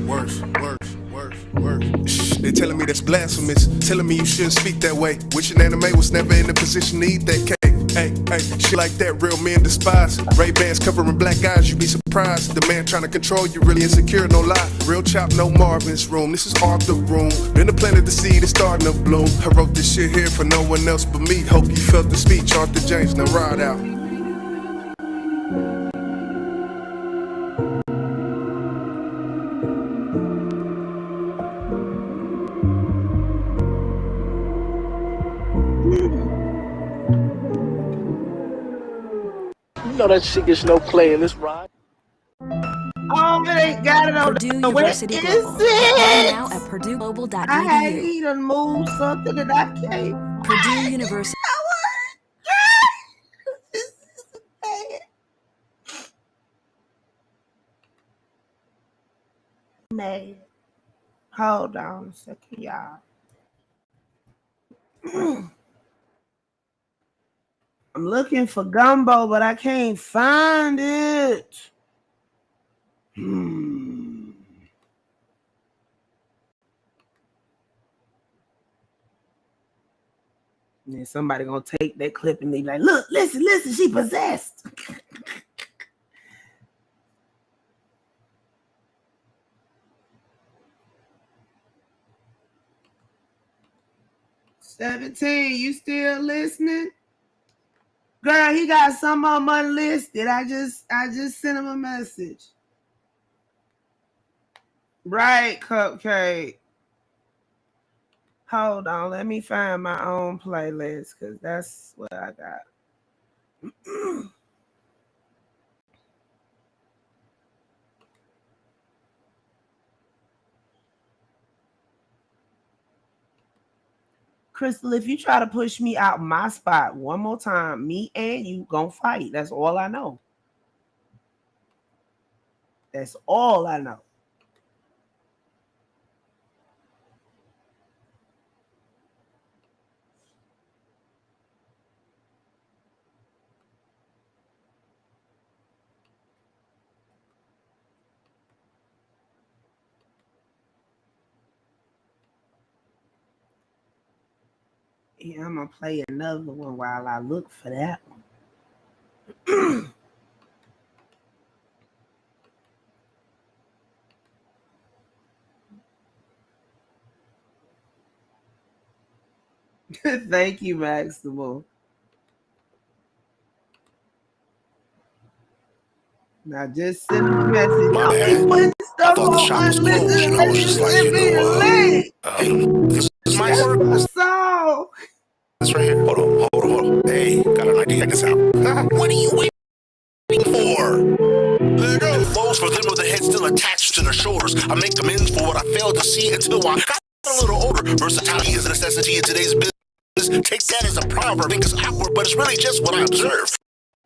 Shh, they telling me that's blasphemous. Telling me you shouldn't speak that way. Wishing anime was never in a position to eat that cake. Hey, shit like that real men despise. Ray-Bans covering black eyes, you be surprised. The man trying to control you really insecure, no lie. Real chop, no Marvin's room. This is Arthur room. Been the planet the seed is starting to bloom. I wrote this shit here for no one else but me. Hope you felt the speech, Arthur James, now ride out. You know that shit gets no play in this ride. Oh, it ain't got it on Purdue the University What is Global. it? Now at PurdueGlobal.edu. I need to move something that I can't. Purdue University. This is bad. Man, hold on a second, y'all. I'm looking for gumbo, but I can't find it. And then somebody gonna take that clip and be like, look, listen, she possessed. "17, you still listening? Girl, he got some of them unlisted. I just sent him a message. Right, Cupcake. Hold on, let me find my own playlist because that's what I got. Crystal, if you try to push me out my spot one more time, me and you gonna fight. That's all I know. That's all I know. Yeah, I'm gonna play another one while I look for that one. Thank you, Maximal. Now just send a message. My bad. I thought the shop was closed, and I was just like, this is my work. So It's right here. Hold on. Hey, got an idea. Check this out. What are you waiting for? There you go. Flows for them with their head still attached to their shoulders. I make amends for what I failed to see until I got a little older. Versatility is a necessity in today's business. Take that as a proverb. Think it's awkward, but it's really just what I observe.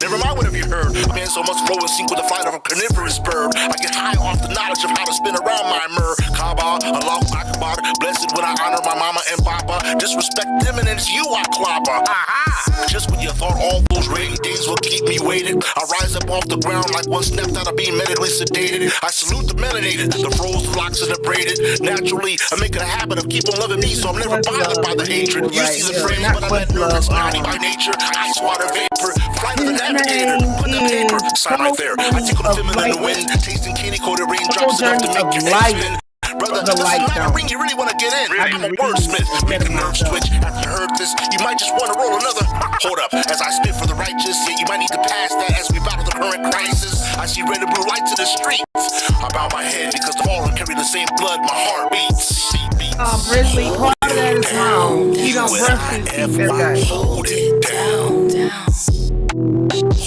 Never mind whatever you heard. A man so much flow in sync with the flight of a carnivorous bird. I get high off the knowledge of how to spin around my myrrh. Kaaba, Allahu Akbar, blessed when I honor my mama and papa. Disrespect them and it's you I clobber. Aha! Just when you thought all those rainy days would keep me waited, I rise up off the ground like one snapped out of being medically sedated. I salute the melanated, the froze locks and the braided. Naturally, I make it a habit of keeping loving me, so I'm never bothered by the hatred. You see the frame, but I'm that nervous, naughty by nature. Ice water vapor, flight of the navigator. Put the paper, sign right there. I tickle the feminine in the wind, tasting candy coated raindrops enough to make your head spin. Brother, this is not a ring you really want to get in. I'm a wordsmith. Make a nerve switch. After you heard this, you might just want to roll another. Hold up, as I spit for the righteous, yeah, you might need to pass that as we battle the current crisis. I see red and blue lights in the streets. I bow my head because the fallen carry the same blood my heart beats. Grizzly, part of that is wrong. He don't brush his teeth that guy. Hold it down.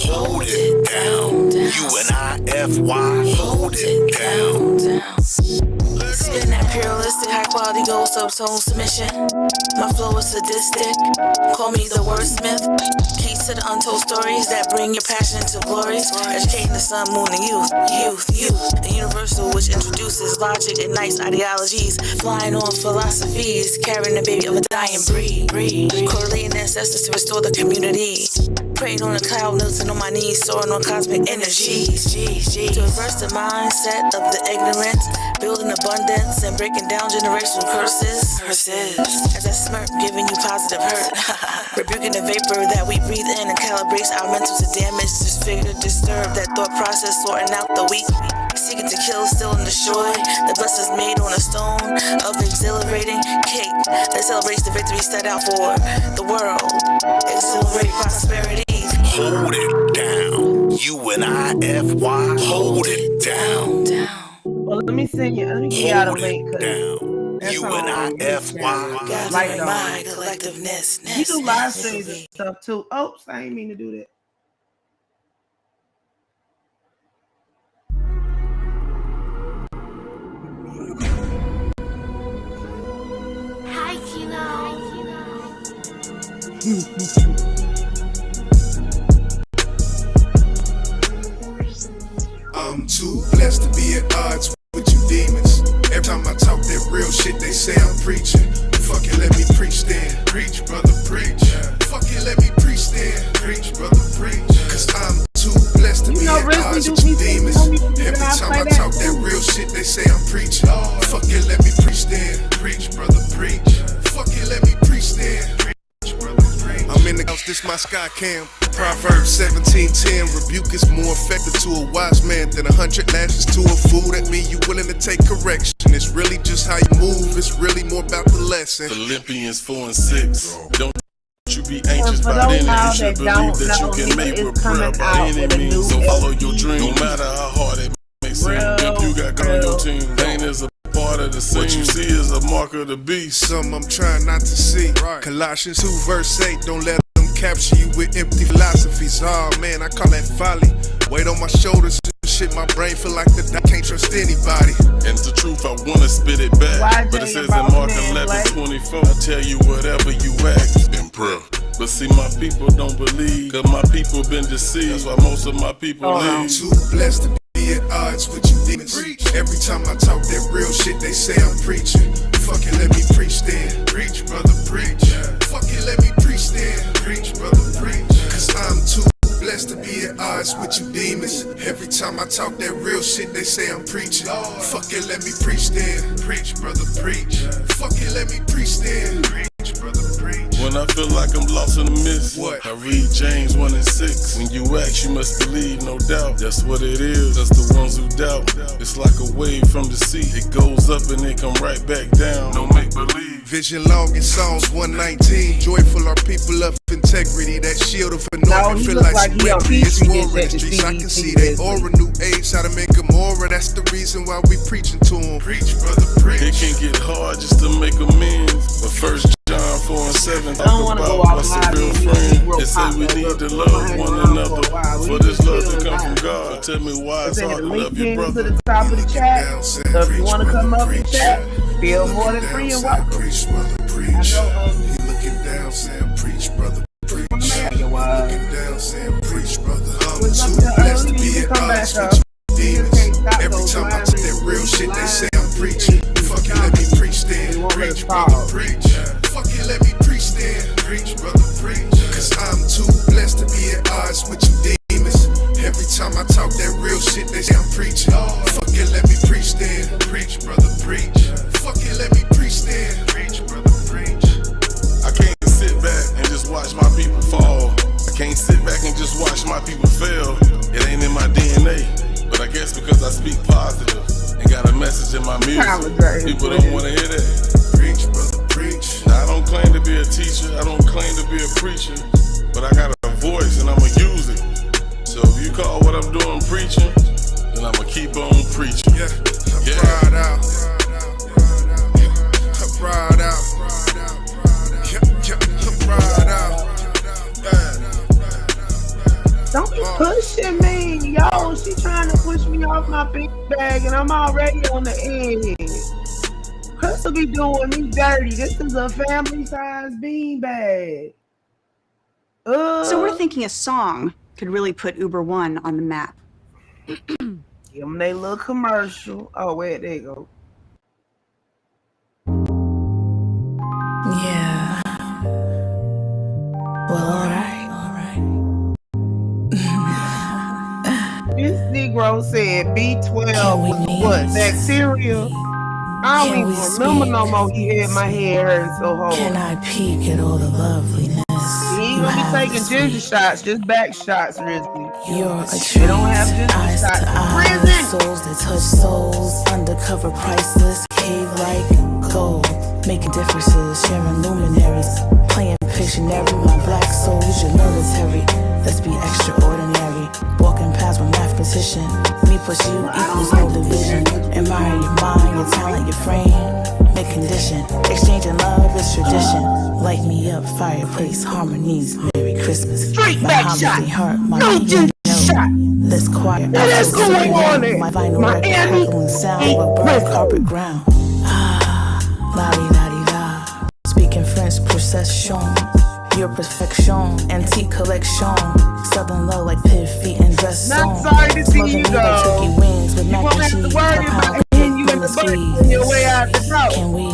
Hold it down. UNIFY. Hold it down. Spin that imperialistic, high quality gold subtone submission. My flow is sadistic. Call me the wordsmith. Keys to the untold stories that bring your passion to glories. Educating the sun, moon, and youth. A universal which introduces logic, ignites ideologies. Flying on philosophies, carrying the baby of a dying breed. Correlating ancestors to restore the community. Praying on a cloud, kneeling on my knees, soaring on cosmic energies. To reverse the mindset of the ignorant, building abundance and breaking down generational curses. As I smirk, giving you positive hurt. Rebuking the vapor that we breathe in and calibrates our mental to damage, disfigure, disturb that thought process, sorting out the weak. Seeking to kill, still and destroy. The blessings made on a stone of exhilarating cake that celebrates the victory set out for the world. Exhilarate prosperity. Hold it down. UNIFY. Hold it down. Well, let me send you. Let me get out a link. UNIFY. Gathering my collectiveness. You do live streams and stuff too. Oops, I didn't mean to do that. Hi, Kilo. I'm too blessed to be at odds with you demons. Every time I talk that real shit, they say I'm preaching. Fuck it, let me preach then. Preach, brother, preach. Fuck it, let me preach then. Preach, brother, preach. Cause I'm too blessed to be at odds with you demons. Every time I talk that real shit, they say I'm preaching. Fuck it, let me preach then. Preach, brother, preach. Fuck it, let me preach then. I'm in the house, this my sky cam. Proverbs 17:10. Rebuke is more effective to a wise man than 100 lashes to a fool. That mean you willing to take correction. It's really just how you move. It's really more about the lesson. Philippians 4:6. Don't you be anxious about anything. You should believe that you can make a prayer by any means. So follow your dream, no matter how hard it may seem. If you got God on your team, pain is a part of the scene. What you see is a mark of the beast. Some I'm trying not to see. Colossians 2:8. Don't let them capture you with empty philosophies. Oh man, I call that folly. Weight on my shoulders and shit. My brain feel like I can't trust anybody. And it's the truth, I wanna spit it back. But it says in Mark 11:24, I tell you whatever you ask in prayer. But see, my people don't believe, cause my people been deceived. That's why most of my people leave. I'm too blessed to be at odds with you demons. Every time I talk that real shit, they say I'm preaching. Fuck it, let me preach then. Preach, brother, preach. Fuck it, let me preach then. Preach, brother, preach. Cause I'm too blessed to be at odds with you demons. Every time I talk that real shit, they say I'm preaching. Fuck it, let me preach then. Preach, brother, preach. Fuck it, let me preach then. Preach, brother, preach. When I feel like I'm lost in the mist, what? I read James 1:6. When you ask, you must believe, no doubt. That's what it is, that's the ones who doubt. It's like a wave from the sea. It goes up and it come right back down. No make believe. Vision long in Psalms 119. Joyful are people of integrity. That shield of anointing feel like remedy. It's war in the streets. I can see they aura. New age, how to make them aura. That's the reason why we preaching to them. Preach, brother, preach. It can get hard just to make amends. But First John 4:7 talk about what's a real friend. It says we need to love one another. For this love to come from God. So tell me why it's hard to love your brother. To the top of the chat. So if you want to come up and chat, feel more than free and welcome. Preach, brother, preach. You looking down, saying preach, brother, preach. You looking down, saying preach, brother. I'm too blessed to be at odds with you demons. Every time I talk that real shit, they say I'm preaching. Fuck it, let me preach then. Preach, brother, preach. Fuck it, let me preach then. Preach, brother, preach. Cause I'm too blessed to be at odds with you demons. Every time I talk that real shit, they say I'm preaching. Fuck it, let me preach then. Preach, brother, preach. Fuck it, let me preach then. Preach, brother, preach. I can't sit back and just watch my people fall. I can't sit back and just watch my people fail. It ain't in my DNA. But I guess because I speak positive, and got a message in my music. People don't want to hear that. Preach, brother, preach. Now, I don't claim to be a teacher, I don't claim to be a preacher, but I got a voice and I'ma use it. So if you call what I'm doing preaching, then I'ma keep on preaching. Yeah, I'm proud out. I'm proud out. I'm proud out. Don't be pushing me, yo. She trying to push me off my big bag, and I'm already on the edge. Crystal be doing me dirty. This is a family-sized bean bag. So we're thinking a song could really put Uber One on the map. Give them their little commercial. Oh, wait, there you go. Yeah. Well, alright. This Negro said B12 was what? Bacteria? I don't even remember no more. He had my head hurting so hard. Can I peek at all the loveliness? He ain't gonna be taking ginger shots, just back shots, Rizzy. You're a treat. They don't have ginger Eyes shots. to eyes, souls that touch souls, undercover priceless, cave like gold, making differences, sharing luminaries, playing Pictionary. My black soul is your military. Let's be extraordinary. Walking past my mathematician. Me plus you equals no division. Admire your mind, your talent, your frame. Make condition. Exchanging love is tradition. Light me up, fireplace, harmonies. Merry Christmas. Straight back shot. Heart, my no ginger shot. Let's quiet. Let's go on it. My vinyl crackling sound of burnt carpet ground. Ah, la di da di da. Speaking French procession. Your perfection, antique collection. Southern love like pit feet and dress Not song. sorry to see you go. Like turkey wings with You mac won't and have to cheese. worry about hitting you in the butt on your way out the door. Can we?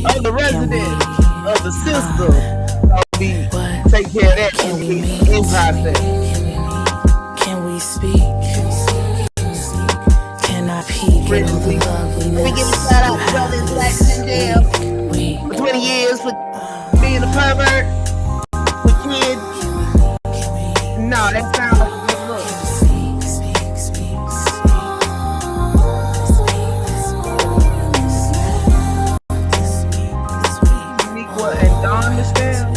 Of the resident, of the sister, I'll be take care of that in process. Can we speak? Can I peek at all the loveliness? We give a shout out to brothers blacks in jail for 20 years for being a pervert with kids. No, that sounds like a good look. Uniqua and Dawn Michelle.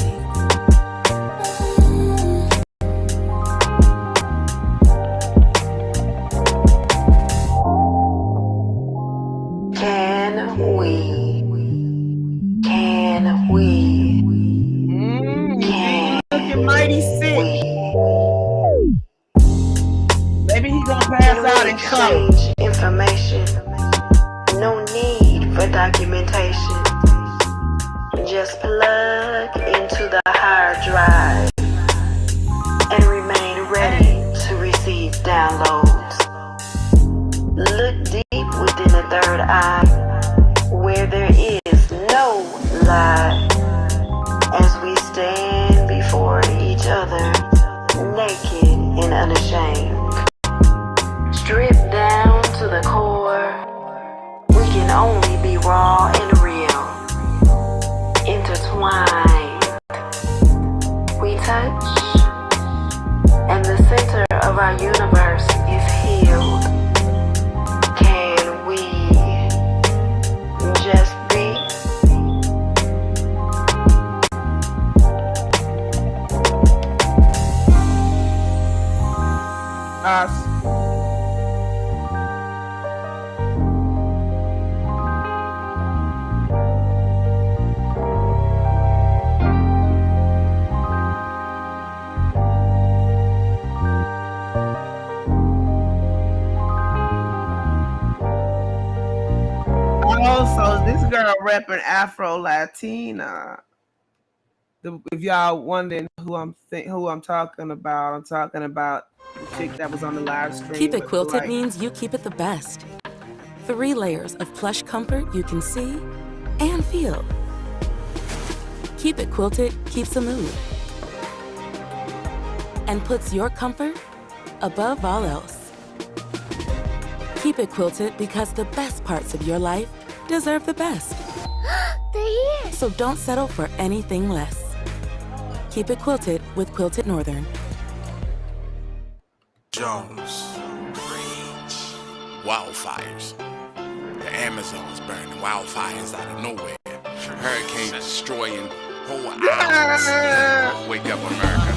Looking mighty sick. Maybe he gonna pass out and come. Information. No need for documentation. Just plug into the hard drive and remain ready to receive downloads. Look deep within the third eye, where there is no lie, as we stand before each other, naked and unashamed. Stripped down to the core, we can only be raw and real. Intertwined, we touch, and the center of our universe is healed. Can we just be? Us. Also, this girl repping Afro Latina. If y'all wondering who I'm talking about, I'm talking about the chick that was on the live stream. Keep it quilted Polight. means you keep it the best. 3 layers of plush comfort you can see and feel. Keep it quilted keeps a mood and puts your comfort above all else. Keep it quilted because the best parts of your life deserve the best. They're here. So don't settle for anything less. Keep it quilted with Quilted Northern. Jones, wildfires. The Amazon is burning, wildfires out of nowhere. Hurricanes destroying whole islands. Wake up, America.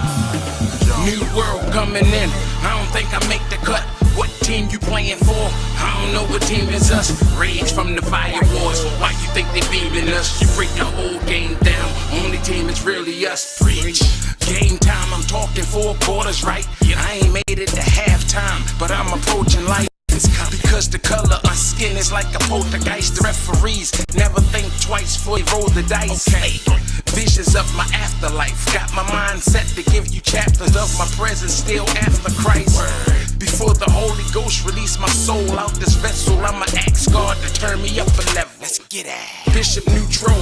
New world coming in. I don't think I make the cut. What team you playing for? I don't know what team is us. Rage from the fire wars. Why you think they beaming us? You break the whole game down. Only team is really us. Preach. Game time, I'm talking 4 quarters, right? I ain't made it to halftime, but I'm approaching light. Because the color of skin is like a poltergeist. The referees never think twice before they roll the dice. Visions of my afterlife. Got my mind set to give you chapters of my present still after Christ. Before the Holy Ghost release my soul out this vessel, I'ma ask God to turn me up a level. Let's get at Bishop Neutral.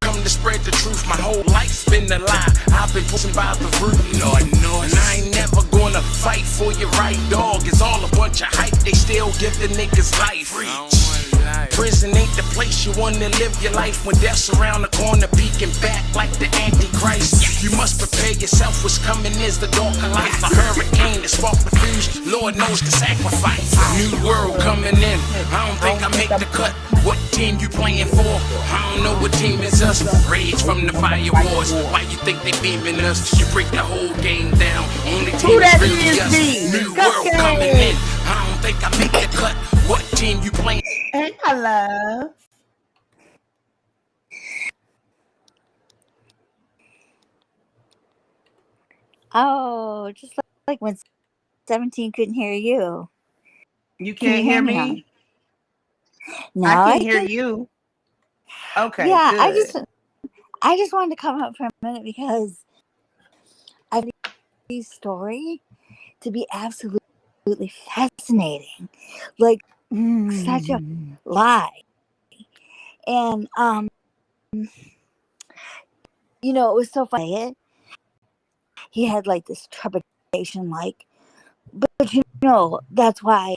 Come to spread the truth, my whole life's been a lie. I've been pushing by the root, Lord knows. And I ain't never gonna fight for your right, dog. It's all a bunch of hype, they still give the niggas life. Prison ain't the place you wanna live your life when death's around the corner peeking back like the Antichrist. You must prepare yourself, what's coming is the darker life. A hurricane that sparked the fuse, Lord knows the sacrifice. New world coming in, I don't think I make the cut. What team you playing for? I don't know what team is us. Rage from the fire wars. Why you think they beaming us? You break the whole game down. Only team is really us. New world coming in. I don't think I make the cut. What team you playing? Hey, my love. Oh, just like when 17 couldn't hear you. You can't hear me? No, I can hear you. Okay, yeah, good. I just wanted to come up for a minute because I find this story to be absolutely fascinating. Like such a lie. And you know, it was so funny. He had like this trepidation, like, but you know, that's why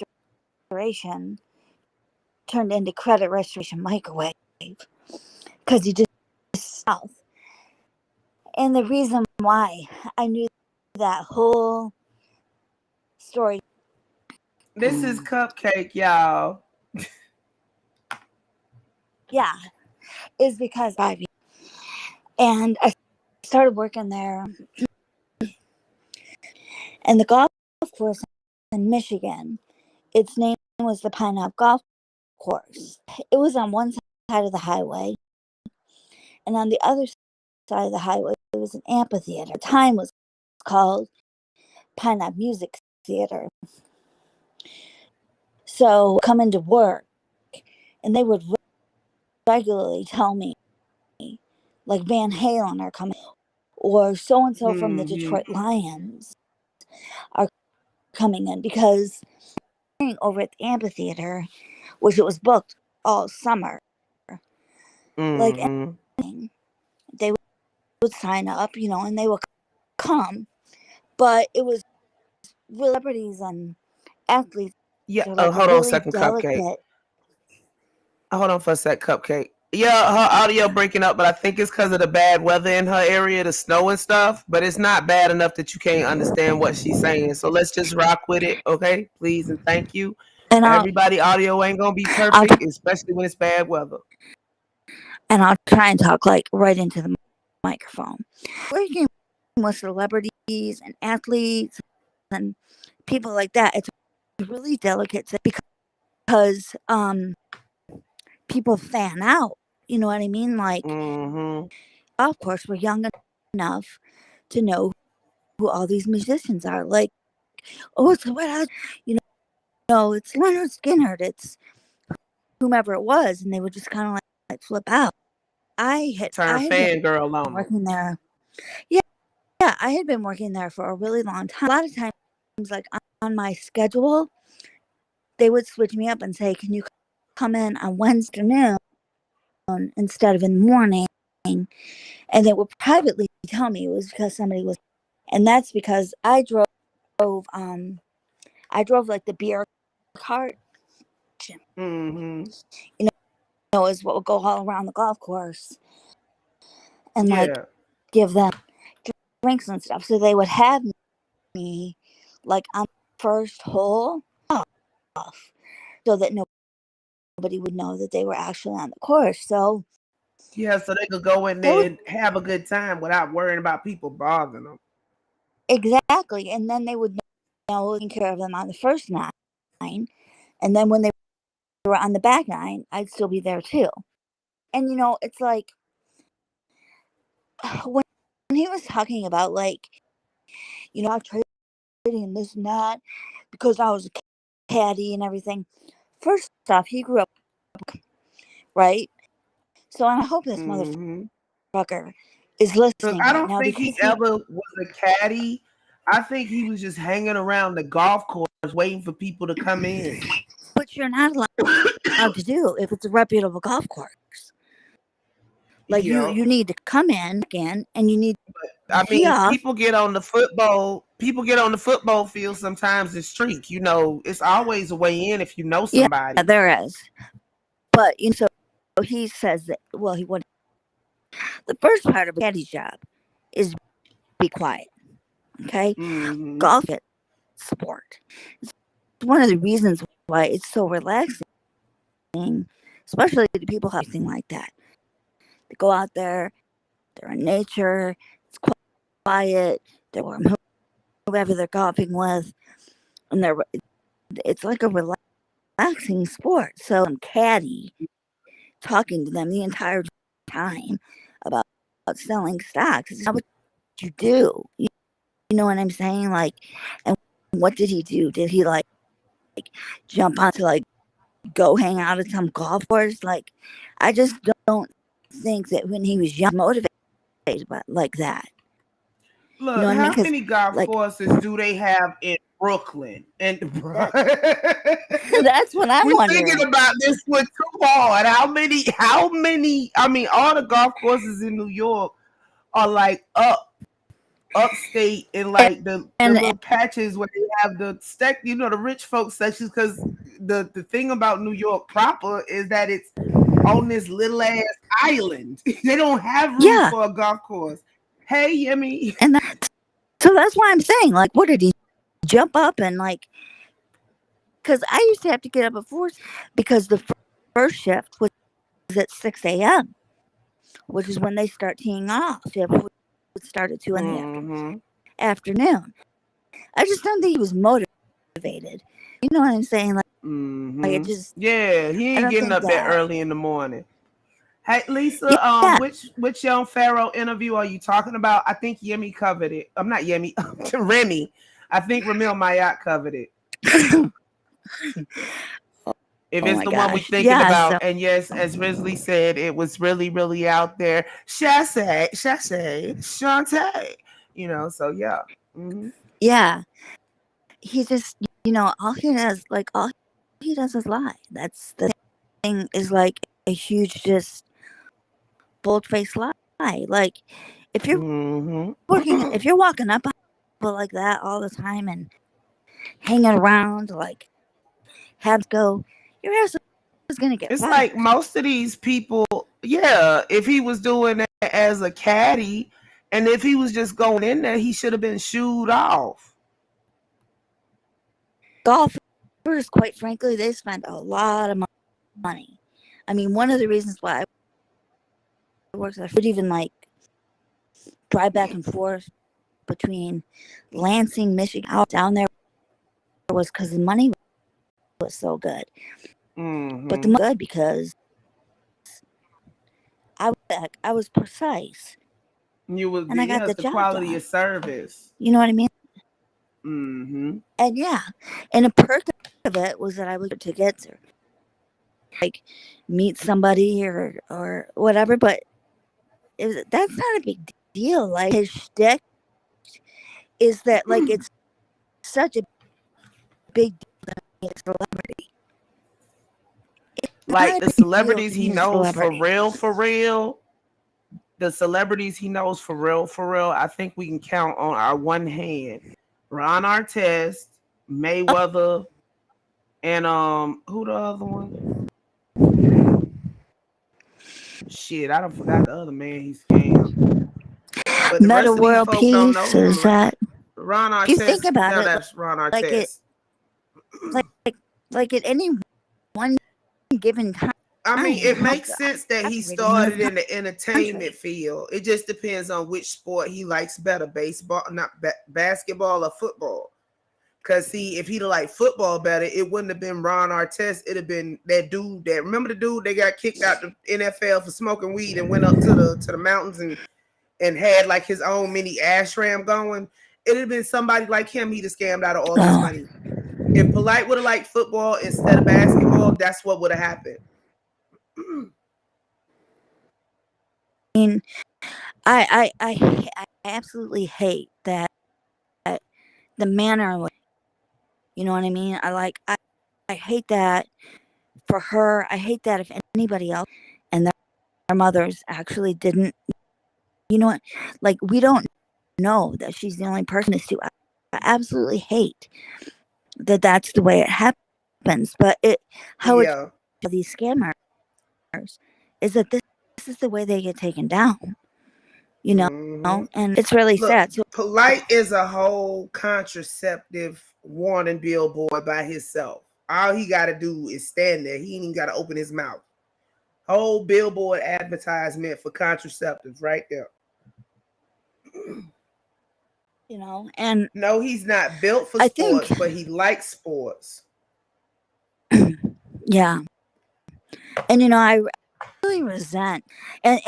restoration turned into credit restoration microwave, because he just south. And the reason why I knew that whole story. This is Cupcake, y'all. Yeah, is because and I started working there, and the golf course in Michigan, its name was the Pineapple Golf Course. It was on one side of the highway, and on the other side of the highway it was an amphitheater. At the time was called Pineapple Music Theater. So come into work, and they would regularly tell me, like, Van Halen are coming, or so and so from the Detroit Lions are coming in, because over at the amphitheater, which it was booked all summer, like anything, they would sign up, you know, and they would come, but it was celebrities and athletes. Yeah, like hold really on a second, delicate. Cupcake. Hold on for a sec, Cupcake. Yeah, her audio breaking up, but I think it's because of the bad weather in her area, the snow and stuff. But it's not bad enough that you can't understand what she's saying. So let's just rock with it, okay? Please and thank you. And everybody, audio ain't gonna be perfect, especially when it's bad weather. And I'll try and talk like right into the microphone. Working with celebrities and athletes and people like that, it's really delicate because people fan out. You know what I mean? Like, of course, we're young enough to know who all these musicians are. Like, oh, it's what, you know, it's Leonard Skinner, it's whomever it was, and they would just kind of like flip out. I had fangirl on working there. Yeah, I had been working there for a really long time. A lot of times, like on my schedule, they would switch me up and say, "Can you come in on Wednesday noon instead of in the morning?" And they would privately tell me it was because somebody was, and that's because I drove like the beer cart. You know, is what would go all around the golf course and like give them drinks and stuff. So they would have me like on the first hole off. so that nobody would know that they were actually on the course. So yeah, so they could go in there and have a good time without worrying about people bothering them. Exactly. And then they would know taking care of them on the first 9. And then when they were on the back 9, I'd still be there too. And it's like when he was talking about like, I trading and this and that because I was a caddy and everything. First off, he grew up, right? So I hope this motherfucker is listening I right don't now. think he ever was a caddy. I think he was just hanging around the golf course waiting for people to come in. But you're not allowed to do if it's a reputable golf course. Like you need to come in and you need. I mean, people get on the football field sometimes and streak. It's always a way in if you know somebody. Yeah, there is. But so he says that. Well, he would. The first part of a caddy's job is be quiet. Okay, golf is sport. It's one of the reasons why it's so relaxing, especially to people who have anything like that. They go out there, they're in nature, it's quiet, they're warm, whoever they're golfing with, and it's like a relaxing sport. So I'm caddy talking to them the entire time about selling stocks. It's not what you do. You know what I'm saying? Like, and what did he do? Did he like jump on to like go hang out at some golf course? Like, I just don't think that when he was young, motivated like that. Look, how many golf courses do they have in Brooklyn? And that's what I'm wondering. Thinking about this one too hard. How many? I mean, all the golf courses in New York are like upstate in like the little patches where they have the the rich folks sections, because the thing about New York proper is that it's on this little ass island. They don't have room for a golf course. Hey, Yemi. And so that's why I'm saying, like, what did he jump up and like? Because I used to have to get up at 4 because the first shift was at 6 a.m., which is when they start teeing off. It would start at 2 in the afternoon. I just don't think he was motivated. You know what I'm saying? Like, like it just he ain't getting up that early in the morning. Hey, Lisa, which young Pharaoh interview are you talking about? I think Yemi covered it. I'm not Yemi, Remy. I think Ramil Mayat covered it. If it's the one we're thinking about. And yes, as Risley said, it was really, really out there. Shantae. So yeah. Yeah. He just, all he does is lie. That's the thing, is like a huge, just bold-faced lie. Like, if you're if you're walking up like that all the time and hanging around, like, have to go, your ass is gonna get. It's like most of these people, if he was doing that as a caddy, and if he was just going in there, he should have been shooed off. Golfers, quite frankly, they spend a lot of money. I mean, one of the reasons why I worked, I would even like drive back and forth between Lansing, Michigan, out down there, was because the money was so good. But the money was good because I was precise. You was, and I got the quality done. Of service. You know what I mean? And and a perk of it was that I was to get to like meet somebody or whatever, but that's not a big deal. Like, his shtick is that like it's such a big deal that he's a celebrity. Like the celebrities he knows for real. The celebrities he knows for real, I think we can count on our one hand. Ron Artest, Mayweather, and who the other one? Shit, I don't forgot the other man he scammed. But the Meta rest World of these folks don't know Peace him. is that Ron Artest. if you think about it, that's Ron Artest. like at any one given time. I mean, it makes sense that he started in the entertainment country. field. It just depends on which sport he likes better, baseball, not basketball or football. Because, see, if he'd like football better, it wouldn't have been Ron Artest. It'd have been that dude that, remember the dude that got kicked out the NFL for smoking weed and went up to the mountains and had like his own mini ashram going? It'd have been somebody like him he'd have scammed out of all this money. If Polight would have liked football instead of basketball, that's what would have happened. I mean, I absolutely hate that the manner in which, you know what I mean? I hate that for her. I hate that if anybody else and their mothers actually didn't, you know what? Like, we don't know that she's the only person to. I absolutely hate that that's the way it happens. But how these scammers is that this is the way they get taken down. You know, and it's really sad. So Polight is a whole contraceptive warning billboard by himself. All he got to do is stand there. He ain't even got to open his mouth. Whole billboard advertisement for contraceptives right there. You know, and no, he's not built for sports, but he likes sports. Yeah. And, you know, I really resent, and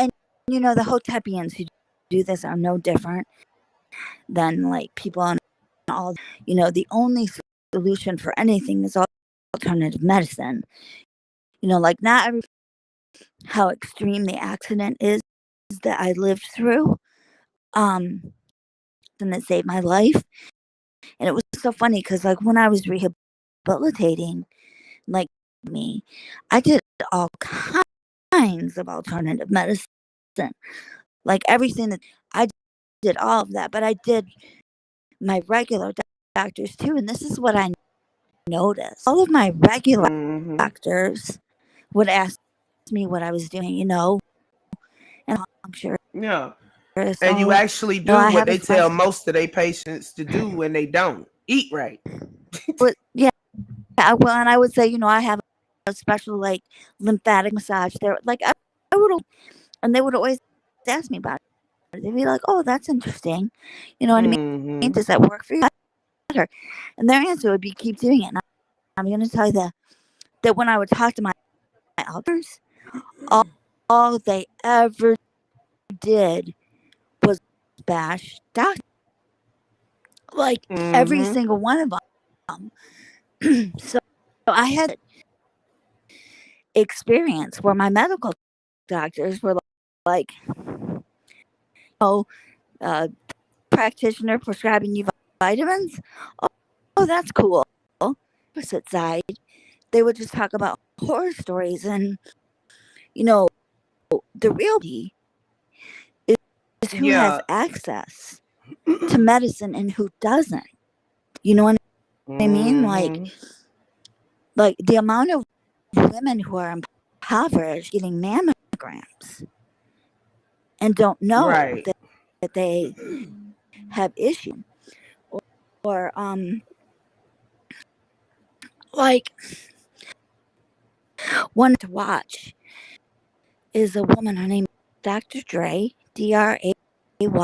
you know, the Hotepians who do this are no different than like people on all, you know, the only solution for anything is alternative medicine. You know, like not every, how extreme the accident is that I lived through, and it saved my life. And it was so funny because like when I was rehabilitating, like me, I did all kinds of alternative medicine, like everything that I did, all of that, but I did my regular doctors too. And this is what I noticed: all of my regular doctors would ask me what I was doing, you know, and I'm sure, yeah, and you actually do what they tell most of their patients to do when they don't eat right. But yeah, well, and I would say, you know, I have a special like lymphatic massage there. Like I would, and they would always ask me about it. They'd be like, "Oh, that's interesting," you know what I mean? Does that work for you? And their answer would be, "Keep doing it." And I'm going to tell you that when I would talk to my elders, all they ever did was bash doctors. Like every single one of them. So I had experience where my medical doctors were like, practitioner prescribing you vitamins. Oh, that's cool. Opposite side, they would just talk about horror stories, and you know, the reality is who has access to medicine and who doesn't. You know what I mean? Like the amount of women who are impoverished getting mammograms and don't know that they have issues, or like one to watch is a woman. Her name is Dr. Dre, Dray.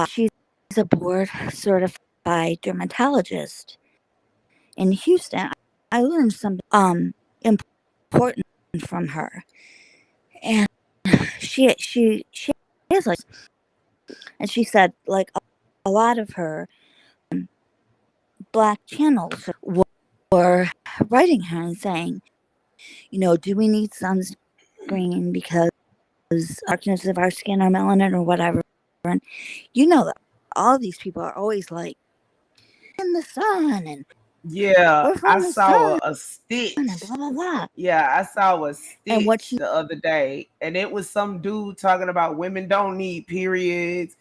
She's a board certified dermatologist in Houston. I learned something important from her, and she has like, and she said like a lot of her Black channels were writing her and saying, you know, do we need sunscreen because darkness of our skin or melanin or whatever? And you know that all these people are always like in the sun, and yeah, I saw a stitch. And blah, blah, blah. Yeah, I saw a stitch the other day, and it was some dude talking about women don't need periods,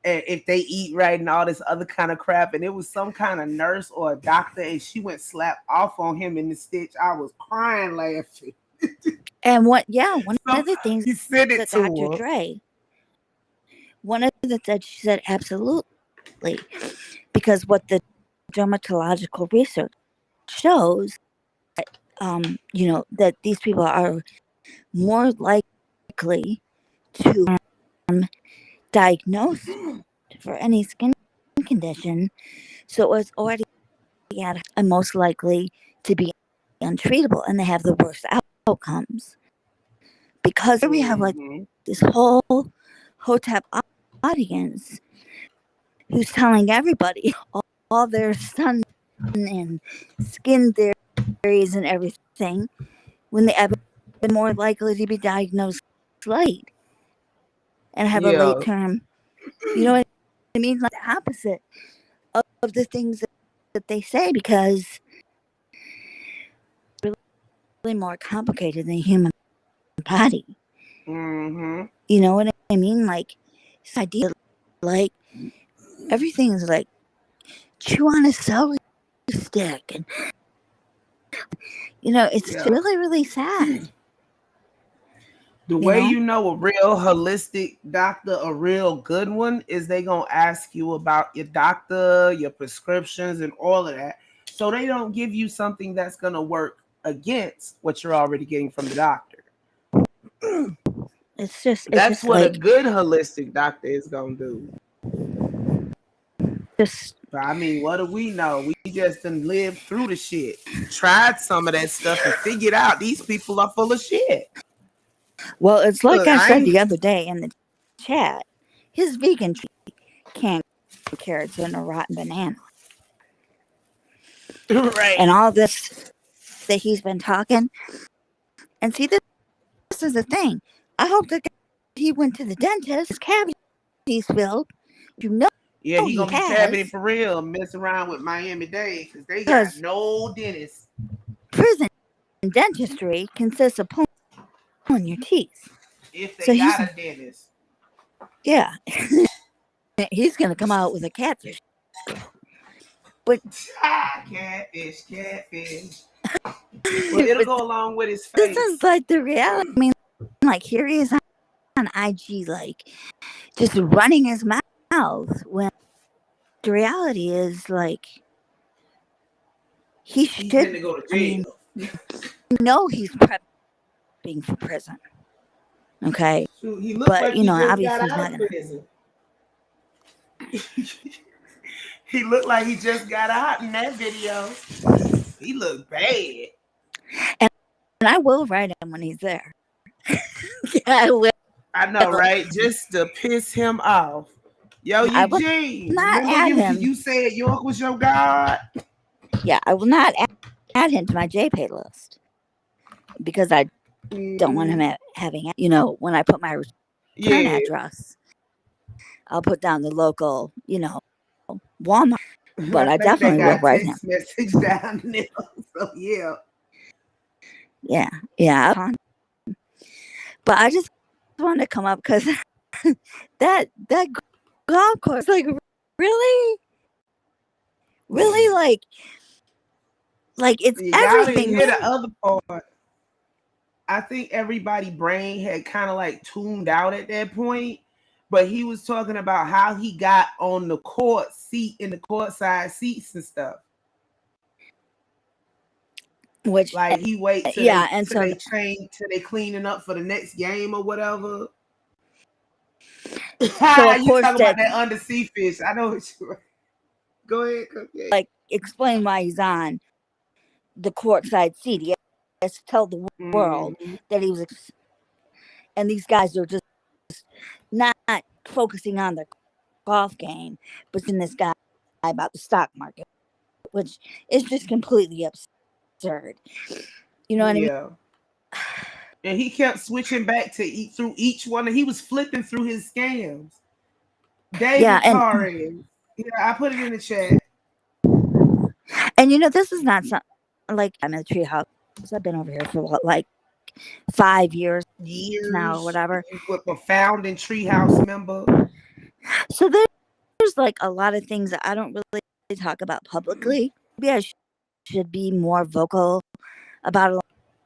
and if they eat right and all this other kind of crap. And it was some kind of nurse or a doctor, and she went slap off on him in the stitch. I was crying laughing. And one of the things he said it that to Dr. her. Dre, one of the things she said absolutely, because what the dermatological research shows that these people are more likely to diagnosed for any skin condition, so it's already at and most likely to be untreatable, and they have the worst outcomes because we have like this whole hotep audience who's telling everybody all their sun and skin theories and everything when they have been more likely to be diagnosed late and have a late term. You know what I mean? Like the opposite of the things that they say, because it's really more complicated than the human body. You know what I mean? Like this idea, like everything is like chew on a celery stick, and it's really, really sad. The way you know a real holistic doctor, a real good one, is they gonna ask you about your doctor, your prescriptions, and all of that. So they don't give you something that's gonna work against what you're already getting from the doctor. That's what a good holistic doctor is gonna do. But I mean, what do we know? We just done lived through the shit, tried some of that stuff, and figured out these people are full of shit. Well, it's like I said the other day in the chat, his vegan can't carrots and a rotten banana. Right. And all this that he's been talking. And see, this is the thing. I hope that he went to the dentist, his cavity's filled. He gonna be cavity for real, mess around with Miami-Dade, because they got no dentist. Prison dentistry consists of pulling your teeth. If they got a dentist. Yeah. He's gonna come out with a catfish. But catfish. Well, it'll go along with his face. This is like the reality. I mean, like here he is on IG, like just running his mouth, when the reality is like he's going to go to jail. He's prepping for prison. Okay, he looked like obviously he's not gonna. He looked like he just got out in that video. He looked bad. And I will write him when he's there. I will. I know, right? Just to piss him off. Yo, Eugene, you said York was your god? Yeah, I will not add him to my JPay list because I don't want him having, when I put my return address, I'll put down the local, Walmart. But I definitely will write him. Message down there. So yeah. But I just wanted to come up because that golf course, like really, like it's everything. The other part, I think everybody's brain had kind of like tuned out at that point. But he was talking about how he got on the court seat in the courtside seats and stuff. Which like he waits till they train till they cleaning up for the next game or whatever. So you talking about that undersea fish? I know what you. Go ahead. Like explain why he's on the courtside seat. He has to tell the world that he was, and these guys are just not focusing on their golf game, but in this guy about the stock market, which is just completely absurd. You know what I mean? And he kept switching back to through each one, and he was flipping through his scams. David Torres. I put it in the chat. And this is not something like I'm in the treehouse. I've been over here for like 5 years now, or whatever. With a founding treehouse member. So there's like a lot of things that I don't really talk about publicly. Maybe I should be more vocal about a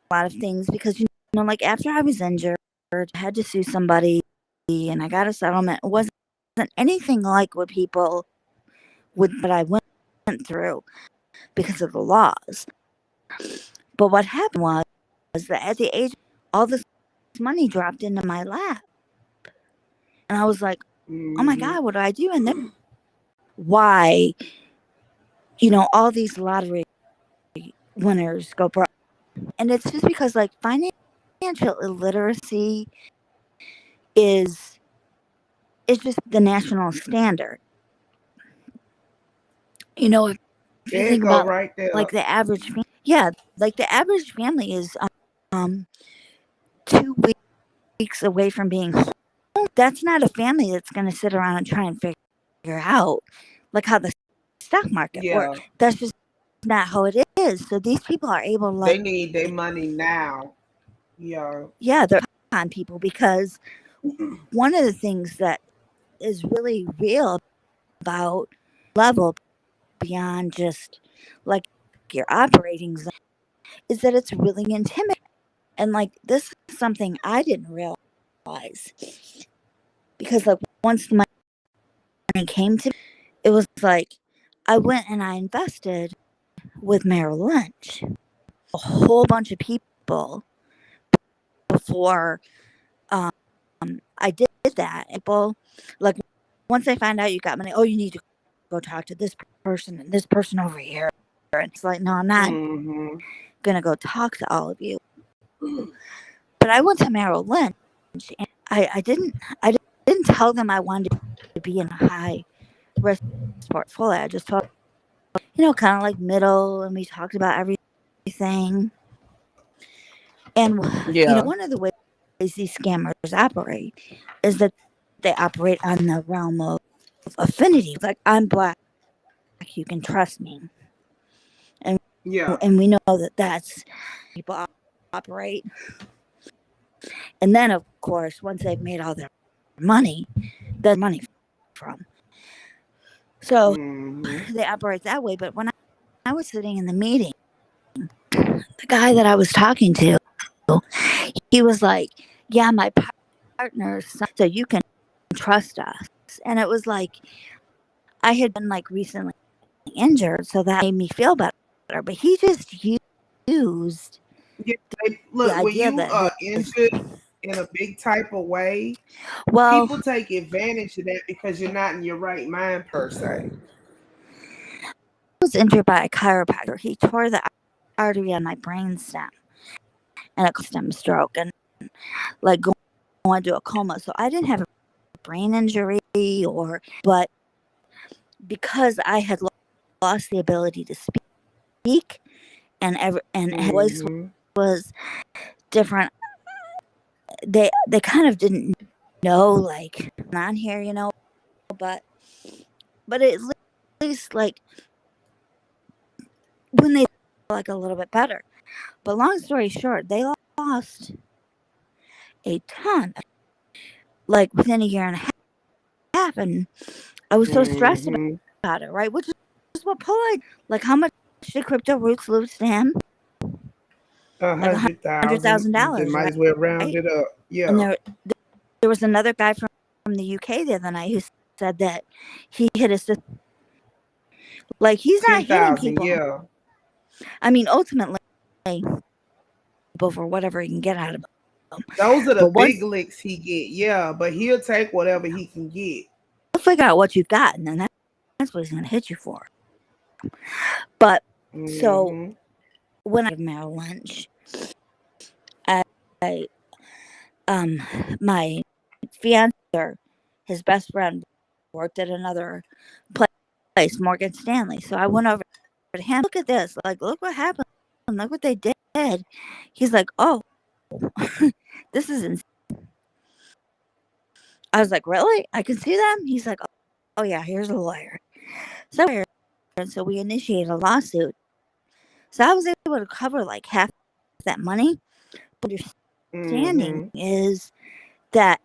lot of things because like after I was injured, I had to sue somebody, and I got a settlement. It wasn't anything like what people would, but I went through because of the laws. But what happened was that at the age, all this money dropped into my lap. And I was like, oh my God, what do I do? And then why, all these lottery winners go broke. And it's just because like financial illiteracy is just the national standard. If you think about right there. like the average, like the average family is 2 weeks away from being home. That's not a family that's going to sit around and try and figure out like how the stock market works. That's just not how it is. So these people are able to they need their money now. Yeah, they're on people because one of the things that is really real about level beyond just like your operating zone is that it's really intimidating. And like this is something I didn't realize because like once the money came to me, it was like I went and I invested with Merrill Lynch, a whole bunch of people before I did that. People like once they find out you got money, you need to go talk to this person and this person over here. And it's like, no, I'm not gonna go talk to all of you. But I went to Merrill Lynch and I didn't tell them I wanted to be in a high risk portfolio. I just told kind of like middle, and we talked about everything. And one of the ways these scammers operate is that they operate on the realm of affinity. Like, I'm black, you can trust me. And we know that that's people operate. And then, of course, once they've made all their money, that's money from. So they operate that way. But when I was sitting in the meeting, the guy that I was talking to, he was like, yeah, my partner's son, so you can trust us. And it was like, I had been like recently injured, so that made me feel better. But he just used look, the when idea you that are injured in a big type of way, people take advantage of that because you're not in your right mind per se. I was injured by a chiropractor. He tore the artery on my brainstem and a stem stroke and like going to a coma. So I didn't have a brain injury but because I had lost the ability to speak and voice was different, they kind of didn't know like on here, but at least like when they like a little bit better. But long story short, they lost a ton like within a year and a half, and I was so stressed about it, right? Which is what Polight, like, how much did Crypto Roots lose to him? $100,000. They might as well round it up. Yeah. And there was another guy from the UK the other night who said that he hit his sister. Like, he's not hitting people. Yeah. I mean, ultimately, people for whatever he can get out of them. Those are the big licks he get. Yeah, but he'll take whatever he can get. He'll figure out what you've got, and then that's what he's going to hit you for. But so when I Merrill Lynch, my fiance, his best friend, worked at another place, Morgan Stanley. So I went over to him. Look at this. Like, look what happened. Look what they did. He's like, oh, this is insane. I was like, really? I can see them? He's like, oh yeah, here's a lawyer. So we initiated a lawsuit. So I was able to cover like half that money. But understanding is that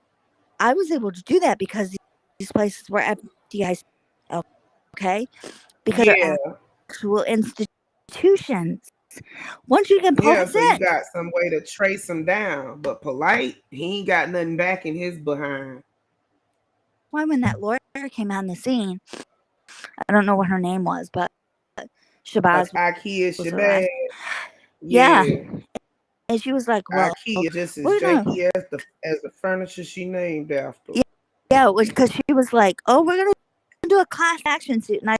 I was able to do that because these places were FDIC, okay? Because they're actual institutions. Once you can pull it so you got some way to trace them down. But Polight, he ain't got nothing back in his behind. Why, when that lawyer came on the scene, I don't know what her name was, but Shabazz. Shabazz. Yeah. Yeah. And she was like, well, IKEA just as we're gonna, janky as the furniture she named after. yeah, because she was like, oh, we're gonna do a class action suit. And I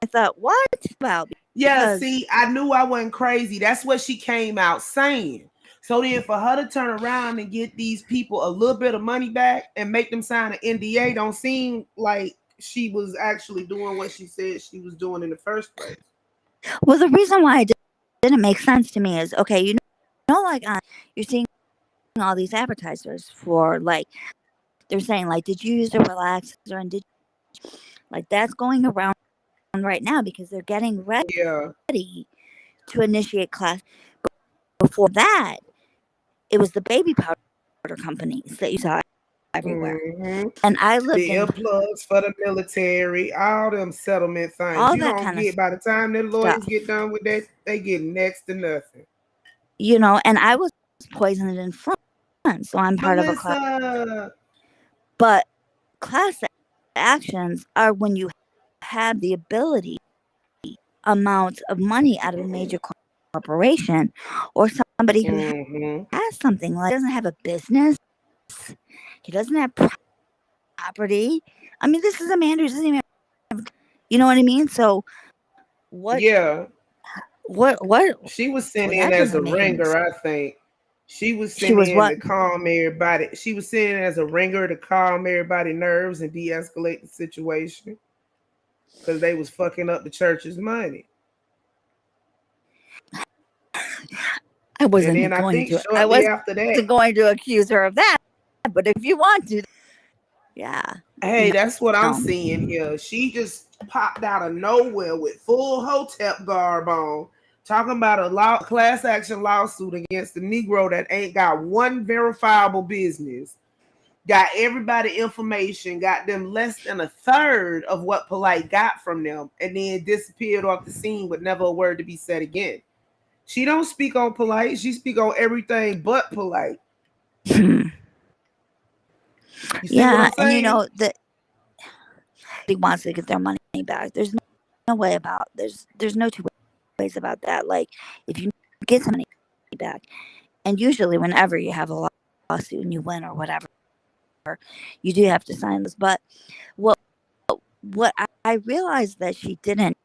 thought, what about? Yeah, see, I knew I wasn't crazy. That's what she came out saying. So then for her to turn around and get these people a little bit of money back and make them sign an NDA don't seem like she was actually doing what she said she was doing in the first place. Well, the reason why it didn't make sense to me is, okay, you know, like you're seeing all these advertisers for, like, they're saying, like, did you use a relaxer, and did, like, that's going around right now because they're getting ready to initiate class. But before that, it was the baby powder companies that you saw everywhere. And I lived the earplugs for the military, all them settlement things. All you that don't kind of get by the time the lawyers stuff. get done with that, they get next to nothing. You know, and I was poisoned in front, so I'm part of a class. But class actions are when you have the ability, amounts of money out of a major corporation or somebody who has something, like doesn't have a business, he doesn't have property. I mean, this is a man who doesn't even have, you know what I mean? So what? Yeah. What? She was sent in as a ringer, I think. She was sent in to calm everybody. She was sent in as a ringer to calm everybody's nerves and de-escalate the situation because they was fucking up the church's money. I wasn't going to accuse her of that, but if you want to, yeah. Hey, that's what I'm seeing here. She just popped out of nowhere with full hotep garb on, talking about a class action lawsuit against the Negro that ain't got one verifiable business, got everybody information, got them less than a third of what Polight got from them, and then disappeared off the scene with never a word to be said again. She don't speak on Polight. She speak on everything but Polight. You see what I'm saying? And you know that he wants to get their money back. There's no way about. There's no two ways about that. Like, if you get some money back, and usually whenever you have a lawsuit and you win or whatever, you do have to sign this. But what I realized that she didn't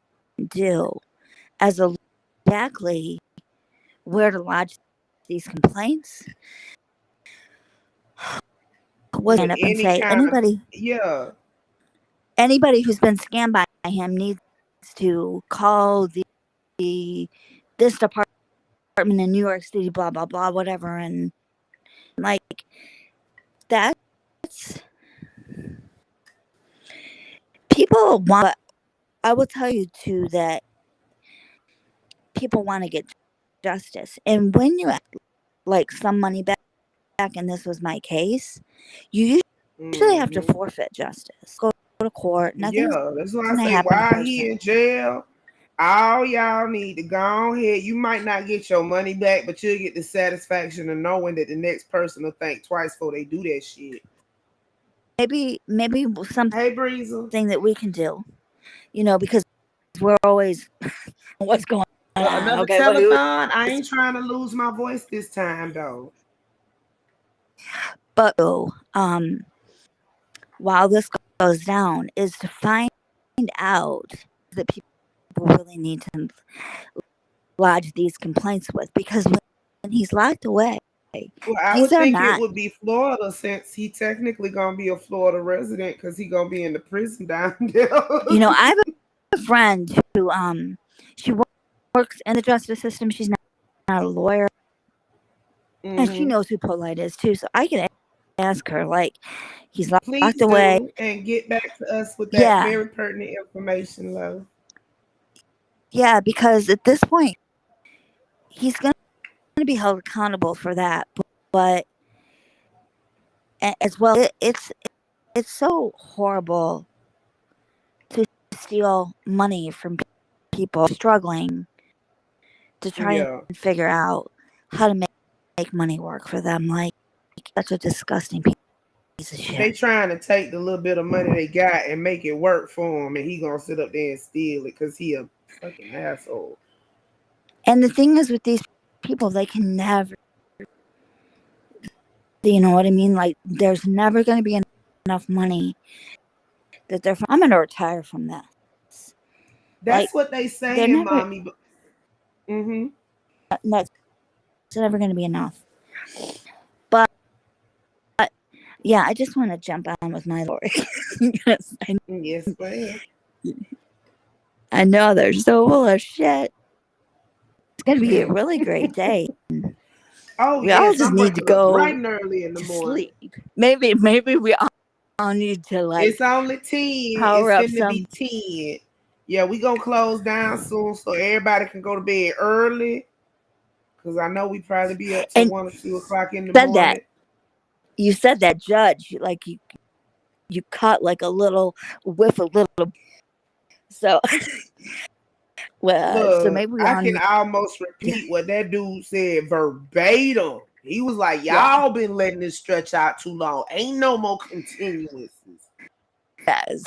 do as a exactly where to lodge these complaints was stand up and say anybody who's been scammed by him needs to call this department in New York City, blah blah blah, whatever. And like, that's people want. I will tell you too that people want to get justice, and when you like some money back, and this was my case, you usually have to forfeit justice. Go to court. Yeah, that's why I say while he in jail, all y'all need to go ahead. You might not get your money back, but you'll get the satisfaction of knowing that the next person will think twice before they do that shit. Maybe something that we can do, you know, because we're always what's going on. Another telethon. I ain't trying to lose my voice this time though. But while this goes down, is to find out that people really need to lodge these complaints with, because when he's locked away, well, I would think it would be Florida, since he technically gonna be a Florida resident because he gonna be in the prison down there. You know, I have a friend who she works in the justice system. She's not a lawyer, and she knows who Polight is too. So I can ask her, like, he's locked away, and get back to us with that very pertinent information, love. Yeah, because at this point, he's going to be held accountable for that. But as well, it's so horrible to steal money from people struggling to try and figure out how to make money work for them. Like, such a disgusting piece of shit. They trying to take the little bit of money they got and make it work for him, and he gonna sit up there and steal it because he a fucking asshole. And the thing is with these people, they can never, you know what I mean? Like, there's never going to be enough money that I'm going to retire from this. That's what they saying, mommy. That's never going to be enough. But yeah, I just want to jump on with my story. Yes, go ahead. I know they're so full of shit. It's going to be a really great day. Oh, we all just I'm need to go bright and early in the morning. Sleep. Maybe we all need to, like, it's only 10. Power it's up finna be 10. Yeah, we gonna close down soon so everybody can go to bed early. Cause I know we probably be up till 1 or 2 o'clock in the morning. That you said that, Judge, like you caught like a little whiff, a little. So, well, look, so maybe I can almost repeat what that dude said verbatim. He was like, "Y'all been letting this stretch out too long. Ain't no more continuances." Yes.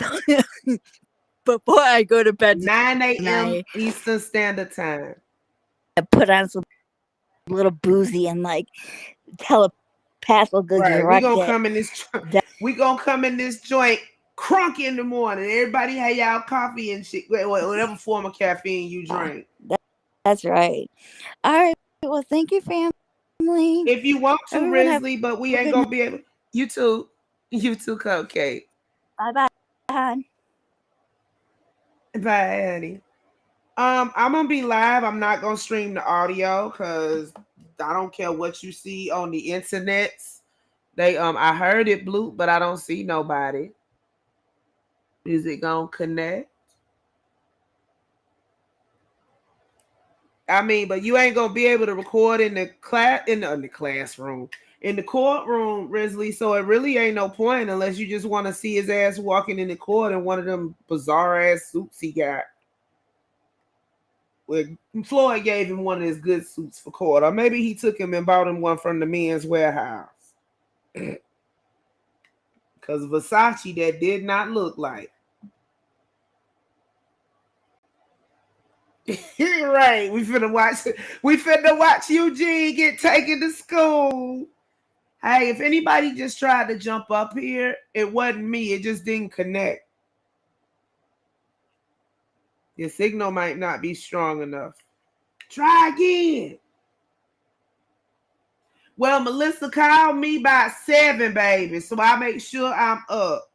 Before I go to bed, 9 a.m. Eastern Standard Time. I put on some little boozy and like telepathically we gonna come in this. We gonna come in this joint crunk in the morning. Everybody have y'all coffee and shit, whatever form of caffeine you drink. That's right. All right. Well, thank you, family. If you want to, Risley, but we ain't gonna be able. You too, Cupcake. Bye, hon. Bye, honey. I'm gonna be live. I'm not gonna stream the audio because I don't care what you see on the internet. They I heard it blew, but I don't see nobody. Is it gonna connect? I mean, but you ain't gonna be able to record in the classroom, in the courtroom, Risley. So it really ain't no point unless you just want to see his ass walking in the court in one of them bizarre ass suits he got. Well, Floyd gave him one of his good suits for court, or maybe he took him and bought him one from the men's warehouse. Because Versace, that did not look like. You're right. We finna watch Eugene get taken to school. Hey, if anybody just tried to jump up here, it wasn't me. It just didn't connect. Your signal might not be strong enough. Try again. Well, Melissa called me by 7, baby, so I make sure I'm up.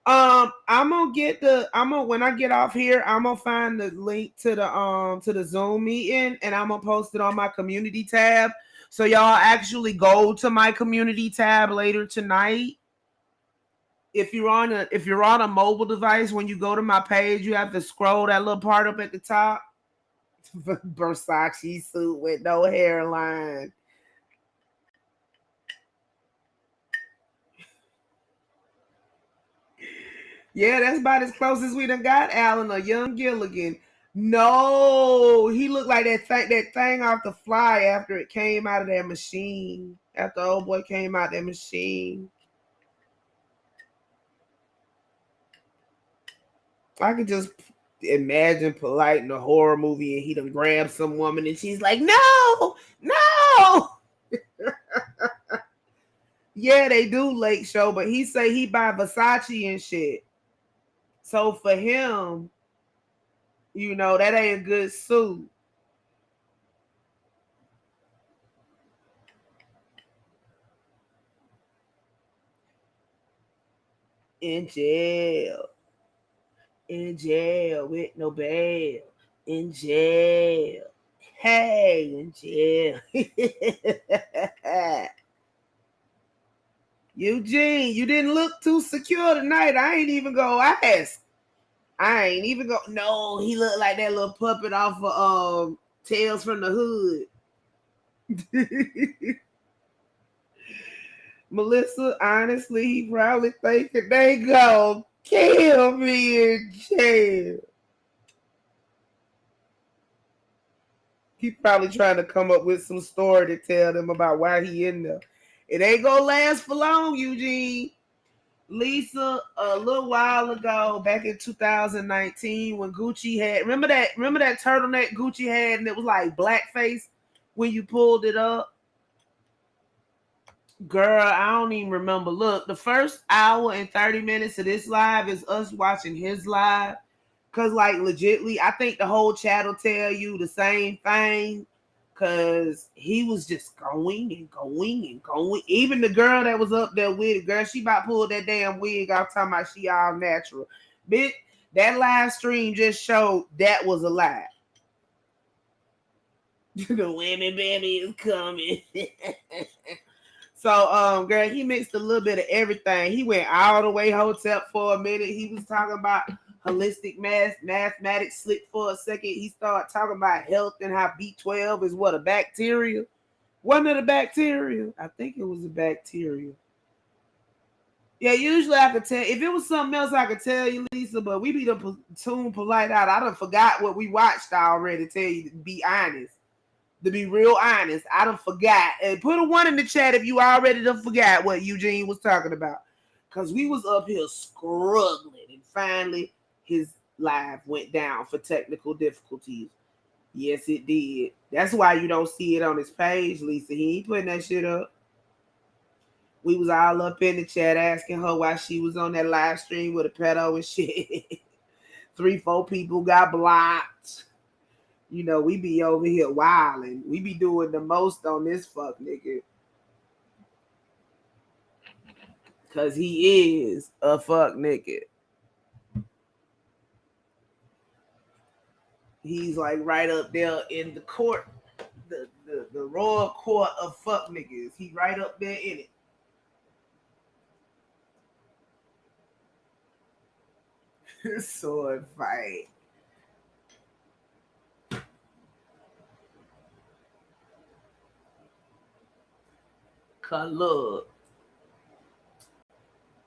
When I get off here, I'm gonna find the link to the Zoom meeting, and I'm gonna post it on my community tab. So y'all actually go to my community tab later tonight. If you're on a mobile device, when you go to my page, you have to scroll that little part up at the top. Versace suit with no hairline. Yeah, that's about as close as we done got, Alan, a young Gilligan. No, he looked like that thing off the fly after it came out of that machine. After old boy came out that machine. I could just imagine Polight in a horror movie and he done grabbed some woman and she's like, no. Yeah, they do late show, but he say he buy Versace and shit. So for him, you know, that ain't a good suit. In jail with no bail. In jail. Hey, in jail. Eugene, you didn't look too secure tonight. I ain't even go ask. No, he looked like that little puppet off of Tales from the Hood. Melissa, honestly, he probably thinking they go kill me in jail. He probably trying to come up with some story to tell them about why he in there. It ain't gonna last for long, Eugene. Lisa, a little while ago, back in 2019, when Gucci had remember that turtleneck Gucci had, and it was like blackface when you pulled it up? Girl, I don't even remember. Look, the first hour and 30 minutes of this live is us watching his live. Cause like legitly, I think the whole chat will tell you the same thing. Cause he was just going and going and going. Even the girl that was up there with it, girl, she about pulled that damn wig off talking about she all natural. Bitch, that live stream just showed that was a lie. The women baby is coming. So, girl, he mixed a little bit of everything. He went all the way hotel for a minute. He was talking about holistic mathematics, slipped for a second. He started talking about health and how B12 is what, a bacteria? Wasn't it a bacteria? I think it was a bacteria. Yeah, usually I could tell. If it was something else, I could tell you, Lisa, but we be the tune polite out. I done forgot what we watched already, to tell you, to be honest. To be real honest, I done forgot. And put a 1 in the chat if you already done forgot what Eugene was talking about. Because we was up here struggling. And finally, his live went down for technical difficulties. Yes, it did. That's why you don't see it on his page, Lisa. He ain't putting that shit up. We was all up in the chat asking her why she was on that live stream with a pedo and shit. 3-4 people got blocked. You know, we be over here wilding. We be doing the most on this fuck nigga. Because he is a fuck nigga. He's like right up there in the court, the royal court of fuck niggas. He right up there in it. Sword fight. Cause look,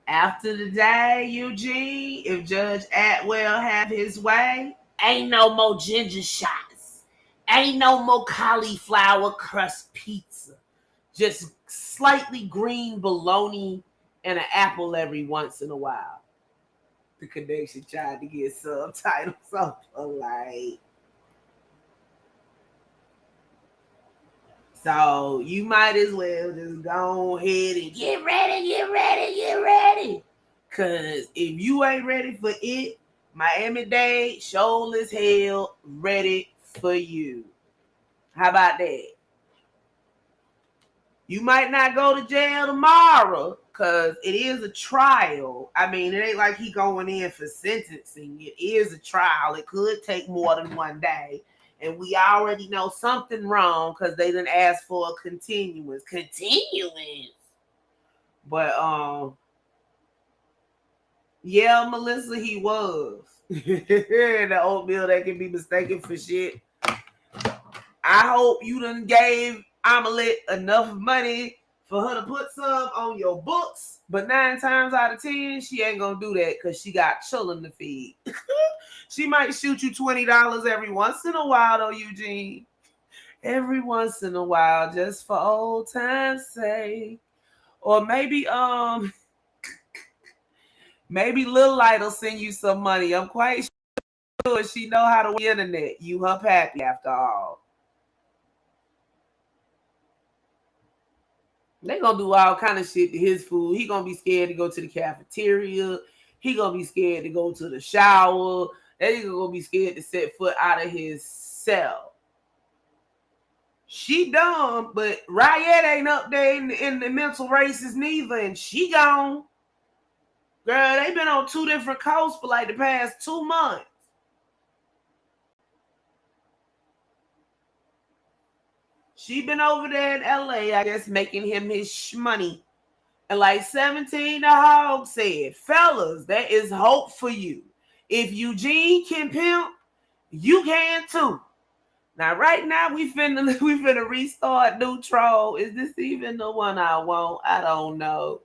after the day, Eugene, if Judge Atwell have his way, ain't no more ginger shots. Ain't no more cauliflower crust pizza. Just slightly green bologna and an apple every once in a while. The connection tried to get subtitles so polite. So you might as well just go ahead and get ready. Cause if you ain't ready for it, Miami-Dade sure as hell ready for you. How about that? You might not go to jail tomorrow because it is a trial. I mean, it ain't like he going in for sentencing. It is a trial. It could take more than one day. And we already know something wrong because they didn't ask for a continuance. But, yeah, Melissa, he was. The oatmeal that can be mistaken for shit. I hope you done gave Omelette enough money for her to put some on your books. But 9 times out of 10, she ain't going to do that because she got children to feed. She might shoot you $20 every once in a while, though, Eugene. Every once in a while, just for old time's sake. Or maybe, maybe Lil Light will send you some money. I'm quite sure she know how to work the internet. You her pappy after all. They gonna do all kind of shit to his food. He gonna be scared to go to the cafeteria. He gonna be scared to go to the shower. They gonna be scared to set foot out of his cell. She dumb, but Riot ain't up there in the mental races neither, and she gone. Girl, they been on 2 different coasts for like the past 2 months. She been over there in LA, I guess, making him his money. And like 17 the Hog said, fellas, there is hope for you. If Eugene can pimp, you can too. Now, right now, we finna restart Neutral. Is this even the one I want? I don't know.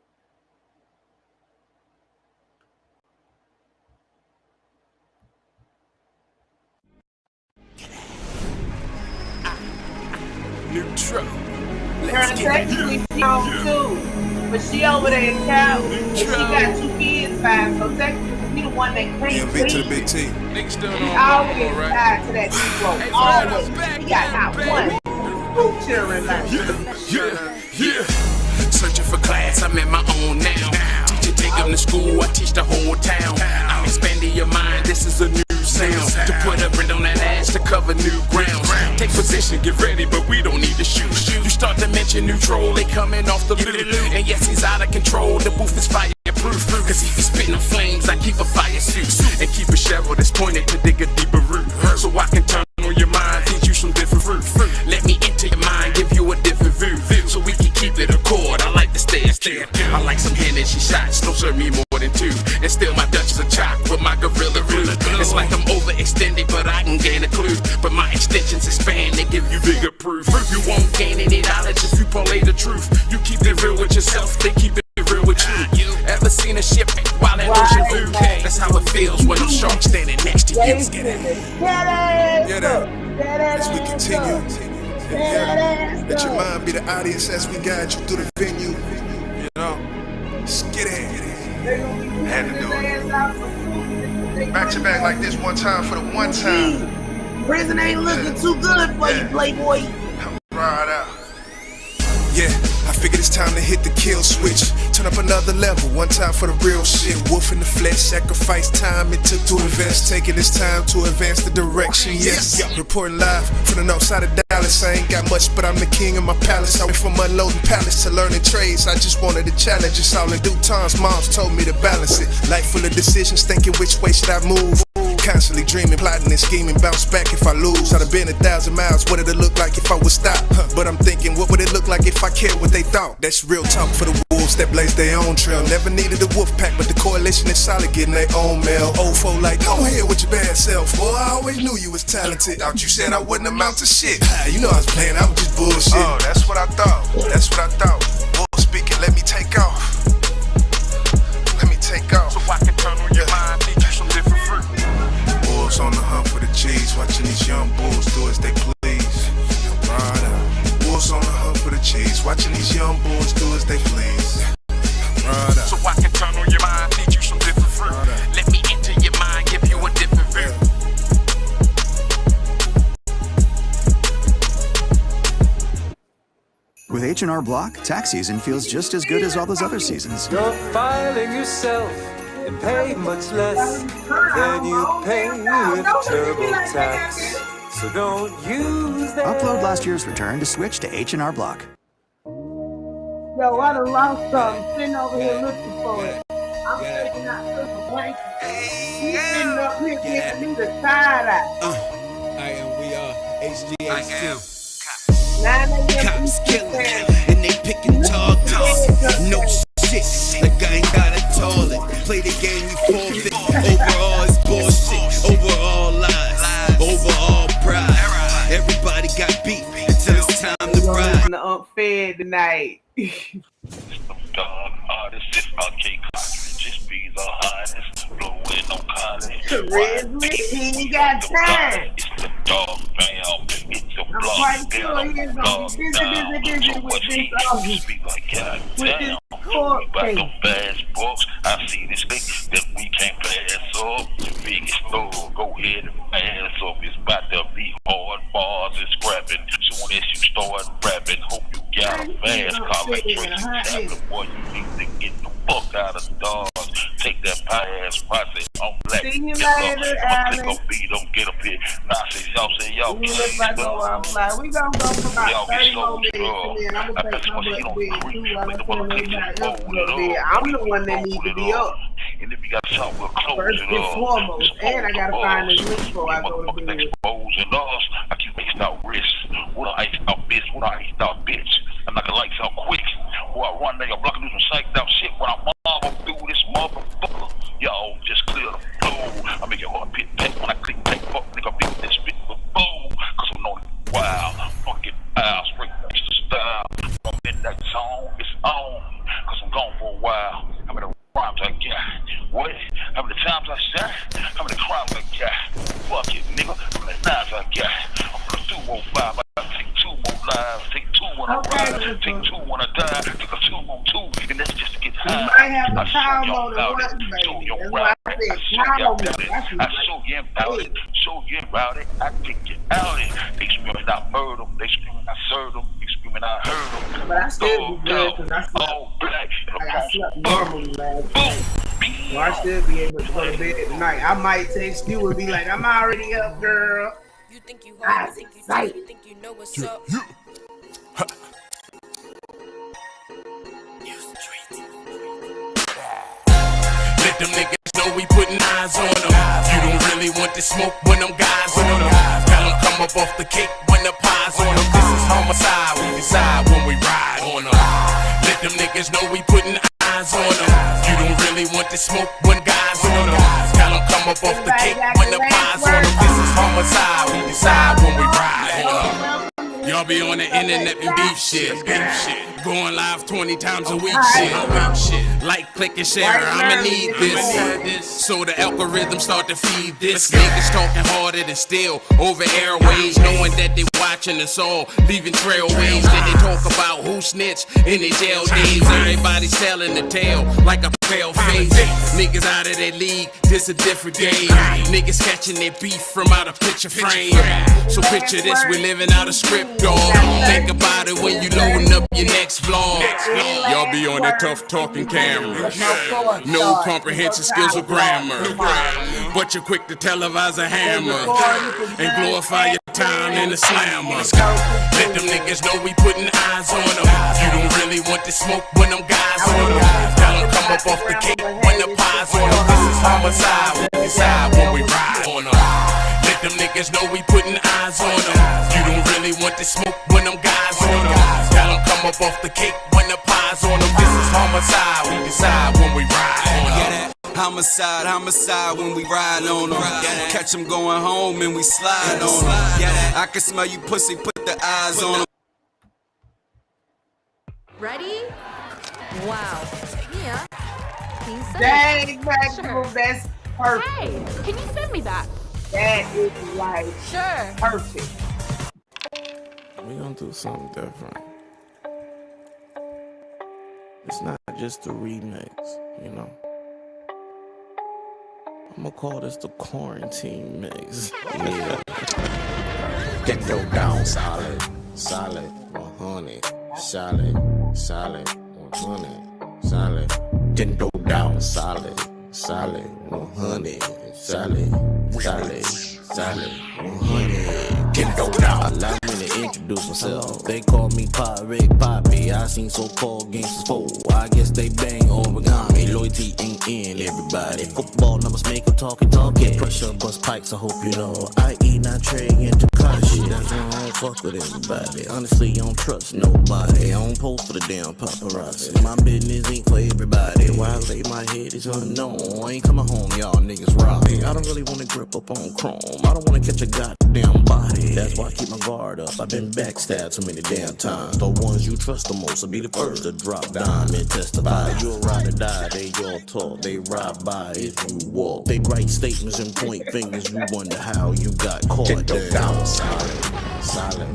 Neutral. Let's technically she on too, but she over there in Cal, and she got 2 kids by, so technically she the one that can't to the big T. She always tied to that Negro. Always. He got not one. Cheering like Yeah. Searching for class, I'm in my own now. Teacher take them to school, I teach the whole town. I'm expanding your mind, this is a new sound. To put a print on that ass to cover new grounds. Take position, get ready, but we don't need to shoot. You start to mention new troll, they coming off the loot. And yes, he's out of control, the booth is fireproof. Cause he be spitting on flames, I keep a fire suit. And keep a shovel that's pointed to dig a deeper root. So I can turn on your mind, teach you some different fruit. Let me enter your mind, give you a different view. So we can keep it accord, I like to stay still. I like some energy shots, don't serve me more than two. And still my Dutch is a chop with my gorilla root. It's like I'm overextended, but I can gain a clue. But my extensions expand, they give you bigger proof. You won't gain any knowledge if you parlay the truth. You keep it real with yourself, they keep it real with you. Ever seen a ship while in ocean view? That's how it feels when I'm shark standing next to you. Get it? As we continue, let your mind be the audience as we guide you through the venue. You know, let's get it. Had to do it. Back to back like this one time for the one time. Prison ain't looking too good for you, playboy. Right out. Yeah, I figured it's time to hit the kill switch. Turn up another level, one time for the real shit. Wolf in the flesh, sacrifice time it took to invest. Taking this time to advance the direction, yes. Reporting live from the north side of Dallas. I ain't got much, but I'm the king of my palace. I went from unloading pallets to learning trades. I just wanted to challenge. It's all in due times, moms told me to balance it. Life full of decisions, thinking which way should I move. Constantly dreaming, plotting and scheming, bounce back if I lose. I'd have been 1,000 miles, what did it look like if I would stop? But I'm thinking, what would it look like if I cared what they thought? That's real talk for the wolves that blaze their own trail. Never needed a wolf pack, but the coalition is solid, getting their own mail. Old folk like, go ahead with your bad self. Boy, I always knew you was talented. Thought you said I wouldn't amount to shit. You know I was playing, I was just bullshit. Oh, that's what I thought. That's what I thought. Wolf speaking, let me take off. Let me take off. So I can turn on your mind, teach you some different fruit. Bulls on the hunt for the cheese, watching these young bulls do as they please. Right out. Bulls on the hunt for the cheese, watching these young bulls do as they please. Right out. So I can turn on your mind, teach you some different fruit. Let me enter your mind, give you a different view. With H&R Block, tax season feels just as good as all those other seasons. You're filing yourself and pay much less than you pay with TurboTax. So don't use that. Upload last year's return to switch to H&R Block. Yo, I done lost something. Sitting over here looking for it. I'm taking out the blanket. He's sitting up here giving me the side eye. We are HGH2. Cops killing and they picking targets. No shit, like I ain't got a toilet. Play the game, you forfeit. Overall it's bullshit. Overall lies. Overall pride. Everybody got beef until it's time to ride. The unfair tonight. Dog artists, arcade cartridges, bees are hottest. Blowing on college. Grizzly, he ain't got time. It's the dog fam. It's the I'm block. quite sure he is gonna be busy with this Speak like God with damn. this court About case. them fast books, I see this thing that we can't pass up. Biggest store, go ahead and pass up. It's about to be hard bars and scrapping. Soon as you start rapping, hope you got a fast car like Tracy Chapman. Boy, you need to get the fuck out of Dodge. Take that pie ass posse on black. See you later, Alex. Click on B, don't get up here. Nah, y'all say y'all We look like a wild fly. We gonna go for about 30 more minutes and then I'm gonna take my butt to bed too while I'm telling everybody else to go to bed. I'm the one that needs to be up. And if you got something, we'll close First it and up. foremost, and I gotta find this link before I go to bed. Exposing us, I keep iced out wrist. What I iced out bitch, what I iced out bitch. I'm not gonna lights out quick. Boy, I run nigga, blocking through some psyched out shit when I marvel through this motherfucker. Y'all just clear the flow. I make it hard pit pack when I click pack. Fuck nigga, beat this bit with bow. Cause I'm known wild, fucking foul, straight gangster style. I'm in that zone, it's on. Cause I'm gone for a while. How many rhymes I got? What? How many times I shot? How many crimes I got? Fuck it, nigga. How many knives I got? I'm gonna do more five. I take 2 more lives. Take 2 when I ride. Take 2 when I die. Take a 2 more 2. And that's just to get high. You might have a time on the one, baby. That's why So you about it, I take you out it. They screaming out murder, they screaming I served them, they screaming I heard them. But I still be good because I slept normally last night. So I still be able to go to bed at night. I might text you and be like, I'm already up, girl. You think you hard, you think you know what's up. Let them niggas know we putting eyes on them. You don't really want to smoke when them guys on them. Got them come up off the cake when the pies on them. This is homicide, we decide when we ride on them. Let them niggas know we putting eyes on them. You don't really want to smoke when guys on them. Got them come up off the cake when the pies on them. This is homicide, we decide when we ride on them. Y'all be on the internet and beef shit. Going live 20 times a week shit. Like, click, and share, I'ma need this. So the algorithm start to feed this. Niggas talking harder than still over airways, knowing that they watching us all, leaving trailways. Then they talk about who snitched in their jail days. Everybody's telling the tale like a pale face. Niggas out of their league, this a different game. Niggas catching their beef from out of picture frame. So picture this, we living out a script, dog. Think about it when you loading up your next vlog. Y'all be on the tough talking camera. No comprehension skills or grammar. But you're quick to televise a hammer and glorify your time in the slammer. Let them niggas know we putting eyes on them. You don't really want to smoke when them guys on them. Tell them come up off the cake when the pies on them. This is homicide, we decide when we ride on them. Let them niggas know we putting eyes on them. You don't really want to smoke when them guys on them. Tell them come up off the cake when the pies on them. This is homicide, we decide when we ride on them. Homicide, homicide when we ride on them. Catch them going home and we slide on them. I can smell you pussy, put the eyes on them. Ready? Wow. Yeah. Can you send Dang, Maximum, that's perfect. Hey, can you send me that? That is like perfect. We gonna do something different. It's not just a remix, you know. I'm gonna call this the quarantine mix. Yeah. Get go down solid, solid, 100, solid, solid, 100, solid. Then go down solid, solid, 100, solid, solid, solid, 100. Then go down. Allow me to introduce myself. They call me Pirate Poppy. I seen so-called gangsters fold. I guess they bang origami. Loyalty ain't in everybody. Football numbers make them talking. Pressure bust pikes, I hope you know. I.E. not Trey and Takashi. That's why I don't fuck with everybody. Honestly, I don't trust nobody. I don't post for the damn paparazzi. My business ain't for everybody. Why I lay my head is unknown. I ain't coming home, y'all niggas rob me. I don't really wanna grip up on chrome. I don't wanna catch a goddamn body. That's why I keep my guard up. I've been backstabbed so many damn times. The ones you trust the most will be the first to drop dime and testify. You'll ride or die, they all talk. They ride by if you walk. They write statements and point fingers. You wonder how you got caught. Get down solid, solid,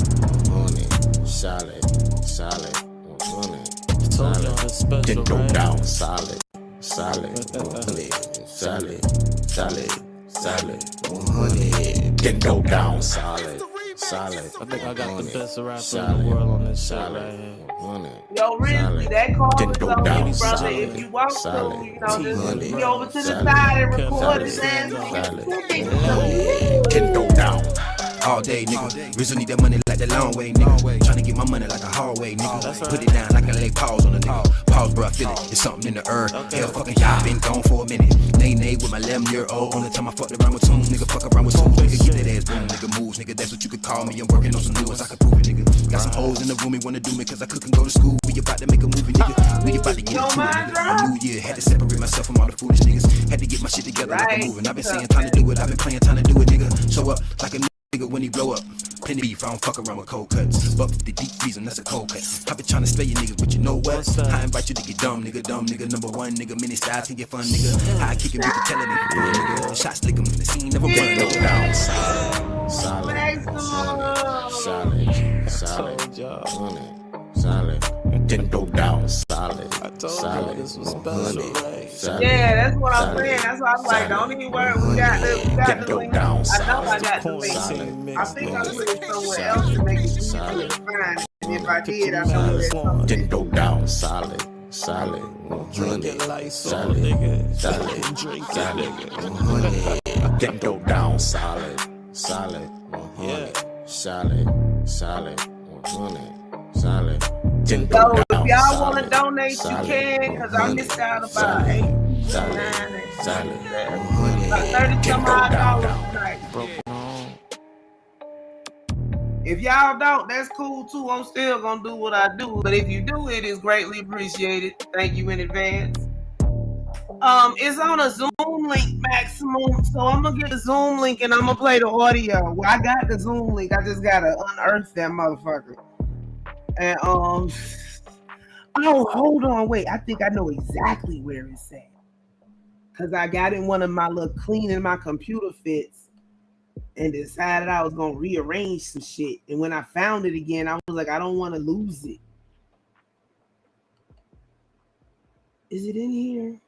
100, solid, solid, 100, solid. Then go down solid, solid, 100, solid, solid, solid, 100. Then go down solid. Solid. I think I got the best rapper in the world on this shit right here. Yo, really, that call is on you, brother. If you want to, you know, just be over to the side and record it, man. Can go down. All day, nigga. Rizzo need that money like the long way, nigga. Tryna get my money like a hallway, nigga. Put it down like I lay pause on a nigga. Pause, bro, I feel it. It's something in the earth. Hell, fucking y'all been gone for a minute. Nay, with my 11-year-old. Only time I fucked around with tunes, nigga. Fuck around with tunes, nigga. Get that ass boom, nigga. Moves, nigga. That's what you could call me. I'm working on some new ones. I can prove it, nigga. Got some hoes in the room. He wanna do me cause I cook and go to school. We about to make a movie, nigga. We about to get into it, nigga. A new year. Had to separate myself from all the foolish niggas. Had to get my shit together like a moving. I've been saying time to do it. I've been playing time to do it, nigga. Show up like a nigga when he blow up. Plenty beef, I don't fuck around with cold cuts. But the deep freezing, that's a cold cut. I been trying to spare you niggas, but you know what? I invite you to get dumb, nigga. Number one, nigga. Many styles can get fun, nigga. I kick it with the telling nigga. Shots lick 'em in the scene, never run. Go down solid, solid, 100, solid, solid, 100, solid. Then go down solid, solid, this was special, right? Yeah, that's what I'm saying. That's why I'm like, don't even worry. We got the link. I know I got the link. I think I put it somewhere else to make it easier to find it. And if I did, I know where it's something. Then go down solid. Solid, 100, solid, drink that nigga, 100, then go down solid, 100, solid, 100, solid, then go down. If y'all want to donate, you can, because I missed out about 8, 9, about 30 some odd dollars tonight. If y'all don't, that's cool too. I'm still gonna do what I do. But if you do, it is greatly appreciated. Thank you in advance. It's on a Zoom link maximum. So I'm gonna get the Zoom link and I'm gonna play the audio. Well, I got the Zoom link. I just gotta unearth that motherfucker. And oh, hold on, wait. I think I know exactly where it's at. Cause I got in one of my little cleaning my computer fits. And decided I was gonna rearrange some shit. And when I found it again, I was like, I don't want to lose it. Is it in here?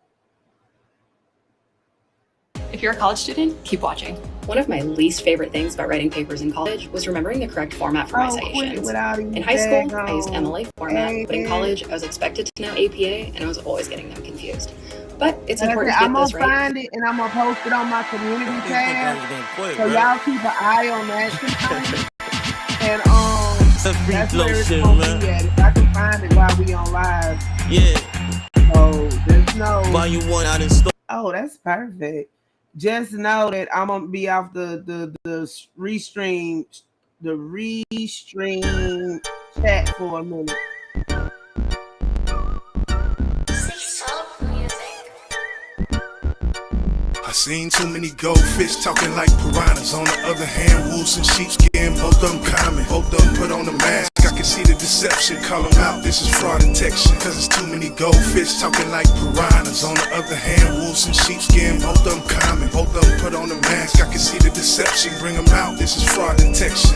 If you're a college student, keep watching. One of my least favorite things about writing papers in college was remembering the correct format for my citations. In high school, I used MLA format, but in college, I was expected to know APA, and I was always getting them confused. But it's important to get this right. I'm gonna find it and I'm gonna post it on my community tab. So y'all keep an eye on that. And that's where it's gonna be at. If I can find it while we on live. Yeah. So there's no Volume 1 out in store. Oh, that's perfect. Just know that I'm gonna be off the restream chat for a minute. I seen too many goldfish talking like piranhas. On the other hand, wolves and sheepskin, both of them common. Both of them put on a mask. I can see the deception. Call them out, this is fraud detection. Cause it's too many goldfish talking like piranhas. On the other hand, wolves and sheepskin, both of them common. Both of them put on a mask. I can see the deception. Bring them out, this is fraud detection.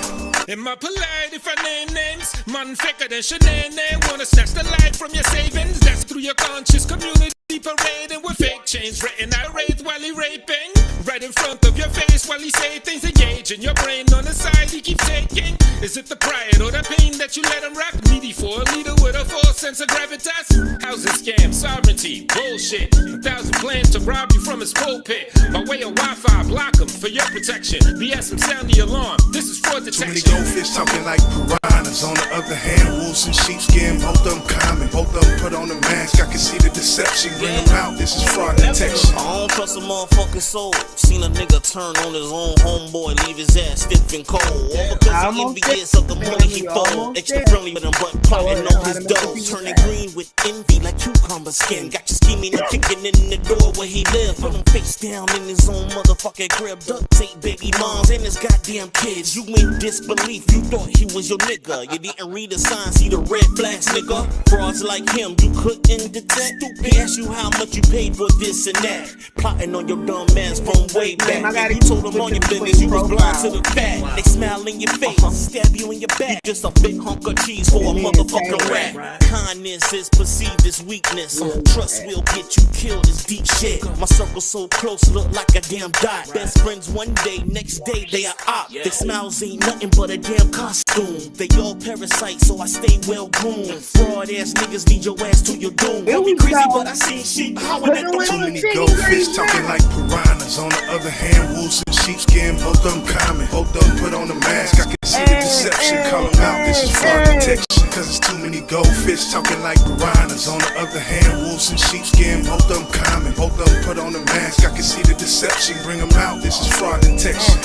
Am I polite if I name names? Man faker than Sinead. Wanna snatch the light from your savings? That's through your conscious community parading with fake chains, written irate while he raping. Right in front of your face while he say things engaging your brain on the side he keeps taking. Is it the pride or the pain that you let him rock? Needy for a leader with a false sense of gravitas? Housing scam, sovereignty, bullshit. 1,000 plans to rob you from his pulpit. By way of Wi-Fi, block him for your protection. BS him, sound the alarm. This is fraud detection. Too many goldfish talking like piranhas. On the other hand, wolves and sheepskin, both of them common. Both of them put on a mask. I can see the deception. Bring them out, this is fraud detection. I don't trust a motherfucking soul. Seen a nigga turn on his own homeboy, leave his ass stiff and cold. All because he envious of the money he fold. Extra friendly with him, but plotting on his dough. Turning green with envy like cucumber skin. Got you scheming and kicking in the door where he live. Put him face down in his own motherfucking crib. Duct tape baby moms and his goddamn kids. You in disbelief, you thought he was your nigga. You didn't read the signs, see the red flags, nigga. Frauds like him, you couldn't detect. He asked you how much you paid for this and that. Plotting on your dumb ass from way back. You told them on your business, you was blind to the fact. They smile in your face, stab you in your back. You just a big hunk of cheese for a motherfucking rat. Kindness is perceived as weakness. Trust will get you killed is deep shit. My circle so close, look like a damn dot. Best friends one day, next day they are op. Their smiles ain't nothing but a damn costume. They all parasites, so I stay well groomed. Fraud ass niggas lead your ass to your doom. Don't be crazy, but I seen shit. Too many goldfish talking like piranhas. On the other hand, wolves and sheepskin, both of them common. Both of them put on a mask. I can see the deception. Call them out, this is fraud detection. Cause it's too many goldfish talking like piranhas. On the other hand, wolves and sheepskin, both of them common. Both of them put on a mask. I can see the deception. Bring them out, this is fraud detection.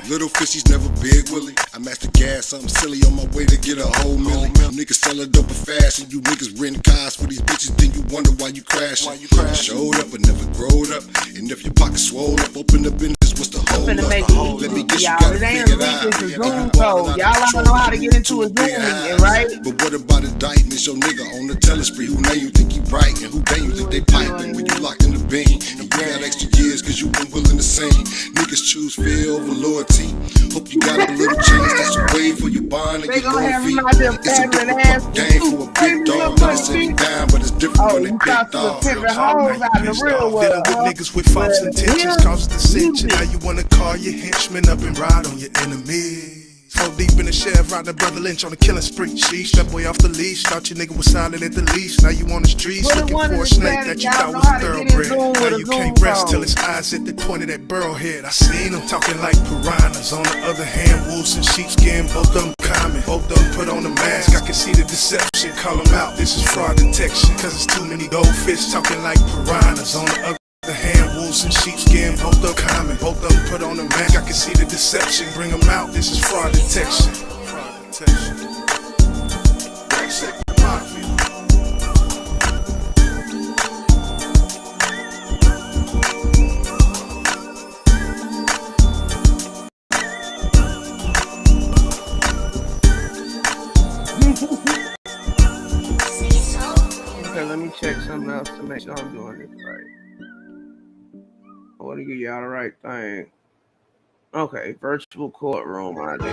Little fishies never big willy. I match the gas, something silly on my way to get a whole million. Niggas selling dope fast, and you niggas rent cars for these bitches. Then you wonder why you crashing. Showed up but never growed up. And if your pocket swole up, open the business, what's the whole up? Let me get you got it figured out. Y'all don't know how to get into a Zoom meeting, right? But what about indicting? It's your nigga on the telespree. Who name you think you bright, and who damn you think they piping when you locked in the bean? And you got extra years cause you been willing to sing. Niggas choose fear over loyalty. Hope you got a little chance, that's a way for your bond and your low feet. It's a different game for a big dog. Niggas send it down, but it's different when they picked off. Dealing with niggas with false intentions causes dissension. Now you wanna call your henchmen up and ride on your enemies. 4 deep in the chef, riding brother Lynch on a killing spree. Sheesh, that boy off the leash. Thought your nigga was silent at the least. Now you on the streets looking for a snake that you thought was a thoroughbred. Now you can't rest till his eyes at the point of that burrowhead. I seen him talking like piranhas. On the other hand, wolves and sheepskin, both of them common. Both of them put on a mask. I can see the deception. Call them out, this is fraud detection. Cause it's too many goldfish talking like piranhas. On the other hand, wolves and sheepskin, both of them common. Both of them put on a mask. I can see the deception. Bring them out, this is fraud detection. Fraud detection. Okay, let me check something else to make sure I'm doing this right. I want to give y'all the right thing. Okay, virtual courtroom ID.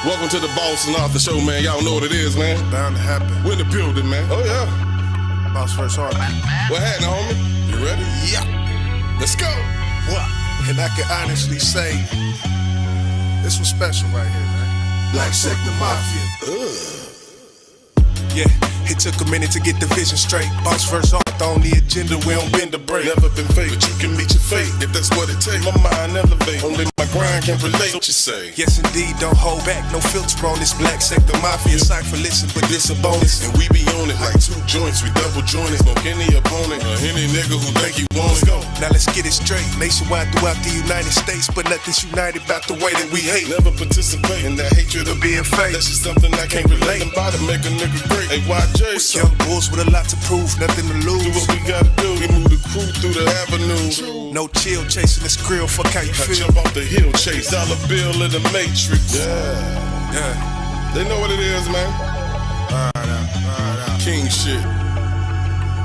Welcome to the Boss and Arthur Show, man. Y'all know what it is, man. Bound to happen. We're in the building, man. Oh, yeah. Boss first Arthur. What happened, homie? You ready? Yeah. Let's go. What? And I can honestly say, this was special right here, man. Black Sector Mafia. Yeah, it took a minute to get the vision straight. Boss first Arthur on the agenda, we don't bend the break. Never been fake, but you can meet your fate if that's what it takes. My mind elevate, only my grind can relate. What you say? Yes, indeed, don't hold back, no filter on this Black Sector Mafia. Cipher, listen, but this a bonus. And we be on it like 2 joints, we double jointed. Smoke any opponent or any nigga who think he wants it. Now let's get it straight. Nationwide throughout the United States, but nothing's united about the way that we hate. Never participate in that hatred of being fake. That's just something I can't relate. About to make a nigga great. Hey, YJ, young bulls with a lot to prove, nothing to lose. Do what we gotta do. We move the crew through the avenue. No chill, chasing this grill. Fuck how you feel. Jump off the hill, chase dollar bill in the matrix. Yeah. They know what it is, man. Right out. King shit.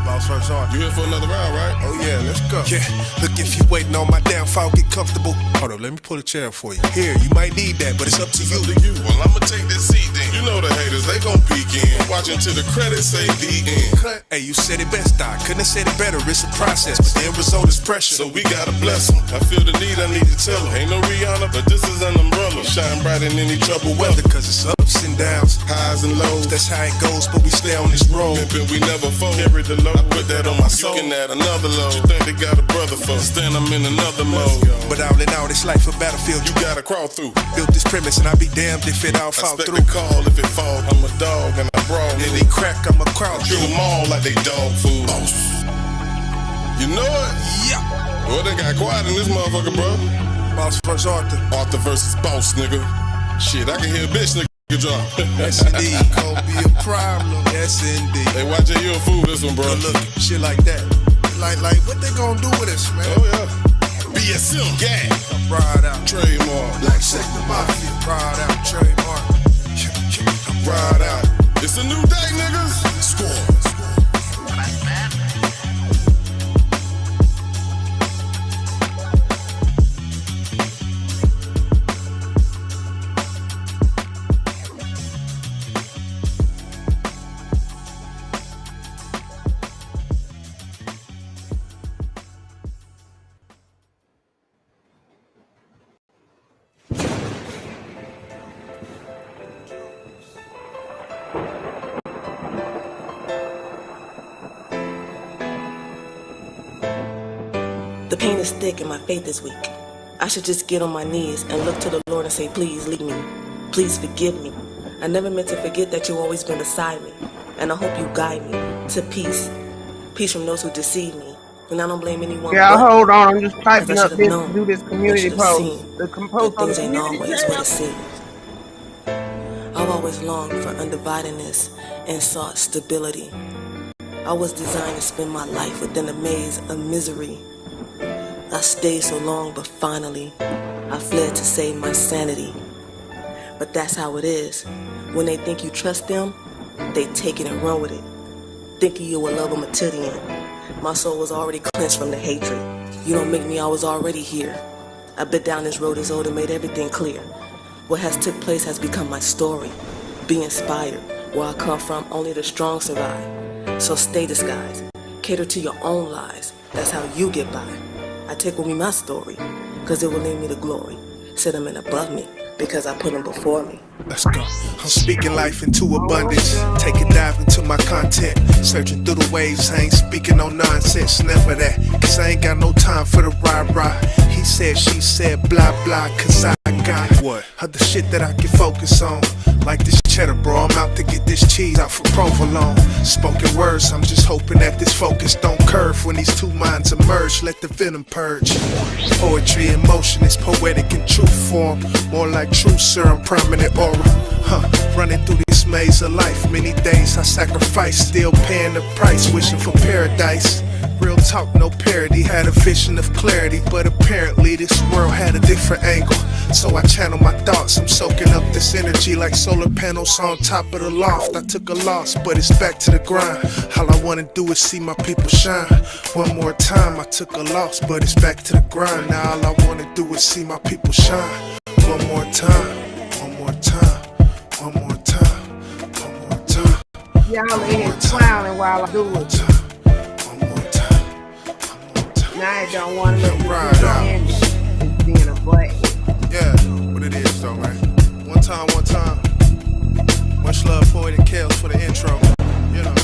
Boss first Arthur. You here for another round, right? Oh yeah, let's go. Yeah, look, if you waiting on my downfall, get comfortable. Hold up, let me pull a chair for you. Here, you might need that, but it's up to you. Well, I'ma take this seat then. You know the haters, they gon' peek in. Watching till the credits say the end. Hey, you said it best, Doc. Couldn't have said it better. It's a process, but the end result is pressure. So we gotta bless them. I feel the need, I need to tell them. Ain't no Rihanna, but this is an umbrella. Shine bright in any trouble weather. Cause it's ups and downs, highs and lows. That's how it goes, but we stay on this road. Pimpin', we never fold. Carry the load, I put that on my soul. You can add another load. You think they got a brother for? Stand, I'm in another mode. But all in all, this life a battlefield. You gotta crawl through. Built this premise, and I be damned if it all fall through. I expect the call if it fall. I'm a dog and I brawl. And they crack, I'm a crowd. Kill them all like they dog food. Boss. You know it? Yeah. Well, they got quiet in this motherfucker, bro. Boss versus Arthur. Arthur versus Boss, nigga. Shit, I can hear a bitch nigga drop. Yes, indeed. Gonna be a problem. Yes, indeed. Hey, YJ, you a fool this one, bro. Look, shit like that. Like, what they gonna do with us, man? Oh, yeah. BSM, gang. Ride out. Trademark. Black Sector Mafia. Ride out. Trademark. Ride out. It's a new day, niggas. Score. The pain is thick and my faith is weak. I should just get on my knees and look to the Lord and say, please lead me. Please forgive me. I never meant to forget that you've always been beside me. And I hope you guide me to peace. Peace from those who deceive me. And I don't blame anyone. Yeah, hold on. I'm just typing up this known, to do this community post. The post on the things ain't community always what it seems. I've always longed for undividedness and sought stability. I was designed to spend my life within a maze of misery. I stayed so long, but finally, I fled to save my sanity. But that's how it is. When they think you trust them, they take it and run with it. Thinking you will love them until the end. My soul was already cleansed from the hatred. You don't make me, I was already here. I've been down this road as old and made everything clear. What has took place has become my story. Be inspired. Where I come from, only the strong survive. So stay disguised. Cater to your own lies. That's how you get by. I take with me my story, cause it will lead me to glory. Set them in above me, because I put them before me. Let's go. I'm speaking life into abundance. Take a dive into my content. Searching through the waves, I ain't speaking no nonsense. Never that, cause I ain't got no time for the rah-rah. He said, she said, blah blah, cause I got what? Other shit that I can focus on. Like this cheddar, bro, I'm out to get this cheese out for provolone. Spoken words, I'm just hoping that this focus don't curve. When these two minds emerge, let the venom purge. Poetry in motion is poetic in true form. More like true serum, prominent aura. Running through this maze of life. Many days I sacrifice, still paying the price, wishing for paradise. Real talk, no parody, had a vision of clarity, but apparently this world had a different angle. So I channel my thoughts, I'm soaking up this energy like solar panels on top of the loft. I took a loss, but it's back to the grind. All I wanna do is see my people shine. One more time, I took a loss, but it's back to the grind. Now all I wanna do is see my people shine. One more time, one more time, one more time, one more time. Y'all in here clowning while I do it. Now I don't want to let you end it being a butt. Yeah, what it is though, right? One time. Much love for it and Kels for the intro. You know.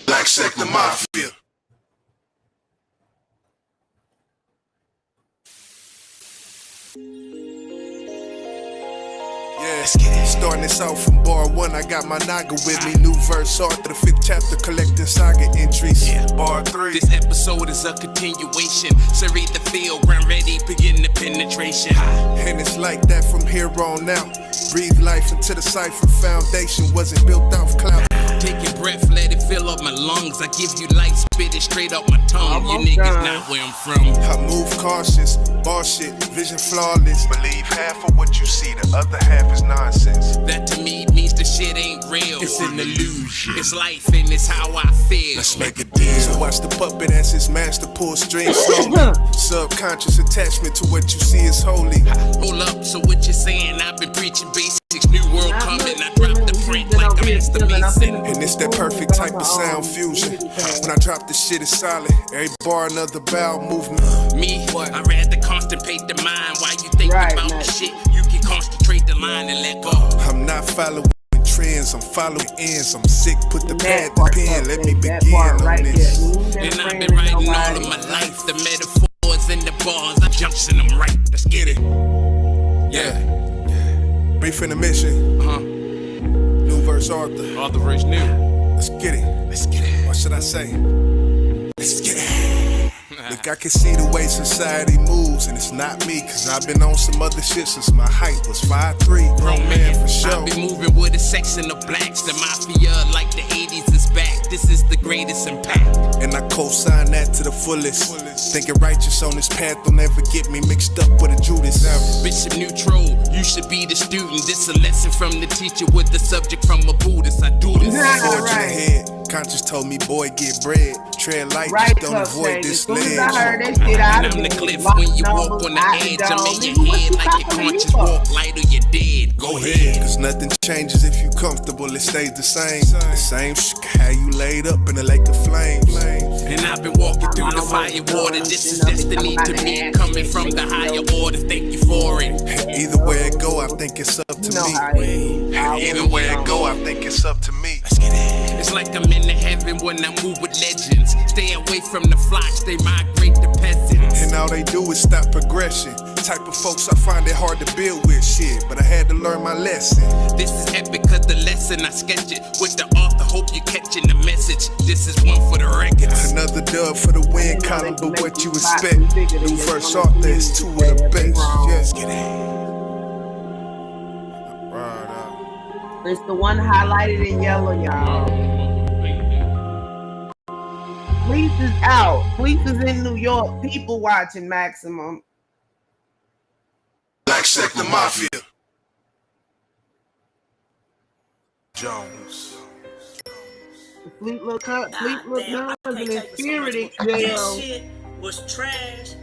Black Sector Mafia. Yeah, starting this out from bar 1, I got my Naga with me. New verse, author, the 5th chapter, collecting saga entries. Yeah, bar 3. This episode is a continuation. So read the field, ground ready, begin the penetration. And it's like that from here on out. Breathe life into the cipher. Foundation wasn't built off cloud. Take a breath, let it fill up my lungs. I give you light, spit it straight up my tongue. You niggas not where I'm from. I move cautious, bar shit, vision flawless. Believe half of what you see, the other half is nonsense. That to me means the shit ain't real. It's an illusion. It's life and it's how I feel. Let's make a deal. So watch the puppet as his master pull strings slowly. Subconscious attachment to what you see is holy. Hold up, so what you saying? I've been preaching basics. New world coming, I drop the print like a master mason. And it's that perfect type of sound fusion. When I drop the shit, it's solid. Every bar, another bowel movement. Me, I rather constipate the mind. While you think about the shit, you can concentrate the line and let go. I'm not following trends, I'm following ends. I'm sick, put the pad to pen. Let me begin on this. And I've been writing all of my life. The metaphors and the bars, I'm junction them right. Let's get it. Yeah. Brief intermission. New verse author. Author verse new. Let's get it. Let's get it. What should I say? Let's get it. Look, I can see the way society moves, and it's not me, cause I've been on some other shit since my height was 5'3". Grown man for sure. I've been moving with a section of blacks. The mafia like the 80s is back. This is the greatest impact. And I co-sign that to the fullest. Thinking righteous on this path will never get me mixed up with a Judas. Bishop Neutral, you should be the student. This a lesson from the teacher with the subject from a Buddhist. I do this. Forge in the head. Conscious told me, boy, get bread. Tread light, just don't avoid this ledge. I'm the cliff when you walk on the edge. I make your head like your conscious walk light or you're dead. Go ahead. Cause nothing changes if you comfortable, it stays the same. The same how you laid up in a lake of flames. And I've been walking through the fire water. This is destiny to me, coming from the higher order. Thank you for it. Either way it go, I think it's up to me. Either way it go, I think it's up to me. Let's get it. It's like I'm in the heaven when I move with legends. Stay away from the flocks, they migrate the peasants. And all they do is stop progression. The type of folks I find it hard to build with, shit, but I had to learn my lesson. This is epic cause the lesson I sketch it with the author, hope you're catching the message. This is one for the records. Another dub for the win column, but what you expect? New verse author is two of the best. Yes, get it. It's the one highlighted in yellow, y'all. Fleece is out. Fleece is in New York. People watching Maximum. Black Sector Mafia. Jones. Fleet look up. Fleet look nuts and in spirit in jail. That shit was trash.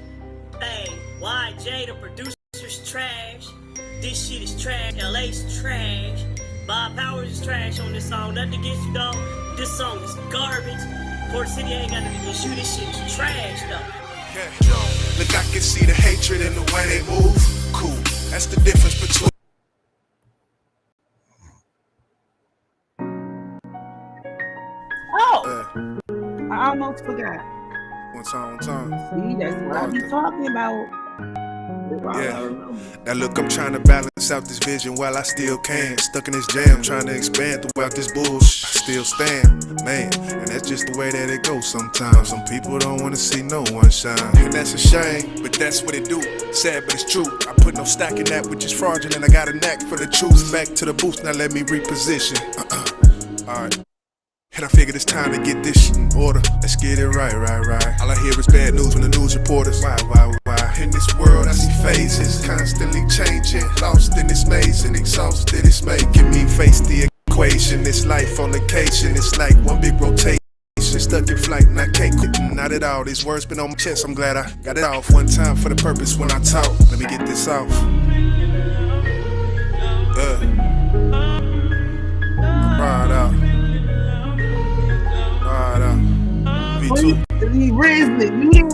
Hey, YJ, the producer's trash. This shit is trash. LA's trash. Bob Powers is trash on this song. Nothing against you, dog. This song is garbage. Port City ain't got nothing against you. This shit is trash, though. Yeah. Look, I can see the hatred in the way they move. Cool. That's the difference between. Oh! I almost forgot. One time. See, that's what I be talking about. Yeah. Now look, I'm trying to balance out this vision while I still can. Stuck in this jam, trying to expand throughout this bullshit. I still stand, man. And that's just the way that it goes sometimes. Some people don't want to see no one shine. And that's a shame, but that's what it do. Sad, but it's true. I put no stock in that which is fraudulent. I got a knack for the truth. Back to the booth, now let me reposition. Alright. And I figured it's time to get this shit in order. Let's get it right. All I hear is bad news from the news reporters. Why? In this world I see phases constantly changing. Lost in this maze and exhausted, it's making me face the equation. This life on occasion, it's like one big rotation. Stuck in flight and I can't quit, not at all. These words been on my chest, I'm glad I got it off. One time for the purpose when I talk. Let me get this off. Right out. V2.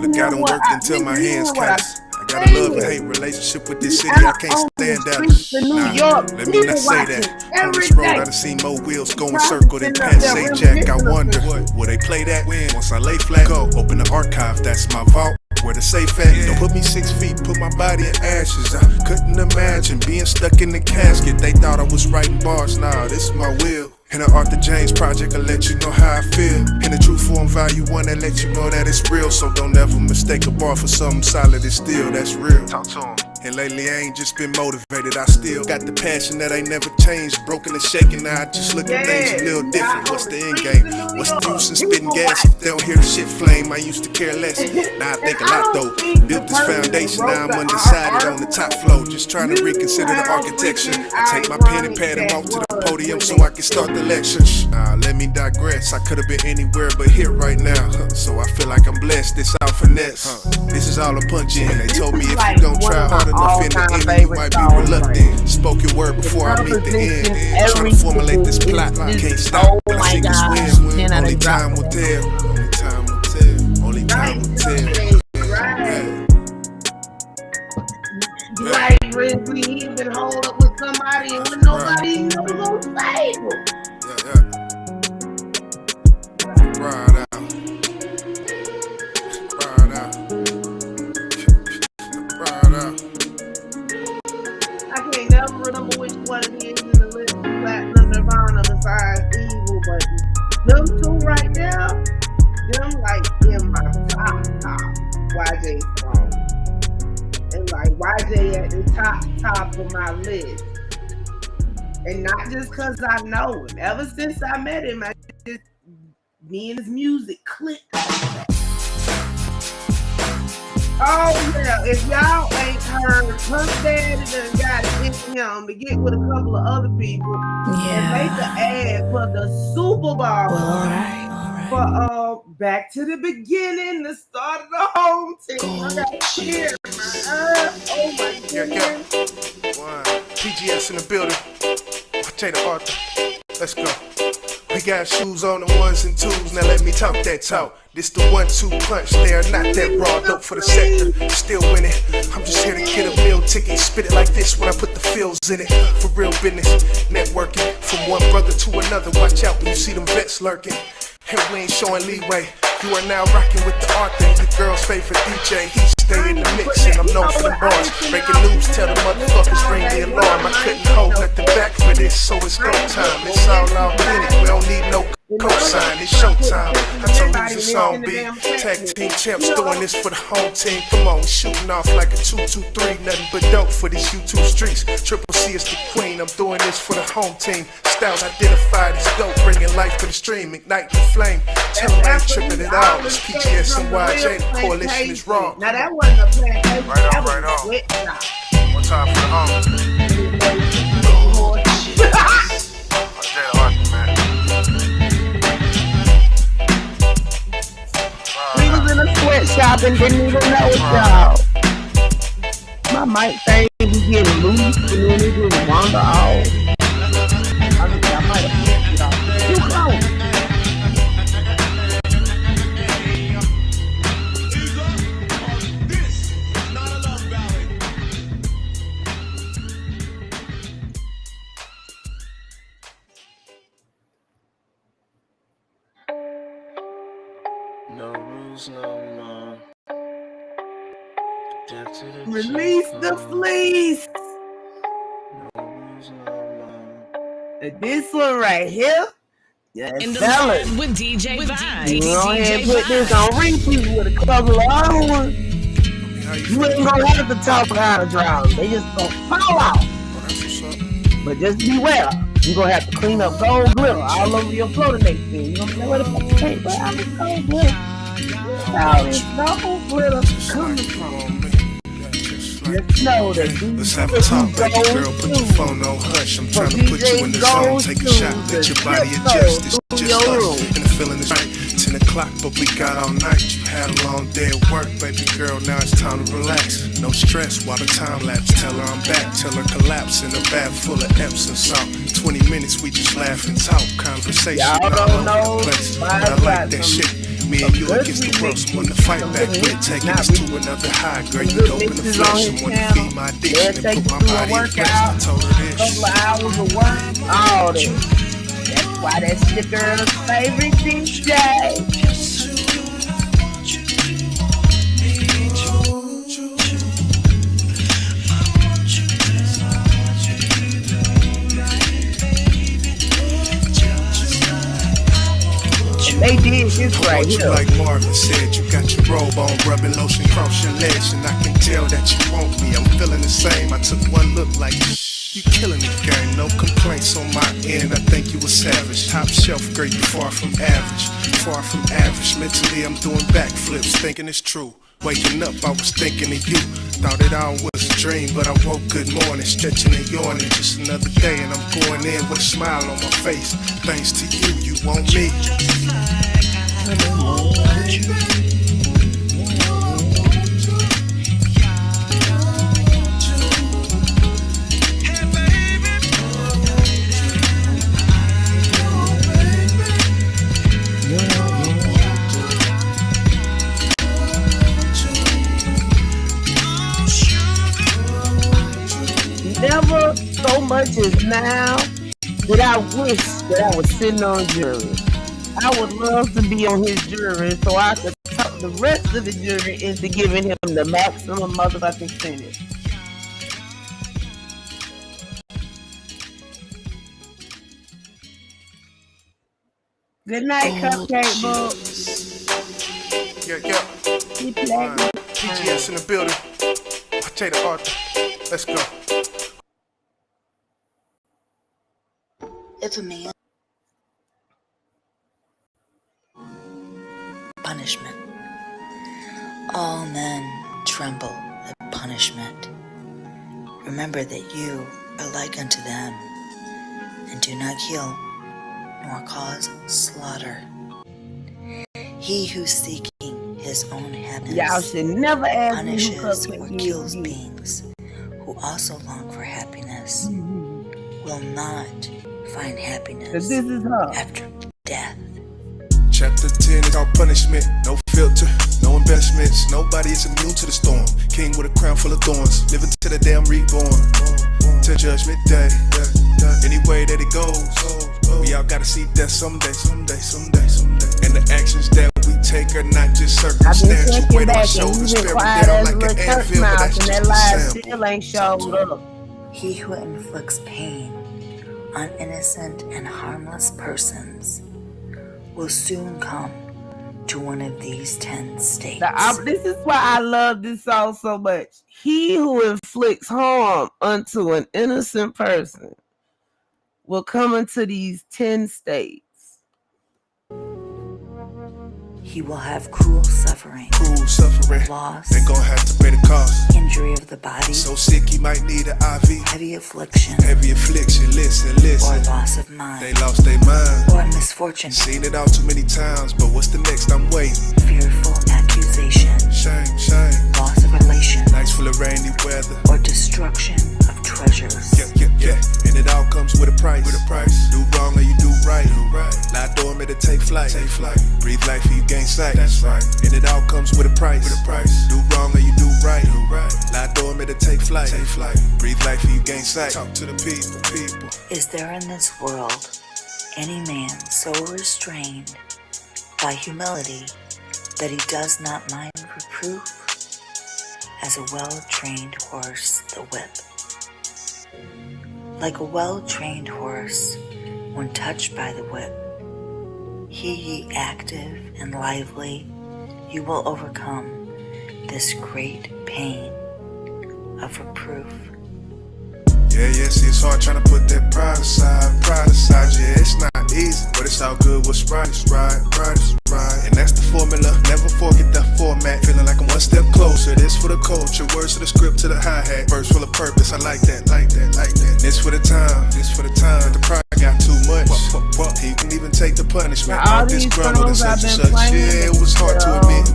Look, I done worked until my hands callous. I got a love and hate relationship with this city, I can't stand out. Let me not say that. On this road, I done seen more wheels going circle than past St. Jack. I wonder, will they play that? Once I lay flat, go open the archive, that's my vault. Where the safe at? Don't put me 6 feet, put my body in ashes. I couldn't imagine being stuck in the casket. They thought I was writing bars, nah, this is my will. In the Arthur James project, I let you know how I feel. In the true form value one, I let you know that it's real. So don't ever mistake a bar for something solid and still, that's real. Talk to him. And lately I ain't just been motivated, I still got the passion that ain't never changed. Broken and shaken, now I just look at things a little different. What's the end game? What's the use in spitting gas if they don't hear the shit flame? I used to care less, now I think a lot though. Built this foundation, now I'm undecided on the top floor. Just trying to reconsider the architecture. I take my pen and pad and walk to the podium so I can start the lecture. Nah, let me digress, I could've been anywhere but here right now. So I feel like I'm blessed, this all finesse. This is all a punch in. They told me if you don't try hard enough in the end, you might be reluctant. Spoken word before I meet the end. Trying to formulate this plot, I can't stop till I sink this win. Only time will tell. Only time will tell. Only time will tell. Like Rizzy, he been holed up with somebody and when nobody knows gonna save him. Right out. I can't never remember which one it is in the list. Platinum, Nirvana, besides Evil, but them two right now, them like in my top YJ song. And like YJ at the top of my list. And not just cause I know him. Ever since I met him, me and his music clicked. Oh yeah, if y'all ain't heard, Puff Daddy done got it in him to get with a couple of other people and make an ad for the Super Bowl. Well, alright. For Back to the Beginning, the start of the home team. I got cheer, man. Oh my goodness. One. PGS in the building. Jada Arthur. Let's go. We got shoes on the ones and twos, now let me talk that talk. This the 1-2 punch, they are not that raw, dope for the sector, still winning. I'm just here to get a meal ticket, spit it like this when I put the feels in it. For real business, networking, from one brother to another, watch out when you see them vets lurking. And we ain't showing leeway, you are now rocking with the Arthur, the girl's favorite DJ. He's stay in the mix, and I'm known for the bars. Breaking news, tell the motherfuckers ring the alarm. I couldn't hold nothing back for this, so it's go time. It's all authentic, we don't need no cosign. It's showtime. I told you it's a song, B. Tag team champs doing this for the home team. Come on, shooting off like a 2-2-3, nothing but dope for these YouTube streets. Triple C is the queen, I'm doing this for the home team. Styles identified as dope, bringing life to the stream, ignite the flame. Tell them I ain't tripping it out. It's PGS and YJ, the coalition is wrong. Now that wasn't a plan. Right on, right on. One time for the home. We was in a sweatshop and didn't even know it, y'all. My mic thing was getting loose and then it just wander off. I might have pushed it off. Too close. No rules, no more. Release the fleece. This one right here. Yes, In the fellas. Lab with DJ Vibe. You go ahead and put this on repeat with a couple of other ones. You ain't gonna have to talk how to drown. They just gonna fall out. But just beware. You're gonna have to clean up gold glitter all over your floor the next thing. You're gonna say, where the fuck the paint? Where all this gold glitter? All this gold glitter coming from? Just know that let's have a talk, baby girl. Put your phone on hush. I'm trying to put you in the zone. Take a shot, let your body adjust. It's just us, and the feeling is right. 10 o'clock, but we got all night. You had a long day at work, baby girl. Now it's time to relax. No stress while the time lapse. Tell her I'm back. Tell her collapse in a bath full of Epsom salt. 20 minutes, we just laugh and talk. Conversation all over the place. But I like that shit. Me and you against the world, someone to fight back with. Taking us to another high, girl. You dope in the flesh. Someone to feed my addiction and put my body in place. I told her this. Couple of hours of work, all this. That's why that's your girl's favorite DJ. They did this right here. Like Marvin said, you got your robe on, rubbing lotion across your legs, and I can tell that you want me. I'm feeling the same. I took one look like you killing the game. No complaints on my end. I think you were savage. Top shelf, girl, you far from average. Far from average. Mentally, I'm doing backflips, thinking it's true. Waking up, I was thinking of you. Thought it all was a dream, but I woke good morning, stretching and yawning. Just another day, and I'm going in with a smile on my face. Thanks to you, you want me. Never so much as now that I wish that I was sitting on jury. I would love to be on his jury so I could talk the rest of the jury into giving him the maximum motherfucking sentence. Good night, Cupcake Book. Yeah. PGS in the building. I'll take the Arthur. Let's go. If a man punishment, all men tremble at punishment. Remember that you are like unto them, and do not kill, nor cause slaughter. He who's seeking his own happiness Y'all should never ask punishes me or kills beings who also long for happiness, will not find happiness after death. Chapter 10 is all punishment, no filter, no investments. Nobody is immune to the storm. King with a crown full of thorns, living to the damn reborn. Till judgment day, any way that it goes, we all gotta see death someday. And the actions that we take her, not just circumstantial. Weight on my shoulders, bear me down like an anvil, but that's just a sample. Ain't showed up. He who inflicts pain on innocent and harmless persons will soon come to one of these 10 states. This is why I love this song so much. He who inflicts harm unto an innocent person will come into these 10 states. He will have cruel suffering, loss, they gon' have to pay the cost. Injury of the body, so sick he might need an IV. Heavy affliction, listen. Or loss of mind, they lost their mind. Or misfortune. Seen it all too many times, but what's the next? I'm waiting. Fearful accusation, shame, loss of relation, nights full of rainy weather, or destruction of treasures. Yeah. And it all comes with a price. Do wrong or you do right. Lie dormant to take flight. Breathe life or you gain sight. That's right. And it all comes with a price. Do wrong or you do right. Lie dormant to take flight. Breathe life or you gain sight. Talk to the people. Is there in this world any man so restrained by humility that he does not mind reproof? As a well-trained horse, the whip. Like a well-trained horse, when touched by the whip, ye active and lively, you will overcome this great pain of reproof. Yeah, see, it's hard trying to put that pride aside. Yeah, it's not easy, but it's all good. What's right is right. And that's the formula, never forget the format. Feeling like I'm one step closer. This for the culture, words to the script to the hi-hat. Verse full of purpose, I like that. This for the time, the pride got too much. He can even take the punishment. All this grumble and such and such. Yeah, it was hard to admit.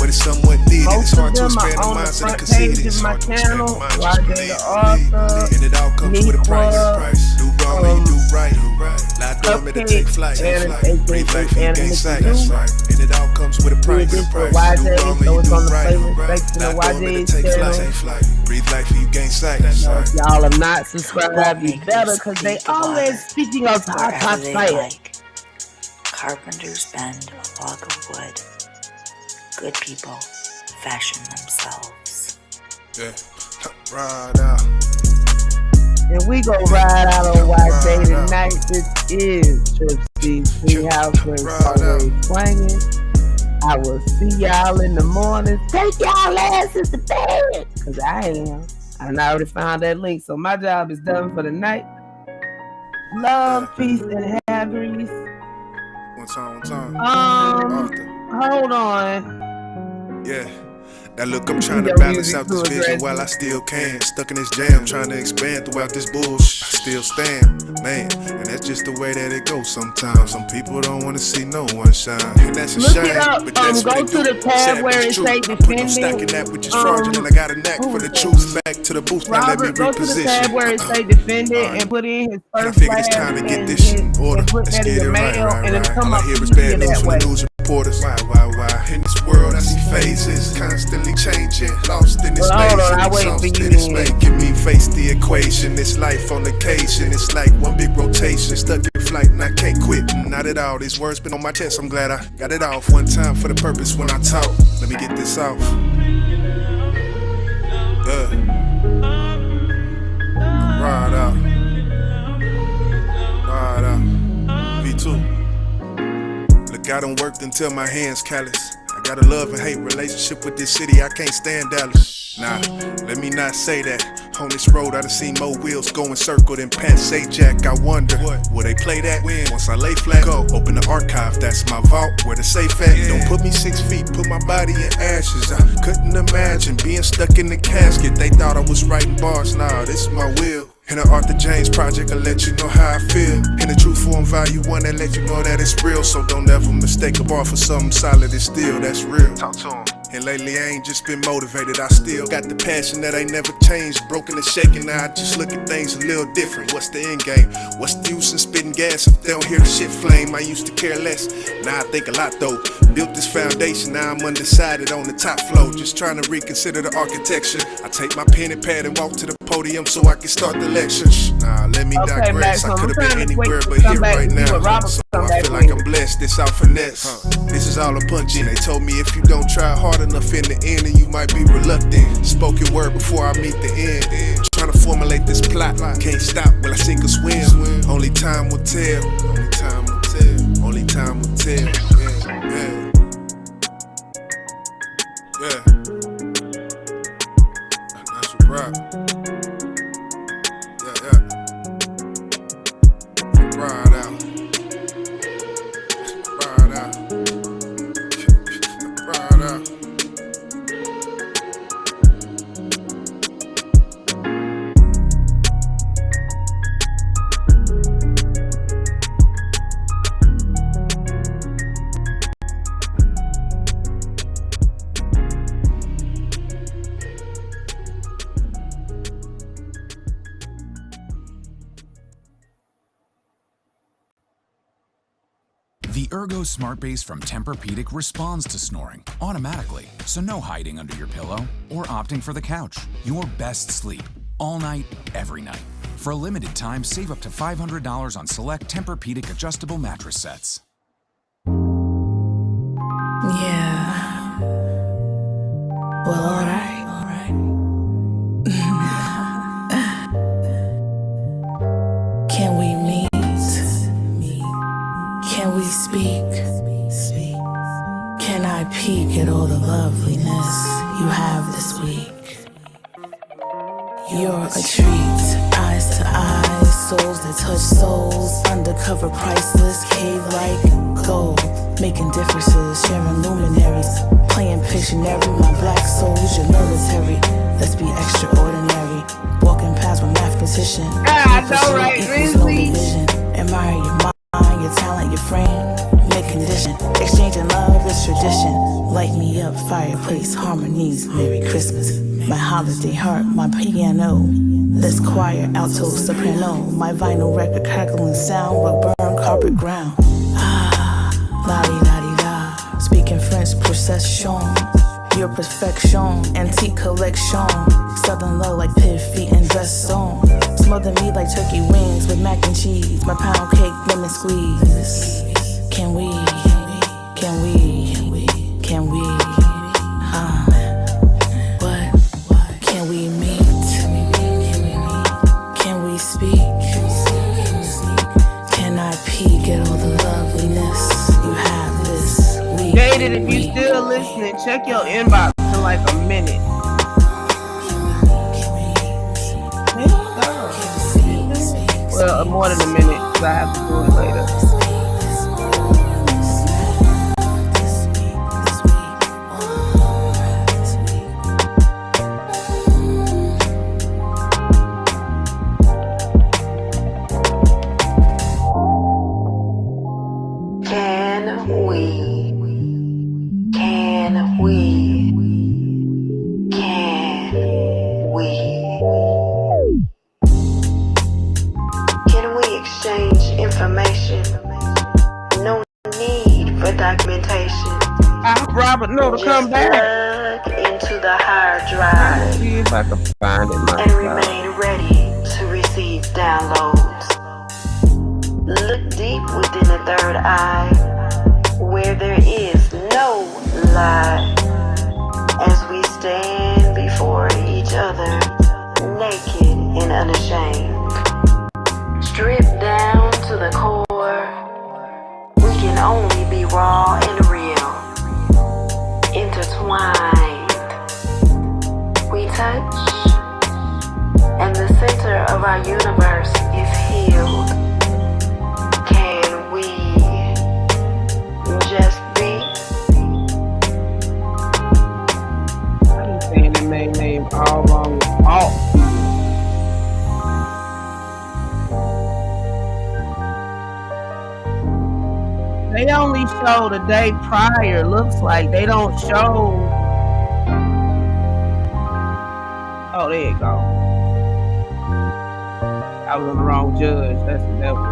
But it's somewhat needed. It's hard to expand the minds of the conceited. It's hard to expand the minds of the and it all comes with a price. Do wrong and you do right. Lie dormant to take flight. Breathe life and gain sight. That's right. And it all comes with a price. Do wrong and you do right. Lie dormant to take flight. Breathe life and you gain sight. That's right. Y'all are not subscribed, you better, because they always speaking of hot fire. Carpenters bend a log of wood. Good people fashion themselves. Yeah, ride out. And we gon' ride out on YJ tonight. This is TripCTreehouse where it's always swinging. I will see y'all in the morning. Take y'all asses to bed, cause I am. I already found that link, so my job is done for the night. Love, peace, and happiness. One time. Hold on. Yeah. Now look, I'm trying to balance out this vision while I still can. Stuck in this jam, trying to expand throughout this bullshit. I still stand, man. And that's just the way that it goes sometimes. Some people don't want to see no one shine. And that's a shame, but that's go to the tab where it say defending. Stacking that which is fraudulent. I got a knack for the truth. Back to the booth, now let me reposition. Go to the tab where it say defendant and put in his first I figure it's time to get this shit in order. Let's get it right. All I hear is bad news from the news reporters. Why? In this world I see phases constantly changing. Lost in this maze and exhausted. It's making me face the equation. This life on occasion, it's like one big rotation. Stuck in flight and I can't quit. Not at all. These words been on my chest. I'm glad I got it off one time for the purpose when I talk. Let me get this off. Ride out. V2. Look, I done worked until my hands callous. I got a love and hate relationship with this city. I can't stand Dallas. Nah, let me not say that. On this road, I done seen more wheels going circle than Pat say Jack. I wonder, will they play that when? Once I lay flat, go open the archive, that's my vault, where the safe at. Don't put me 6 feet, put my body in ashes. I couldn't imagine being stuck in the casket. They thought I was writing bars, nah, this is my will. In the Arthur James project, I let you know how I feel. In the true form value one, I let you know that it's real. So don't ever mistake a bar for something solid and still, that's real. Talk to him. And lately I ain't just been motivated, I still got the passion that ain't never changed. Broken and shaken, now I just look at things a little different. What's the end game? What's the use in spitting gas if they don't hear the shit flame? I used to care less, now I think a lot though. Built this foundation, now I'm undecided on the top floor. Just trying to reconsider the architecture. I take my pen and pad and walk to the podium so I can start the lecture. Nah, let me digress. I could have been anywhere but here right now. So I feel like I'm blessed. It's out finesse. This is all a punch in. They told me if you don't try hard enough in the end, then you might be reluctant. Spoken word before I meet the end. Trying to formulate this plot. Can't stop, will I sink or swim? Only time will tell. Only time will tell. Only time will tell. Yeah, yeah. Yeah. That's a wrap. Yeah, yeah. Ride out. Ride out. Ride out. The Ergo Smart Base from Tempur-Pedic responds to snoring automatically, so no hiding under your pillow or opting for the couch. Your best sleep, all night, every night. For a limited time, save up to $500 on select Tempur-Pedic adjustable mattress sets. Yeah. Well, alright. Can we meet? Can we speak? Can I peek at all the loveliness you have this week? You're a treat, eyes to eyes, souls that touch souls, undercover priceless, cave-like gold, making differences, sharing luminaries, playing Pictionary, my black soul's your military, let's be extraordinary, walking past my mathematician, equals no division, admire your mind, your talent, your frame, make condition, exchanging love is tradition, light me up, fireplace, harmonies, Merry Christmas, my holiday heart, my piano, this choir, alto, soprano, my vinyl record crackling sound will burn carpet ground. Ah, la-di-da-di-da, speaking French procession, your perfection, antique collection, southern love like pit feet and dress on, smother me like turkey wings with mac and cheese, my pound cake, lemon squeeze. Can we, what? Can we meet? Can we speak? Can I peek at all the loveliness you have this week? Dated, if you still listening, check your inbox in like a minute. Well, more than a minute, because I have to do it later. To come back into the hard drive. See if I can find it myself. And remain ready to receive downloads. Look deep within the third eye, where there is no lie, as we stand before each other, naked and unashamed. Stripped down to the core, we can only be raw and real. Intertwined, we touch, and the center of our universe is healed. Can we just be? I been saying the main name all wrong. They only show the day prior. Looks like they don't show. Oh, there you go. I was on the wrong judge. That's the devil.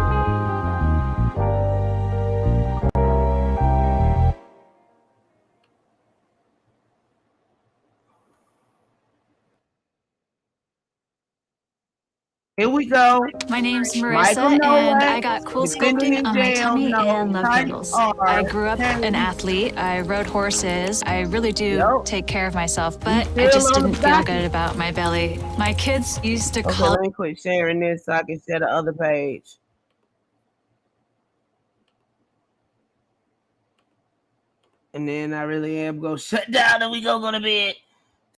Here we go. My name's Michael Marissa, and I Nowak, got cool defending sculpting in on my jail. tummy No, and love type handles. R. I grew up an Kennedy. athlete. I rode horses. I really do Yep. take care of myself, but still I just on the didn't feel docket. good about my belly. My kids used to Okay, call let me quit sharing this so I can share the other page. And then I really am going to shut down and we go to bed.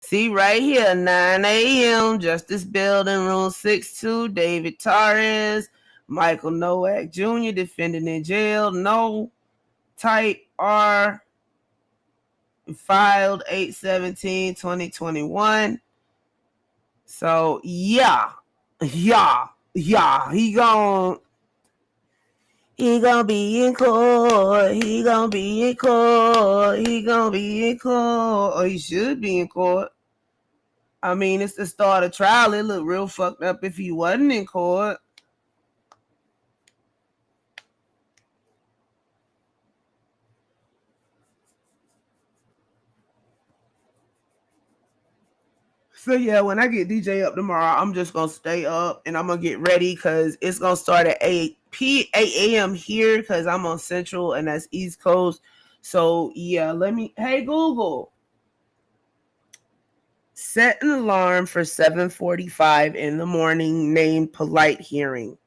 See right here, 9 a.m., Justice Building, Room 62, David Torres, Michael Nowak Jr., defending in jail. No, type R, filed 8/17/2021. So, yeah, he gonna be in court. He gonna be in court. Or he should be in court. I mean, it's the start of trial. It look real fucked up if he wasn't in court. So yeah, when I get DJ up tomorrow, I'm just gonna stay up and I'm gonna get ready because it's gonna start at 8 a.m. here because I'm on Central and that's East Coast. So yeah, hey Google, set an alarm for 7:45 in the morning named Polight Hearing.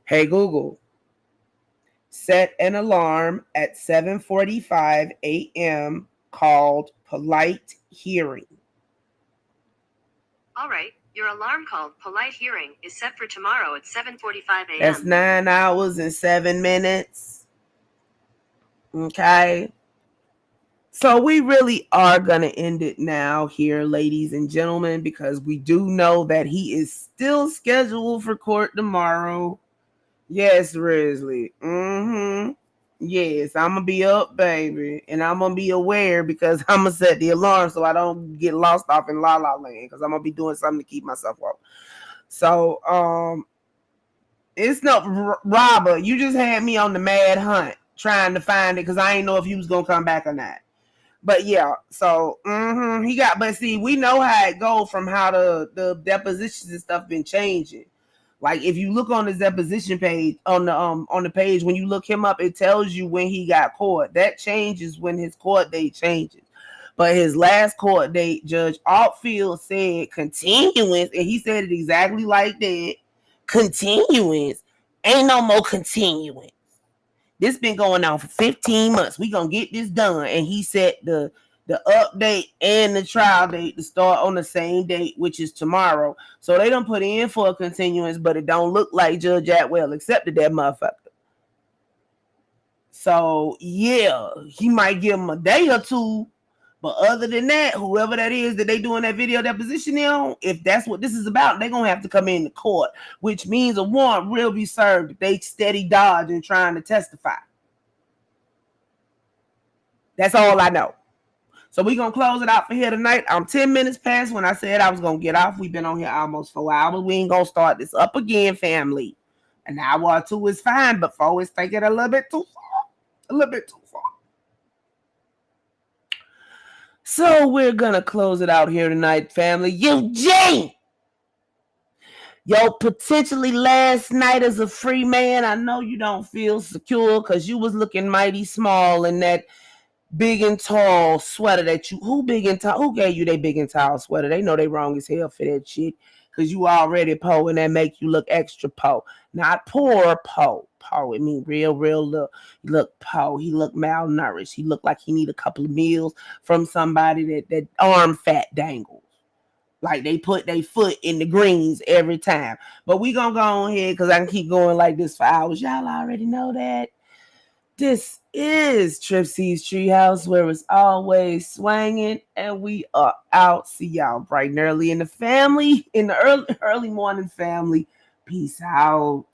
Hey Google, set an alarm at 7:45 a.m. called Polight Hearing. All right, your alarm called Polight Hearing is set for tomorrow at 7:45 a.m. That's 9 hours and 7 minutes. Okay. So we really are going to end it now here, ladies and gentlemen, because we do know that he is still scheduled for court tomorrow. Yes, Risley. Yes, I'm going to be up, baby. And I'm going to be aware because I'm going to set the alarm so I don't get lost off in La La Land because I'm going to be doing something to keep myself up. So, it's no, Robert, you just had me on the mad hunt trying to find it because I didn't know if he was going to come back or not. But yeah, so but see, we know how it goes from how the depositions and stuff been changing. Like if you look on his deposition page on the page, when you look him up, it tells you when he got caught. That changes when his court date changes. But his last court date, Judge Altfield said continuance, and he said it exactly like that. Continuance. Ain't no more continuance. This been going on for 15 months. We gonna get this done. And he set the update and the trial date to start on the same date, which is tomorrow. So they don't put in for a continuance, but it don't look like Judge Atwell accepted that motherfucker. So yeah, he might give him a day or two. But other than that, whoever that is that they doing that video deposition on, if that's what this is about, they're going to have to come into court, which means a warrant will be served if they steady dodging trying to testify. That's all I know. So we're going to close it out for here tonight. I'm 10 minutes past when I said I was going to get off. We've been on here almost 4 hours. We ain't going to start this up again, family. An hour or two is fine, but 4 is taking a little bit too far. A little bit too far. So we're going to close it out here tonight, family. Eugene! Yo, potentially last night as a free man, I know you don't feel secure because you was looking mighty small in that big and tall sweater that you... Who gave you that big and tall sweater? They know they wrong as hell for that shit because you already po and that make you look extra po. Not poor po. Po, it mean real look. He look po. He look malnourished. He look like he need a couple of meals from somebody that arm fat dangles. Like they put their foot in the greens every time. But we gonna go on here because I can keep going like this for hours. Y'all already know that. This is TripCTreehouse where it's always swanging and we are out. See y'all bright and early in the family, in the early morning family. Peace out.